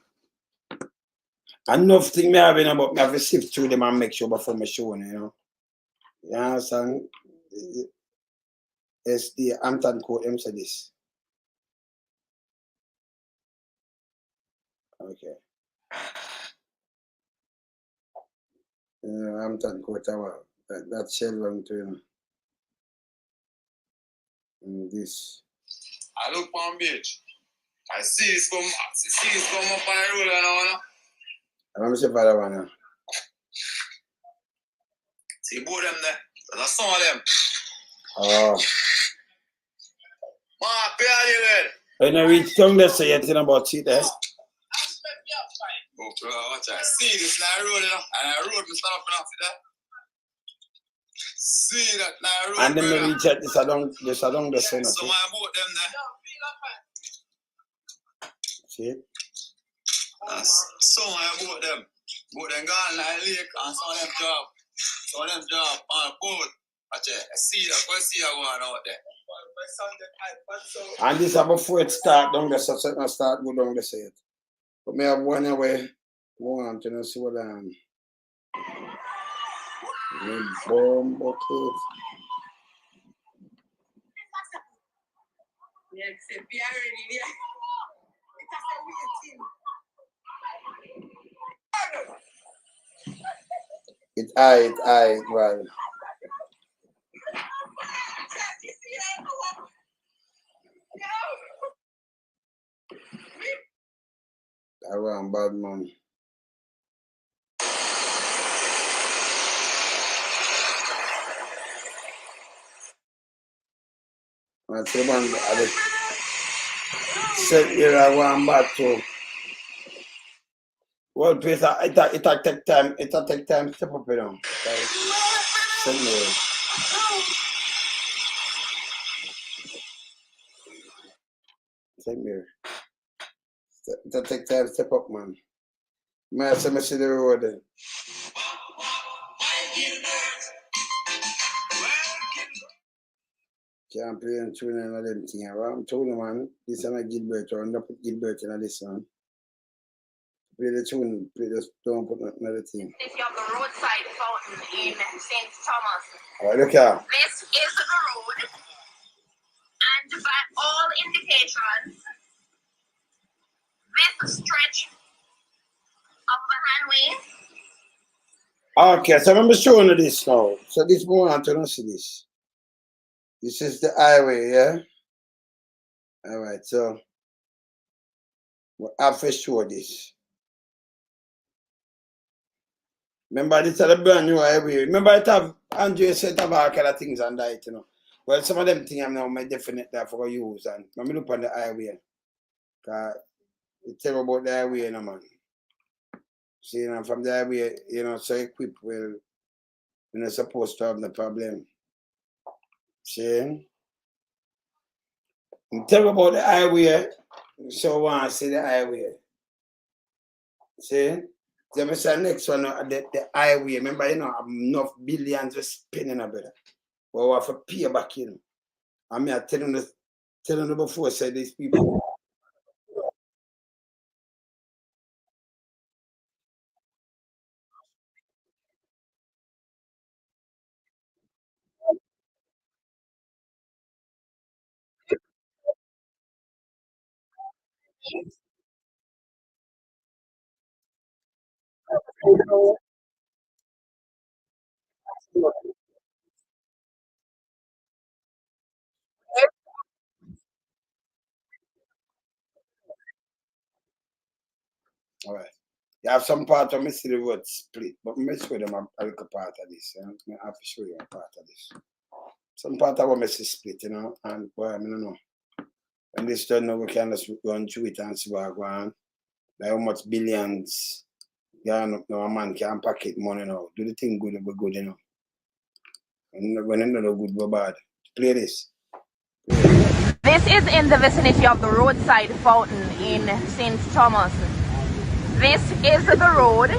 Enough thing me having about me have to sift through them and make sure before me show, you know. You understand? ST Hampton Court, them say this. Okay. Hampton Court Tower. That's shell long to him. And this. I look Palm Beach. I see it's come up on the road now. I'm say for that one now. See both them there. There's some of them. Oh. Ma, pay on you there. When I reach down there, say anything about it there. Oh, watch I see this now road, you know, and I road me stop enough for that. See that now road. And then we reach at this along the same. So my boat them there. See it? Some my boat them. Boat them gone like lake and some of them job. Some of them job on a boat. Watch it. I see that. Go see how one out there. And this is before it start down there, so it start go down there, say it. But me have one away, go on to see what I'm. Bomb bucket. It right. I want bad man. And so man, I said here I want bad too. Well, please, it take time. It take time to step up, you know. Send me. Send me. It take time to step up, man. May I say me see the road. Can't play and tune in of them things. I'm telling you, man, this is not Gilbert, or not put Gilbert in this one. Play the tune, just don't put another thing. This is the roadside fountain in St. Thomas. Alright, look here. This is the road, and by all indications, this stretch of the highway. Okay, so I'm showing you this now. So this moment, you don't see this. This is the highway, yeah? Alright, so we have to show this. Remember, this is a brand new highway. Remember, it have Andrew said have all kind of things on that, you know. Well, some of them things I'm now definitely for use. And let me look on the highway. Because it tell about the highway, you know, man. See, you know, from the highway, you know, so equipped, well, we're not supposed to have the problem. See? And tell about the highway, so I want to see the highway. See? Then we say next one, the highway. Remember, you know, enough billions of spending a better. But we have to pay back, you know. I mean, I'm telling you before, say these people. All right. You have some part of me see the word split, but me show them a little part of this. You know? I have to show you a part of this. Some part of what me see split, you know, and boy, I don't know. When this turn now, we can just run through it and see what go on. Like how much billions, yeah, no, a man can pocket money now. Do the thing good, we good, you know. And when it's not good, we bad. Play this. This is in the vicinity of the roadside fountain in St. Thomas. This is the road,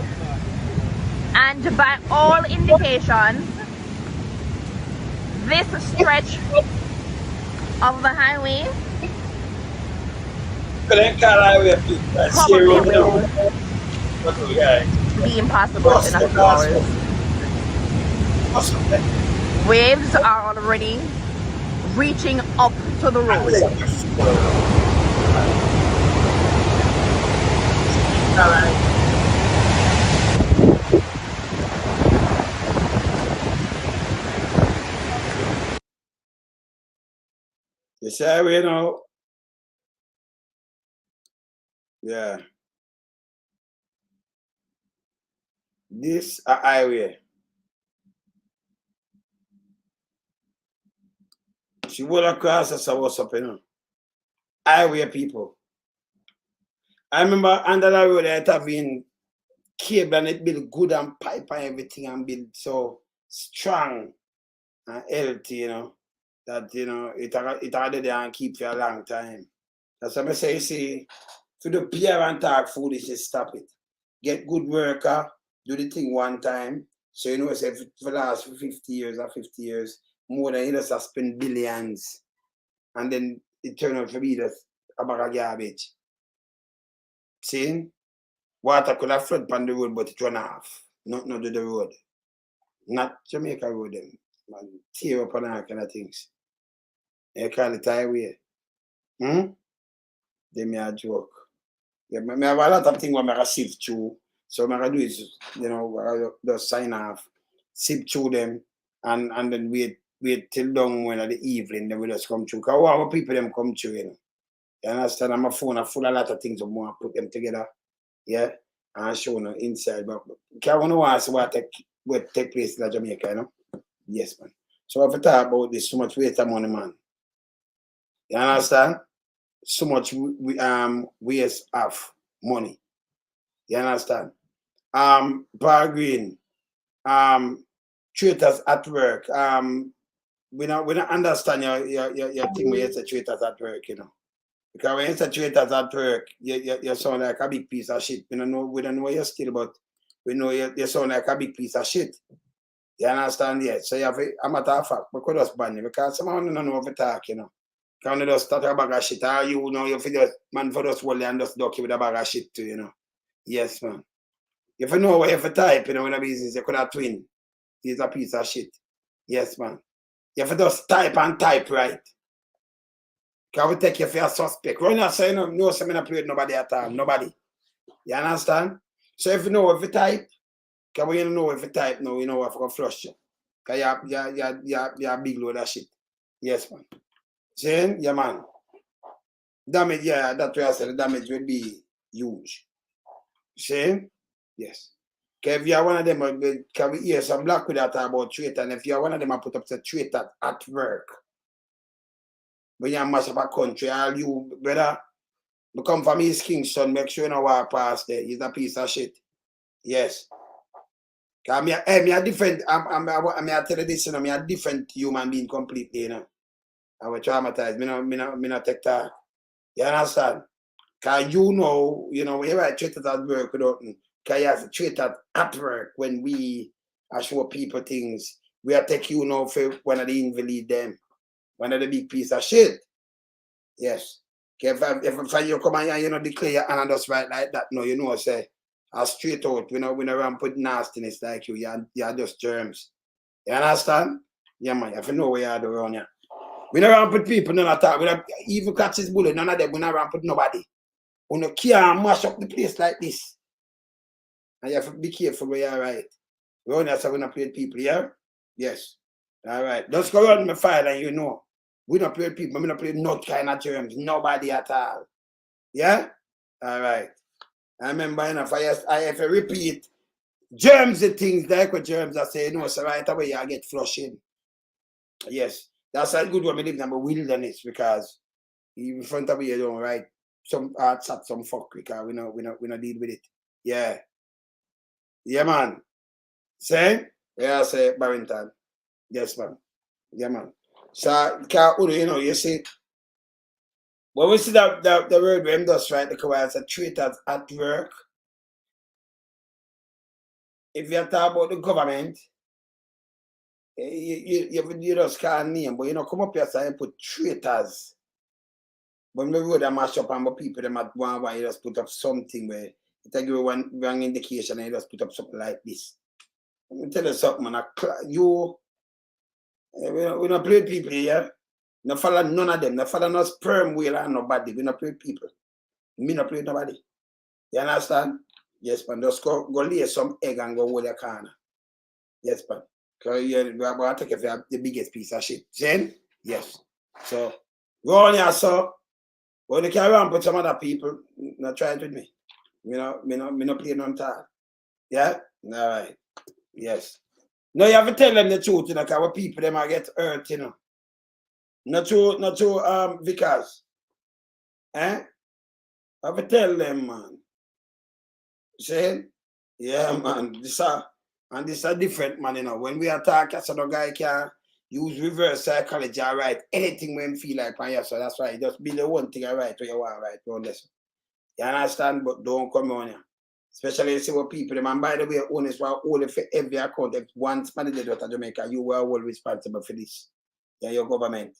and by all indications, this stretch of the highway probably will be impossible in a few hours. Waves are already reaching up to the road. You say, you know, yeah. This a highway. She will across us what's up, you know. Highway people. I remember under the road it have been cable and it built good and pipe and everything and built so strong and healthy, you know, that you know it had there and keep for a long time. That's what I say, you see, for the peer and talk foolishness, stop it. Get good worker, do the thing one time. So you know, say for the last 50 years or 50 years, more than you just spend billions. And then it turned out to be just a bag of garbage. See? Water could have flood on the road, but it run off. Not do the road. Not Jamaica road them. Man, tear up and all kind of things. You call it highway. They may a joke. Yeah, I have a lot of things where I sift through. So what I do is, you know, just sign off, sift through them, and then wait till down when at the evening, then we just come through. Because our people them come through, you know. You understand? I'm a phone full of a lot of things, I want to put them together. Yeah, and show them inside. But I want to ask what take place in Jamaica, you know? Yes, man. So if I talk about this, so much waste of money, man. You understand? So much waste of money. You understand? Bar Green, traitors at work. We don't understand your thing when you say traitors at work, you know. Because when you say traitors at work, you sound like a big piece of shit. We don't know you're still, but we know you sound like a big piece of shit. You understand? Yeah. So you have a matter of fact, we could just ban you because someone don't know what to talk, you know. Can you just start a bag of shit? Or you know you just man for just hold and just duck you with a bag of shit too, you know. Yes, man. If you know what you have to type, you know, in a business, you could have twin. He's a piece of shit. Yes, man. You have to just type and type right. Can we take you for a suspect? Right now, so you know, no, so I'm not play with nobody at all. Nobody. You understand? So if you know if you type, can we know if you type now, you know what to flush you. Because you're a big load of shit. Yes, man. See? Yeah, man. Damage, yeah, that's why I said the damage will be huge. See? Yes. Okay, if you're one of them, can we hear some black with that about traitor? And if you're one of them, I put up the traitor at work. When you mash up a country, all you, brother, become from East Kingston, make sure you know what pass there. He's a piece of shit. Yes. Cause me a different. I'm I tell you this, you know, me a different human being completely, you know. I was traumatized. Me not take that. You understand? Cause you know, whenever I treat it at work without me, cause you have to treat it at work when we are show people things. We are take you know for one of the invalid them, one of the big piece of shit. Yes. If you come and you know declare your hand just right like that, no, you know say straight out, we don't run put nastiness like you, you're just germs. You understand? Yeah man, you have to know where you are around here. We don't run put people, none of that. We don't even catch this bullet, none of them, we don't run put nobody. We don't can't mash up the place like this. And you have to be careful where you're right. We only have to play with people, yeah? Yes. All right. Just go run my file and you know. We don't play with people, we don't play with no kind of germs, nobody at all. Yeah? All right. I remember, you know, if I repeat, germs and things like what germs I say, no, so right away I get flushing. Yes. That's a good one we live in the wilderness because in front of you don't right. Some arts at some fuck because we not deal with it. Yeah. Yeah, man. Say? Yeah, I say Barrington. Yes, man. Yeah, man. So, you know, you see, when we see that the word when does right, the command a traitors at work. If you talk about the government, you just can't name, but you know, come up here and put traitors. When we road and mash up and people them at one, you just put up something where it give you one wrong indication and you just put up something like this. Let me tell you something, man. We don't play with people here. No follow none of them. No follow no sperm whale and nobody. We don't play with people. Me not play with nobody. You understand? Yes, man. Just go lay some egg and go hold your corner. Yes, man. Because you're about to take the biggest piece of shit. Then? Yes. So, go on here, so. When you carry on with some other people, not try it with me. Me not play none time. Yeah? All right. Yes. No, you have to tell them the truth, you know, because people them might get hurt, you know. Not true, Vickers. Eh? I have to tell them, man. See? Yeah, man. This is different, man, you know. When we attack, so the guy can use reverse psychology, all right? Anything when feel like, man, yeah, so that's why just be the one thing, all right, where you want, right? Don't listen. You understand? But don't come on here. Especially you see what people, and by the way, honest, we're only for every account. If one somebody did what Jamaica, you were all responsible for this. Yeah, your government.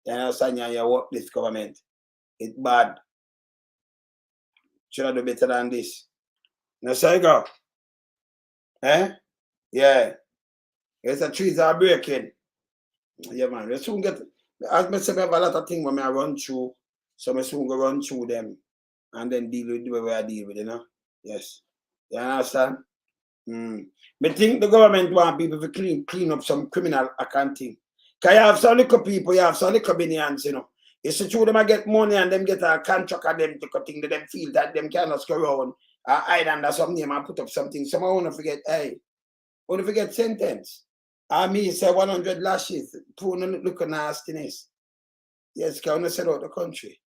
You understand? Yeah, you work this government. It's bad. Should I do better than this? No, so you go. Eh? Yeah. Yes, the trees are breaking. Yeah, man. We soon get, as I say, we have a lot of things when I run through. So I soon go run through them and then deal with the way I deal with it, you know? Yes. You understand? I think the government want people to clean up some criminal accounting. Because you have some little people, you have some little minions, you know. It's true them get money and them get a contract and them to cut things that them feel that them cannot go around hide under some name and put up something. Someone want to forget, hey, want to forget sentence. I mean, say 100 lashes, poor look at nastiness. Yes, can you sell out the country?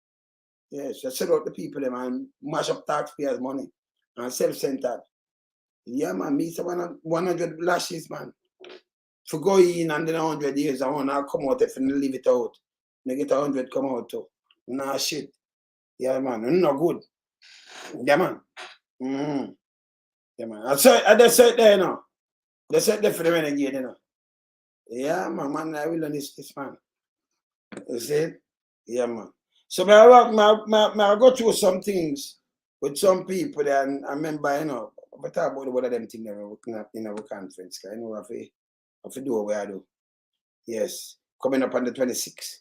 Yes, just sell out the people them and mash up taxpayers' money and self-centered. Yeah, man, me say 100 lashes, man. For go in and then 100 years, I want to come out if you leave it out. Make it 100 come out too. Nah, shit. Yeah, man, no good. Yeah, man. Yeah, man. I said there, you know. They said there for the renegade, you know. Yeah, man, I will understand this, man. You see? Yeah, man. So I go through some things with some people and I remember, you know, I talk about one of them things that we're looking at in our conference. I know I have to do what I do. Yes. Coming up on the 26th.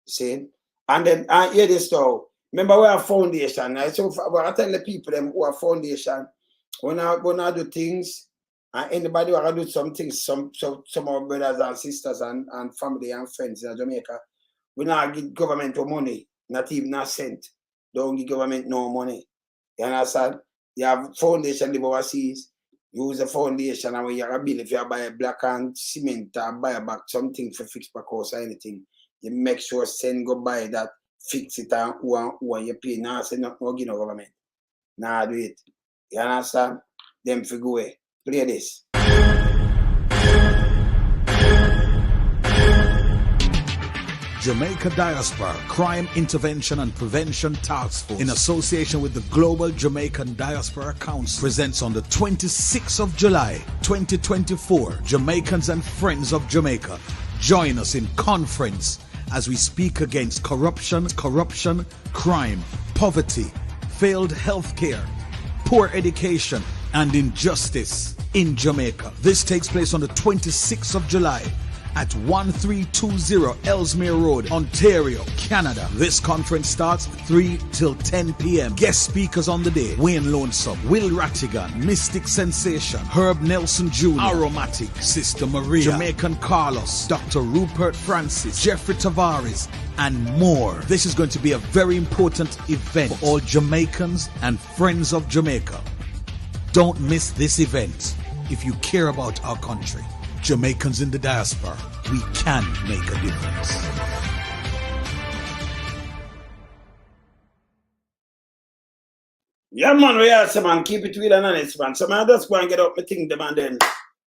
See? And then I hear this though. Remember we have foundation. Right? So I tell the people them who have foundation, when I do things, and anybody who I do some things, some of our brothers and sisters and family and friends in Jamaica, we not give government no money, not even a cent. Don't give government no money. You understand? You have foundation live overseas, use the foundation and when you have a bill, if you buy a black and cement or buy back something for fix back house or anything, you make sure send go buy that, fix it and who you pay. Now say no give no government. Nah do it. You understand? them for go away. Play this. Jamaica Diaspora Crime Intervention and Prevention Task Force, in association with the Global Jamaican Diaspora Council, presents on the 26th of July 2024 Jamaicans and Friends of Jamaica. Join us in conference as we speak against corruption, crime, poverty, failed healthcare, poor education, and injustice in Jamaica. This takes place on the 26th of July at 1320 Ellesmere Road, Ontario, Canada. This conference starts 3 till 10 p.m. Guest speakers on the day: Wayne Lonesome, Will Rattigan, Mystic Sensation, Herb Nelson Jr., Aromatic, Sister Maria, Jamaican Carlos, Dr. Rupert Francis, Jeffrey Tavares, and more. This is going to be a very important event for all Jamaicans and friends of Jamaica. Don't miss this event if you care about our country. Jamaicans in the diaspora, we can make a difference. Yeah, man, we are some man, keep it real and honest, man. So man, just go and get up my thing, them, and then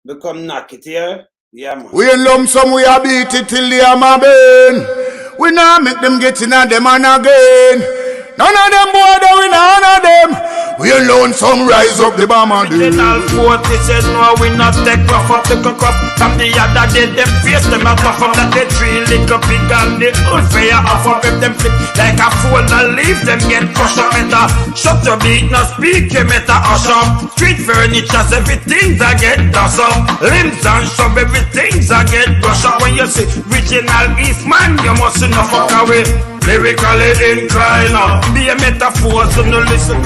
become knock it, yeah? Yeah, man. We in lump sum, we a beat it till the hammer burn. We now make them get in a them and again. None of them boy, we none of them. We alone some rise up the bomber. Original 40 says no, we not take rough up the cock. From the other day, them face them a puff up that they three little pig and the old fire off up. If them flip like a fool and leave them get crushed up. Meta, shut your beat, no speak, you meta hush up. Street furniture, everything's a get dust up. Limbs and shove, everything's a get brush up. When you see original Eastman, you must not fuck away. Lyrically inclined, be a metaphor, so no listen.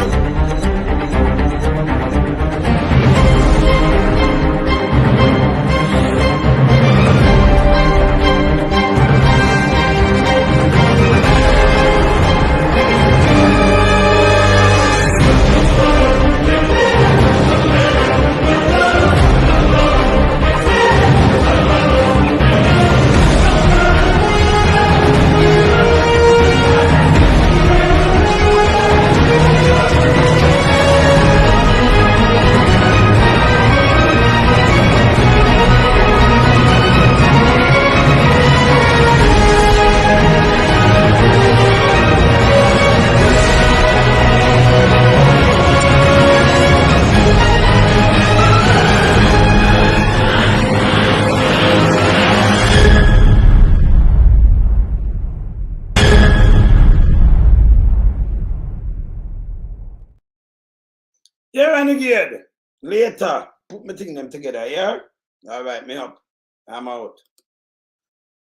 Yeah, renegade. Later, put my thing them together, yeah? All right, me up. I'm out.